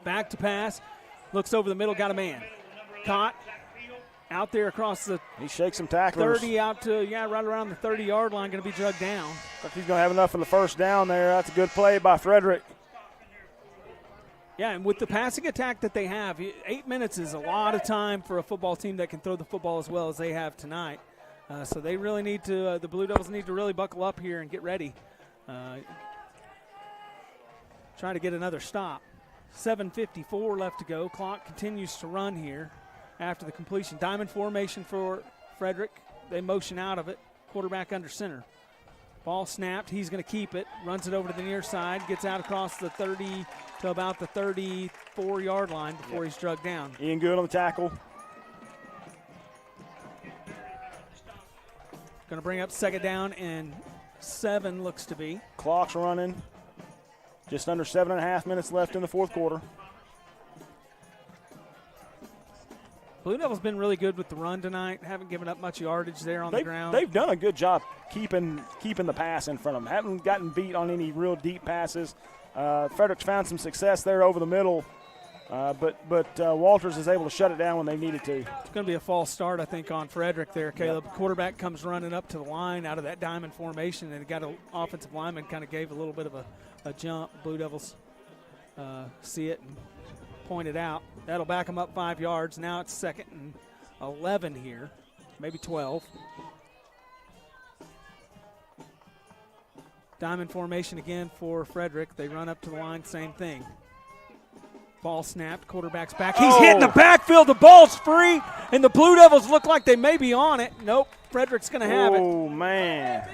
Back to pass, looks over the middle, got a man. Caught. Out there across the he shakes some tacklers. 30 out to, right around the 30-yard line, going to be drugged down. If he's going to have enough for the 1st down there. That's a good play by Frederick. Yeah, and with the passing attack that they have, 8 minutes is a lot of time for a football team that can throw the football as well as they have tonight. So they really need to, the Blue Devils need to really buckle up here and get ready. Try to get another stop. 7:54 left to go. Clock continues to run here. After the completion, diamond formation for Frederick. They motion out of it. Quarterback under center. Ball snapped. He's going to keep it. Runs it over to the near side. Gets out across the 30 to about the 34-yard line before he's drugged down. Ian Good on the tackle. Going to bring up 2nd down and 7 looks to be. Clock's running. Just under 7.5 minutes left in the 4th quarter. Blue Devils been really good with the run tonight. Haven't given up much yardage there on the ground. They've done a good job keeping the pass in front of them. Haven't gotten beat on any real deep passes. Frederick's found some success there over the middle, but Walters is able to shut it down when they needed to. It's going to be a false start, I think, on Frederick there, Caleb. Yep. Quarterback comes running up to the line out of that diamond formation, and got an offensive lineman kind of gave a little bit of a jump. Blue Devils see it and point it out. That'll back them up 5 yards. Now it's 2nd and 11 here, maybe 12. Diamond formation again for Frederick. They run up to the line, same thing. Ball snapped, quarterback's back. He's hitting the backfield, the ball's free, and the Blue Devils look like they may be on it. Nope, Frederick's going to have it. Oh, man.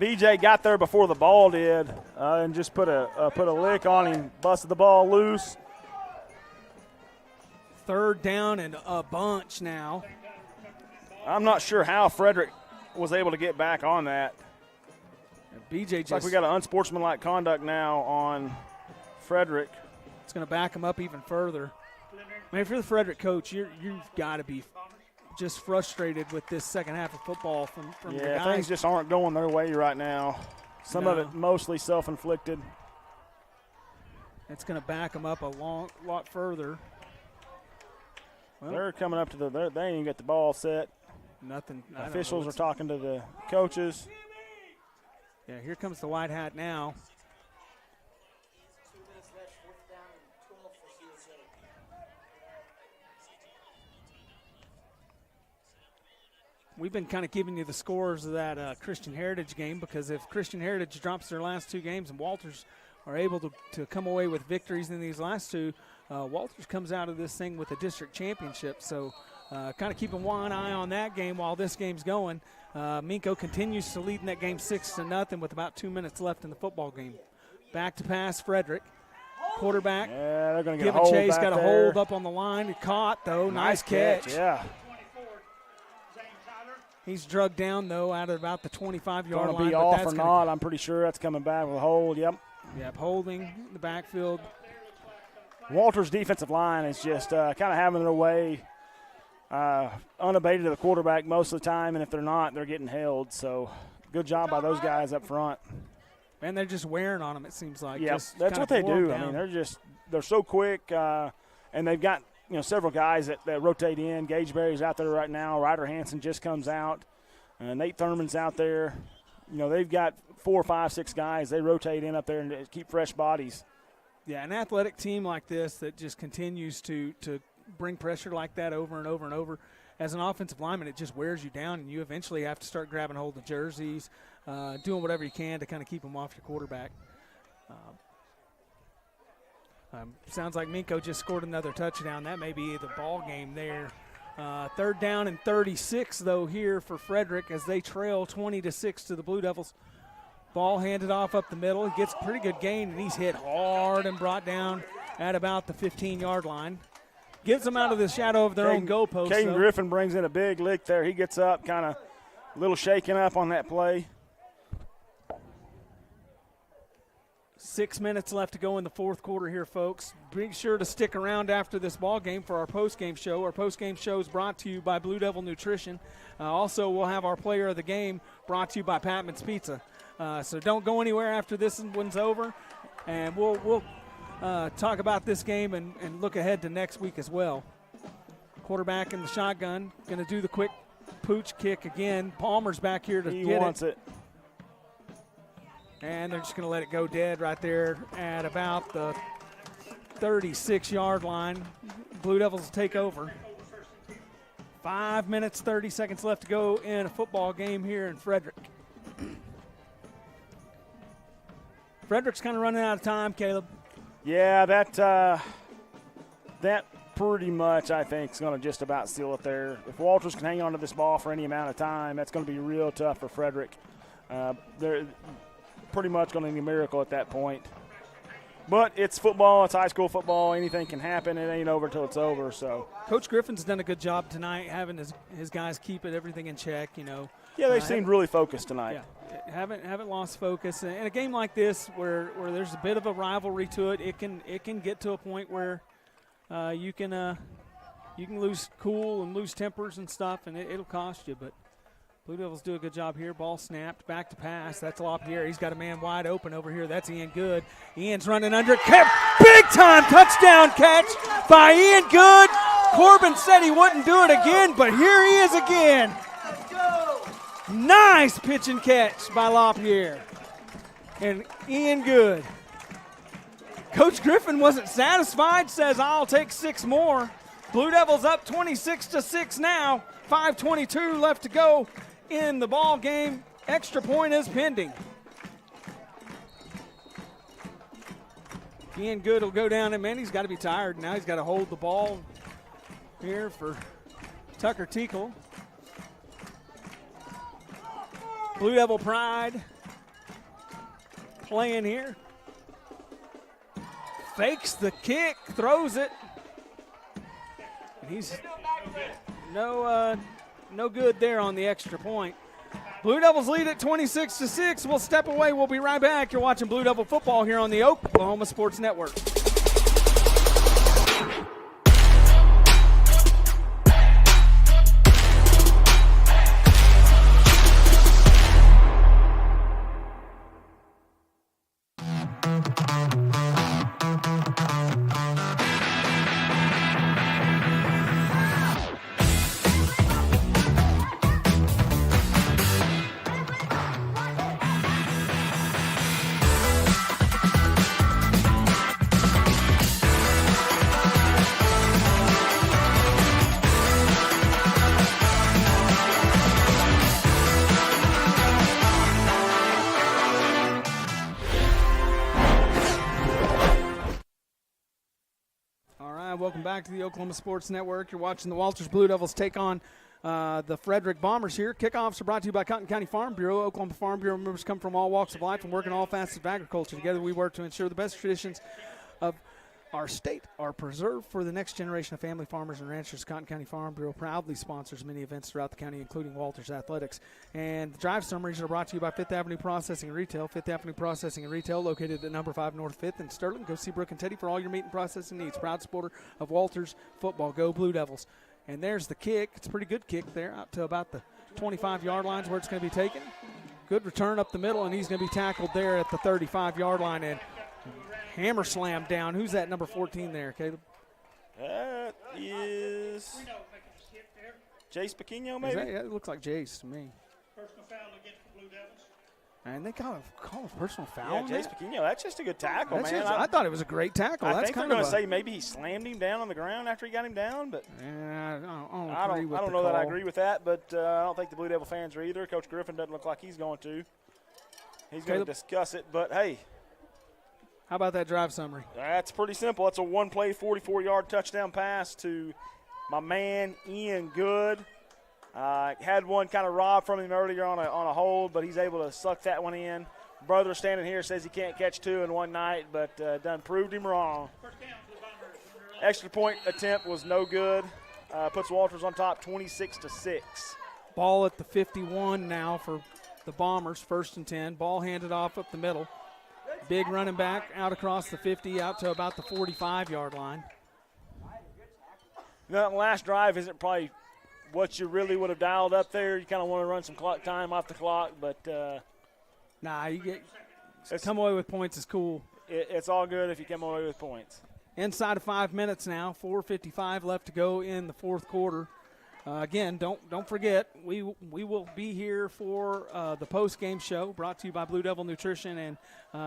BJ got there before the ball did and just put a lick on him, busted the ball loose. 3rd down and a bunch now. I'm not sure how Frederick was able to get back on that. BJ just. Like we got an unsportsmanlike conduct now on Frederick. It's going to back him up even further. I mean, if you're the Frederick coach, you've got to be just frustrated with this second half of football from the guys. Yeah, things just aren't going their way right now. Some of it mostly self-inflicted. It's going to back them up a lot further. Well, they're coming up to they ain't even got the ball set. Nothing. Officials are talking to the coaches. Yeah, here comes the white hat now. We've been kind of giving you the scores of that Christian Heritage game, because if Christian Heritage drops their last 2 games and Walters are able to come away with victories in these last 2, Walters comes out of this thing with a district championship, so kind of keeping one eye on that game while this game's going. Minko continues to lead in that game 6-0 with about 2 minutes left in the football game. Back to pass, Frederick. Quarterback. Yeah, they're going to get give a hold chase, back got a there. hold up on the line. Caught, though. Nice catch. Yeah. He's drugged down, though, out of about the 25-yard line. Going to be off or not, I'm pretty sure that's coming back with a hold. Yep. Yep, holding in the backfield. Walters' defensive line is just kind of having their way, unabated to the quarterback most of the time, and if they're not, they're getting held. So good job by those guys up front. And they're just wearing on them, it seems like. Yeah, that's what they do. I mean, they're so quick, and they've got several guys that rotate in. Gage Berry's out there right now. Ryder Hansen just comes out. Nate Thurman's out there. They've got 4, 5, 6 guys. They rotate in up there and keep fresh bodies. Yeah, an athletic team like this that just continues to bring pressure like that over and over and over. As an offensive lineman, it just wears you down, and you eventually have to start grabbing hold of jerseys, doing whatever you can to kind of keep them off your quarterback. Sounds like Minko just scored another touchdown. That may be the ball game there. 3rd down and 36, though, here for Frederick as they trail 20-6 to the Blue Devils. Ball handed off up the middle. He gets a pretty good gain, and he's hit hard and brought down at about the 15-yard line. Gives them out of the shadow of their own goalpost. Caden Griffin brings in a big lick there. He gets up, kind of a little shaken up on that play. 6 minutes left to go in the fourth quarter here, folks. Be sure to stick around after this ball game for our postgame show. Our postgame show is brought to you by Blue Devil Nutrition. Also, we'll have our player of the game brought to you by Patman's Pizza. So don't go anywhere after this one's over, and we'll talk about this game and look ahead to next week as well. Quarterback in the shotgun, going to do the quick pooch kick again. Palmer's back here to get it. He wants it. And they're just going to let it go dead right there at about the 36-yard line. Blue Devils will take over. 5 minutes, 30 seconds left to go in a football game here in Frederick. Frederick's kind of running out of time, Caleb. Yeah, that pretty much, I think, is going to just about seal it there. If Walters can hang on to this ball for any amount of time, that's going to be real tough for Frederick. They're pretty much going to need a miracle at that point. But it's football. It's high school football. Anything can happen. It ain't over until it's over. So Coach Griffin's done a good job tonight having his guys keep everything in check, Yeah, they seemed really focused tonight. Yeah, haven't lost focus. In a game like this where there's a bit of a rivalry to it, it can get to a point where you can lose cool and lose tempers and stuff, and it'll cost you. But Blue Devils do a good job here. Ball snapped, back to pass. That's LaPierre. He's got a man wide open over here. That's Ian Good. Ian's running under. Big time touchdown catch by Ian Good. Corbin said he wouldn't do it again, but here he is again. Nice pitch and catch by LaPierre. And Ian Good. Coach Griffin wasn't satisfied, says I'll take 6 more. Blue Devils up 26-6 now. 5:22 left to go in the ball game. Extra point is pending. Ian Good will go down, and man, he's got to be tired now. He's got to hold the ball here for Tucker Tickle. Blue Devil pride playing here. Fakes the kick, throws it. And he's no good there on the extra point. Blue Devils lead at 26-6. We'll step away. We'll be right back. You're watching Blue Devil football here on the Oklahoma Sports Network. right, welcome back to the Oklahoma Sports Network. You're watching the Walters Blue Devils take on the Frederick Bombers here. Kickoffs are brought to you by Cotton County Farm Bureau. Oklahoma Farm Bureau members come from all walks of life and work in all facets of agriculture. Together we work to ensure the best traditions of our state are preserved for the next generation of family farmers and ranchers. Cotton County Farm Bureau proudly sponsors many events throughout the county, including Walters Athletics. And the drive summaries are brought to you by Fifth Avenue Processing and Retail. Fifth Avenue Processing and Retail, located at number 5 North 5th in Sterling. Go see Brooke and Teddy for all your meat and processing needs. Proud supporter of Walters football. Go Blue Devils. And there's the kick. It's a pretty good kick there, out to about the 25-yard line is where it's going to be taken. Good return up the middle, and he's going to be tackled there at the 35-yard line. And hammer slam down. Who's that number 14 there, Caleb? That is Jace Pequeno, maybe? Yeah, it looks like Jace to me. Personal foul against the Blue Devils. And they call a personal foul. Yeah, Jace Pequeno. That's just a good tackle, man. I thought it was a great tackle. I think they're going to say maybe he slammed him down on the ground after he got him down, but I don't know that I agree with that, but I don't think the Blue Devil fans are either. Coach Griffin doesn't look like he's going to. He's going to discuss it, but hey. How about that drive summary? That's pretty simple. It's a one-play, 44-yard touchdown pass to my man Ian Good. Had one kind of robbed from him earlier on a hold, but he's able to suck that one in. Brother standing here says he can't catch two in one night, but done proved him wrong. Extra point attempt was no good. Puts Walters on top 26-6. Ball at the 51 now for the Bombers, 1st and 10. Ball handed off up the middle. Big running back out across the 50, out to about the 45-yard line. That last drive isn't probably what you really would have dialed up there. You kind of want to run some clock time off the clock, but come away with points is cool. It's all good if you come away with points. Inside of 5 minutes now, 4:55 left to go in the fourth quarter. Again, don't forget, we will be here for the post-game show, brought to you by Blue Devil Nutrition, and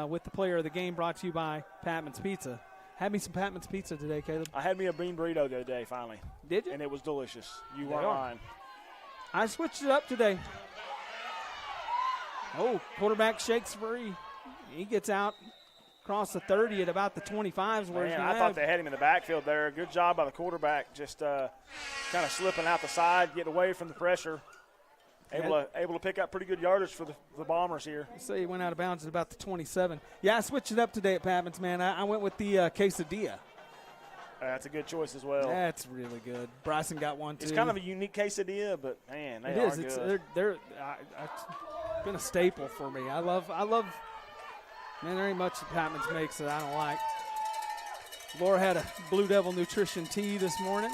with the player of the game, brought to you by Patman's Pizza. Had me some Patman's Pizza today, Caleb. I had me a bean burrito the other day, finally. Did you? And it was delicious. You weren't lying. I switched it up today. Oh, quarterback shakes free. He gets out across the 30 at about the 25s. Man, I thought they had him in the backfield there. Good job by the quarterback, just kind of slipping out the side, getting away from the pressure. Able to pick up pretty good yardage for the Bombers here. Say he went out of bounds at about the 27. Yeah, I switched it up today at Patman's, man. I went with the quesadilla. That's a good choice as well. That's really good. Bryson got one, too. It's kind of a unique quesadilla, but, man, they are good. It's been a staple for me. I love. Man, there ain't much that Patman's makes that I don't like. Laura had a Blue Devil Nutrition tea this morning.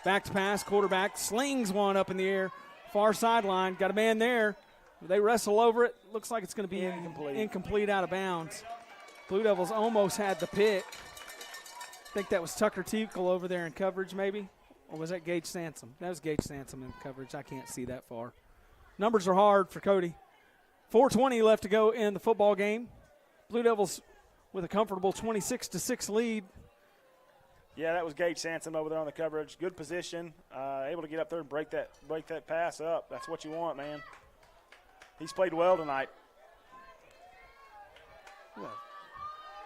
Back to pass, quarterback slings one up in the air. Far sideline, got a man there. They wrestle over it. Looks like it's going to be incomplete out of bounds. Blue Devils almost had the pick. I think that was Tucker Teakle over there in coverage maybe. Or was that Gage Sansom? That was Gage Sansom in coverage. I can't see that far. Numbers are hard for Cody. 4:20 left to go in the football game. Blue Devils with a comfortable 26-6 lead. Yeah, that was Gage Sansom over there on the coverage. Good position, able to get up there and break that pass up. That's what you want, man. He's played well tonight. Yeah.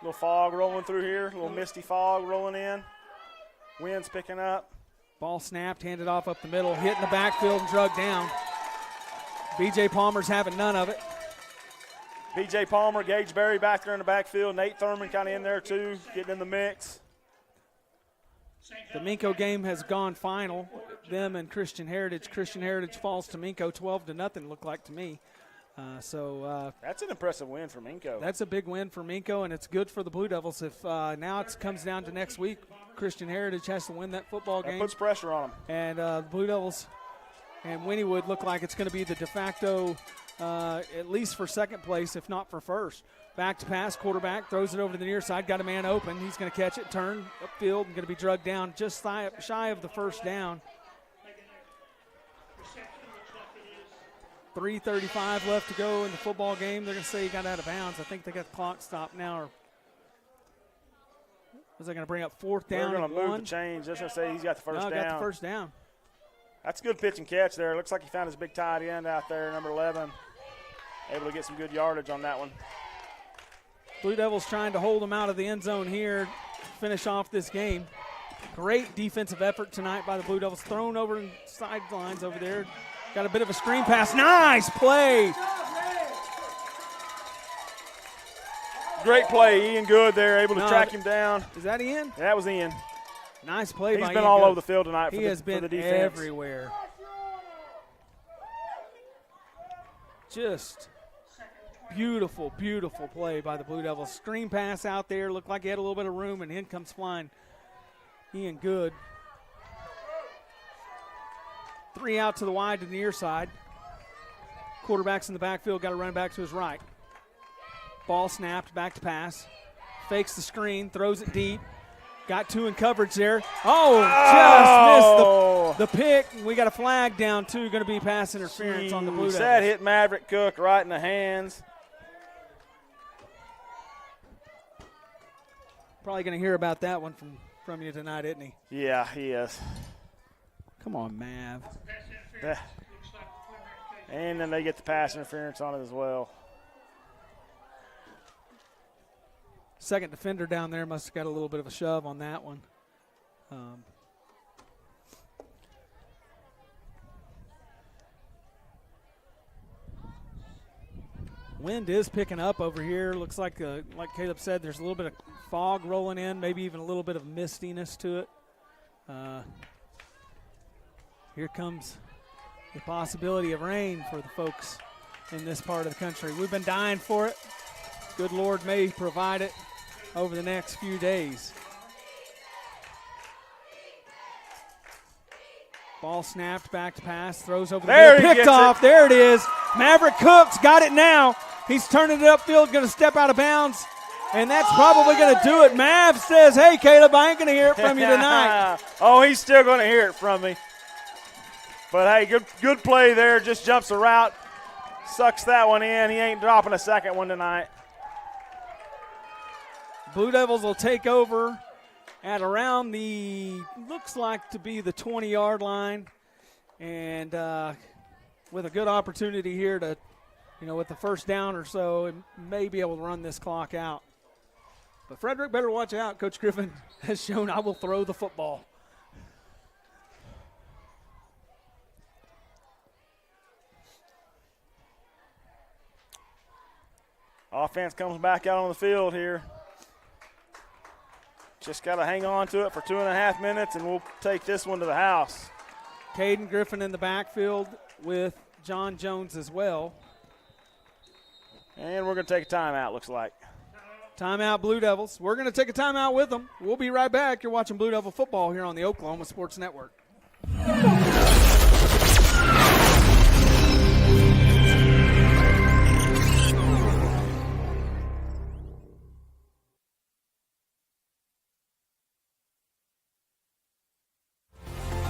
Little fog rolling through here, a little misty fog rolling in. Wind's picking up. Ball snapped, handed off up the middle, hit in the backfield and drug down. B.J. Palmer's having none of it. B.J. Palmer, Gage Berry back there in the backfield. Nate Thurman kind of in there too, getting in the mix. The Minko game has gone final. Them and Christian Heritage. Christian Heritage falls to Minko 12-0, looked like to me. That's an impressive win for Minko. That's a big win for Minko, and it's good for the Blue Devils. If now it comes down to next week, Christian Heritage has to win that football game. That puts pressure on them. And the Blue Devils and Wynnewood look like it's going to be the de facto, at least for second place, if not for first. Back to pass, quarterback throws it over to the near side, got a man open. He's going to catch it, turn upfield, and going to be drugged down just shy of the first down. 3:35 left to go in the football game. They're going to say he got out of bounds. I think they got the clock stopped now. Or was they going to bring up fourth down? They're going to move the chains. They're going to say he's got the first down. Got the first down. That's a good pitch and catch there. Looks like he found his big tight end out there, number 11. Able to get some good yardage on that one. Blue Devils trying to hold them out of the end zone here, finish off this game. Great defensive effort tonight by the Blue Devils. Thrown over the sidelines over there. Got a bit of a screen pass. Nice play. Great play. Ian Good there, able to track him down. Is that Ian? That was Ian. Nice play by Ian. He's been all over the field tonight He has been for the defense. Everywhere. Just beautiful, beautiful play by the Blue Devils. Screen pass out there. Looked like he had a little bit of room, and in comes flying Ian Good. 3 out to the wide to the near side. Quarterback's in the backfield, got to run back to his right. Ball snapped, back to pass. Fakes the screen, throws it deep. Got 2 in coverage there. Oh, just missed the pick. We got a flag down, too. Going to be pass interference on the Blue Devils. That hit Maverick Cook right in the hands. Probably going to hear about that one from you tonight, isn't he? Yeah, he is. Come on, Mav. And then they get the pass interference on it as well. Second defender down there must have got a little bit of a shove on that one. Wind is picking up over here. Looks like Caleb said, there's a little bit of fog rolling in, maybe even a little bit of mistiness to it. Here comes the possibility of rain for the folks in this part of the country. We've been dying for it. Good Lord may provide it over the next few days. Ball snapped, back to pass, throws over the middle, picked off. There it is. Maverick Cook's got it now. He's turning it upfield, going to step out of bounds, and that's probably going to do it. Mav says, hey, Caleb, I ain't going to hear it from you tonight. Oh, he's still going to hear it from me. But, hey, good play there. Just jumps the route, sucks that one in. He ain't dropping a second one tonight. Blue Devils will take over at around looks like to be the 20-yard line. And with a good opportunity here to, with the first down or so, and may be able to run this clock out. But Frederick better watch out. Coach Griffin has shown I will throw the football. Offense comes back out on the field here. Just got to hang on to it for 2.5 minutes, and we'll take this one to the house. Caden Griffin in the backfield with John Jones as well. And we're going to take a timeout, looks like. Timeout, Blue Devils. We're going to take a timeout with them. We'll be right back. You're watching Blue Devil football here on the Oklahoma Sports Network.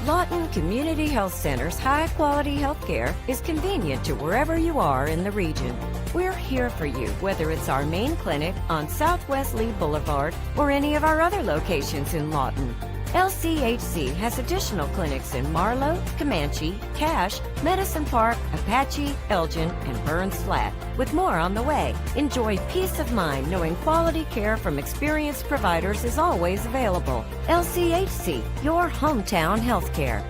Lawton Community Health Center's high-quality health care is convenient to wherever you are in the region. We're here for you, whether it's our main clinic on Southwest Lee Boulevard or any of our other locations in Lawton. LCHC has additional clinics in Marlow, Comanche, Cache, Medicine Park, Apache, Elgin, and Burns Flat, with more on the way. Enjoy peace of mind knowing quality care from experienced providers is always available. LCHC, your hometown healthcare.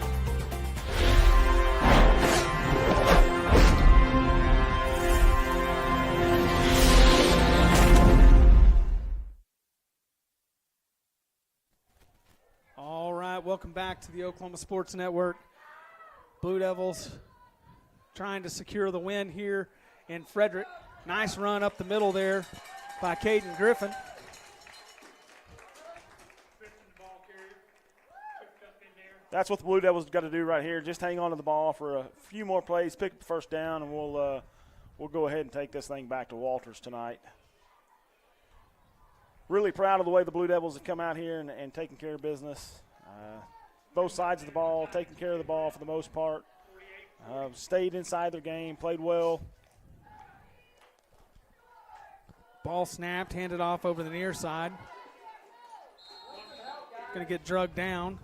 Welcome back to the Oklahoma Sports Network. Blue Devils trying to secure the win here in Frederick. Nice run up the middle there by Caden Griffin. That's what the Blue Devils got to do right here. Just hang on to the ball for a few more plays, pick up the first down, and we'll go ahead and take this thing back to Walters tonight. Really proud of the way the Blue Devils have come out here and taken care of business. Both sides of the ball, taking care of the ball for the most part. Stayed inside their game, played well. Ball snapped, handed off over the near side. Going to get drugged down.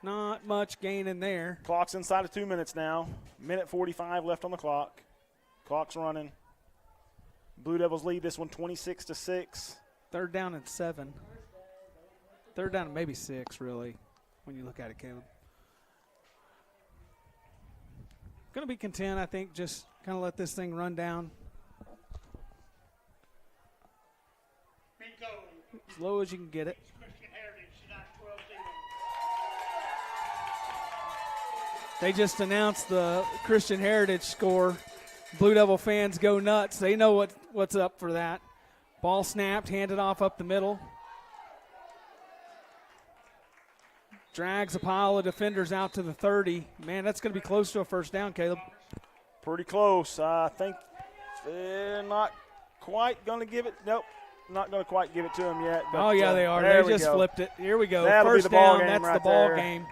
Not much gain in there. Clock's inside of 2 minutes now. Minute 45 left on the clock. Clock's running. Blue Devils lead this one 26-6. 3rd down and 7. Third down, maybe 6, really, when you look at it, Caleb. Going to be content, I think, just kind of let this thing run down. As low as you can get it. They just announced the Christian Heritage score. Blue Devil fans go nuts. They know what's up for that. Ball snapped, handed off up the middle. Drags a pile of defenders out to the 30. Man, that's going to be close to a first down, Caleb. Pretty close. I think not quite going to give it. Nope, not going to quite give it to him yet. But, oh, yeah, they are. They just flipped it. Here we go. That'll First be the ball down. game. That's right the ball there. game.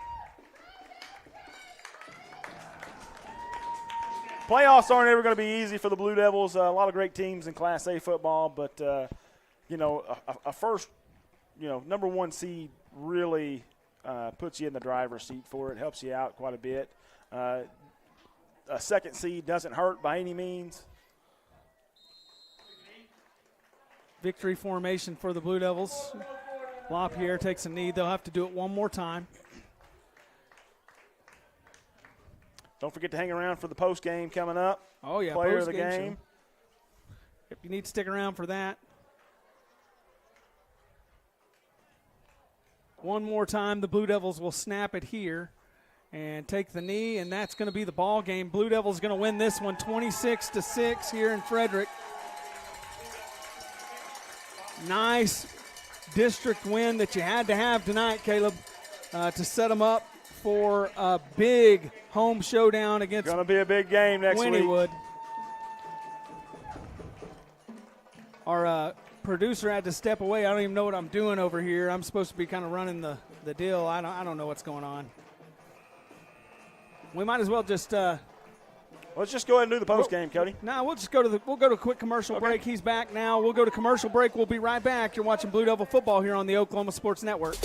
Playoffs aren't ever going to be easy for the Blue Devils. A lot of great teams in Class A football, but a first, number 1 seed really puts you in the driver's seat for it. Helps you out quite a bit. A second seed doesn't hurt by any means. Victory formation for the Blue Devils. LaPierre takes a knee. They'll have to do it one more time. Don't forget to hang around for the post game coming up. Oh, yeah, Player of the post-game game. If you need to stick around for that. One more time, the Blue Devils will snap it here and take the knee, and that's going to be the ball game. Blue Devils going to win this one 26-6 here in Frederick. Nice district win that you had to have tonight, Caleb, to set them up for a big home showdown against Going to be a big game next week. Wynnewood. Our producer had to step away. I don't even know what I'm doing over here. I'm supposed to be kind of running the deal. I don't know what's going on. We might as well just let's just go ahead and do the post game, Cody. No, we'll just go to a quick commercial break. He's back now. We'll go to commercial break. We'll be right back. You're watching Blue Devil football here on the Oklahoma Sports Network.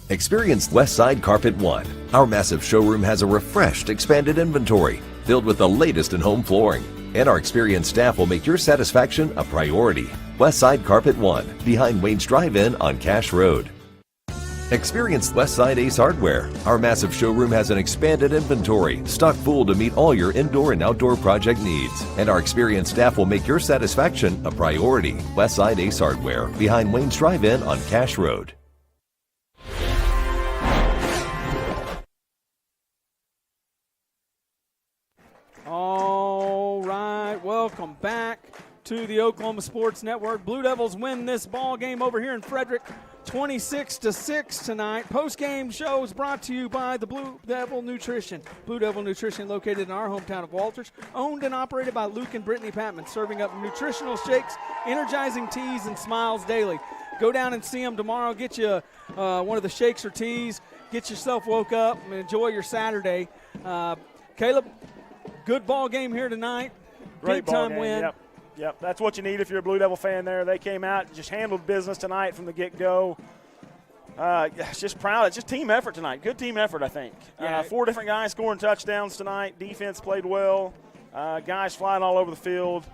Experience Westside Carpet One. Our massive showroom has a refreshed, expanded inventory filled with the latest in home flooring. And our experienced staff will make your satisfaction a priority. Westside Carpet One, behind Wayne's Drive-In on Cash Road. Experience Westside Ace Hardware. Our massive showroom has an expanded inventory, stocked full to meet all your indoor and outdoor project needs. And our experienced staff will make your satisfaction a priority. Westside Ace Hardware, behind Wayne's Drive-In on Cash Road. All right, welcome back to the Oklahoma Sports Network. Blue Devils win this ball game over here in Frederick, 26-6 tonight. Post-game show is brought to you by the Blue Devil Nutrition. Blue Devil Nutrition, located in our hometown of Walters, owned and operated by Luke and Brittany Patman, serving up nutritional shakes, energizing teas, and smiles daily. Go down and see them tomorrow. Get you one of the shakes or teas. Get yourself woke up and enjoy your Saturday. Caleb, good ball game here tonight. Great Big time ball game. win. Yep, that's what you need if you're a Blue Devil fan there. They came out and just handled business tonight from the get-go. Just proud. It's just team effort tonight. Good team effort, I think. Yeah. 4 different guys scoring touchdowns tonight. Defense played well. Guys flying all over the field.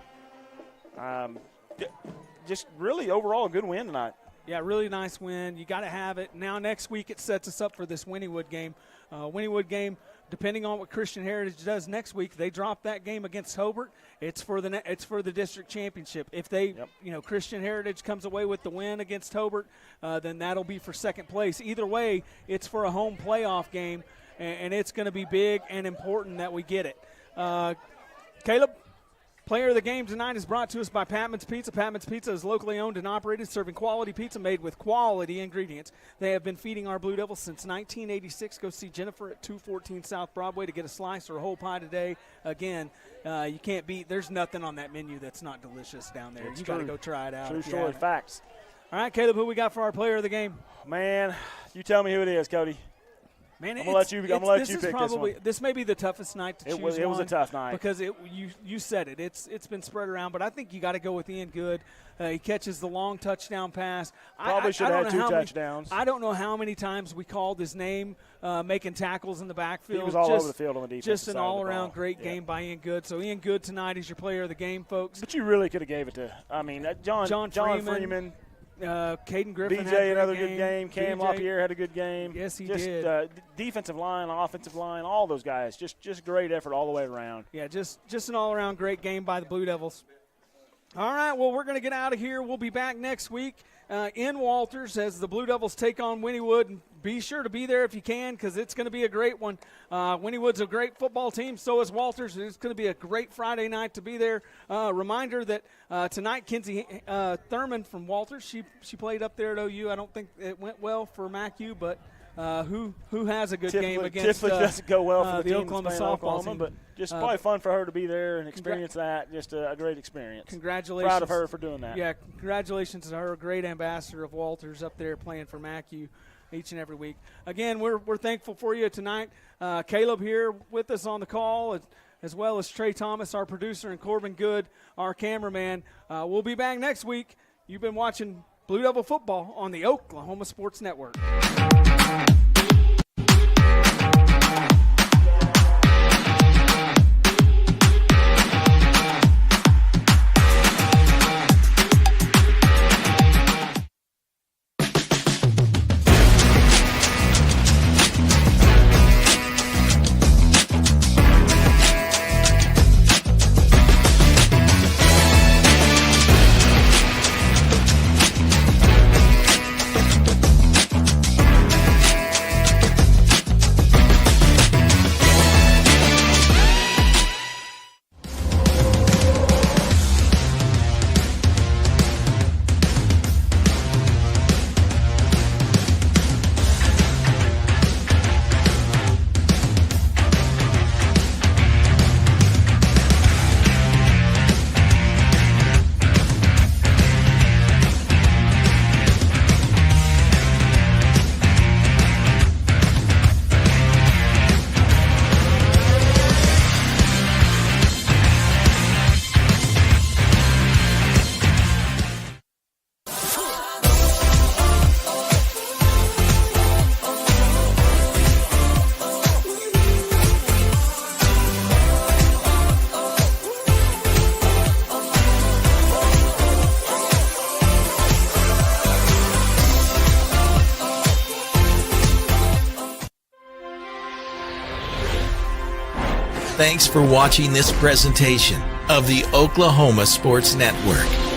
Just really overall a good win tonight. Yeah, really nice win. You got to have it. Now next week it sets us up for this Wynnewood game. Wynnewood game, depending on what Christian Heritage does next week, they drop that game against Hobart. It's for the district championship. If they, Christian Heritage comes away with the win against Hobart, then that'll be for second place. Either way, it's for a home playoff game, and it's going to be big and important that we get it. Caleb, player of the game tonight is brought to us by Patman's Pizza. Patman's Pizza is locally owned and operated, serving quality pizza made with quality ingredients. They have been feeding our Blue Devils since 1986. Go see Jennifer at 214 South Broadway to get a slice or a whole pie today. Again, you can't beat. There's nothing on that menu that's not delicious down there. You got to go try it out. True story, facts. All right, Caleb, who we got for our player of the game? Man, you tell me who it is, Cody. Man, I'm gonna let you pick this one. This may be this one. This may be the toughest night to choose. It was a tough night because you said it. It's been spread around, but I think you got to go with Ian Good. He catches the long touchdown pass. Probably should have had 2 touchdowns. I don't know how many times we called his name making tackles in the backfield. He was all over the field on the defense. Just an all-around great game by Ian Good. So Ian Good tonight is your player of the game, folks. But you really could have gave it to, John Freeman. Caden Griffin BJ, another good game. Cam LaPierre had a good game. Yes, he did. Defensive line, offensive line, all those guys. Just great effort all the way around. Yeah, just an all-around great game by the Blue Devils. All right, well, we're going to get out of here. We'll be back next week in Walters as the Blue Devils take on Wynnewood. And be sure to be there if you can because it's going to be a great one. Wynnewood's a great football team. So is Walters. It's going to be a great Friday night to be there. Reminder that tonight, Kinsey Thurman from Walters, she played up there at OU. I don't think it went well for MacU, but who has a good game against Typically doesn't go well for the Oklahoma softball team. But just probably fun for her to be there and experience that. Just a great experience. Congratulations. Proud of her for doing that. Yeah, congratulations to her, great ambassador of Walters up there playing for MacU each and every week. Again, we're thankful for you tonight. Caleb here with us on the call, as well as Trey Thomas, our producer, and Corbin Good, our cameraman. We'll be back next week. You've been watching Blue Devil football on the Oklahoma Sports Network. Thanks for watching this presentation of the Oklahoma Sports Network.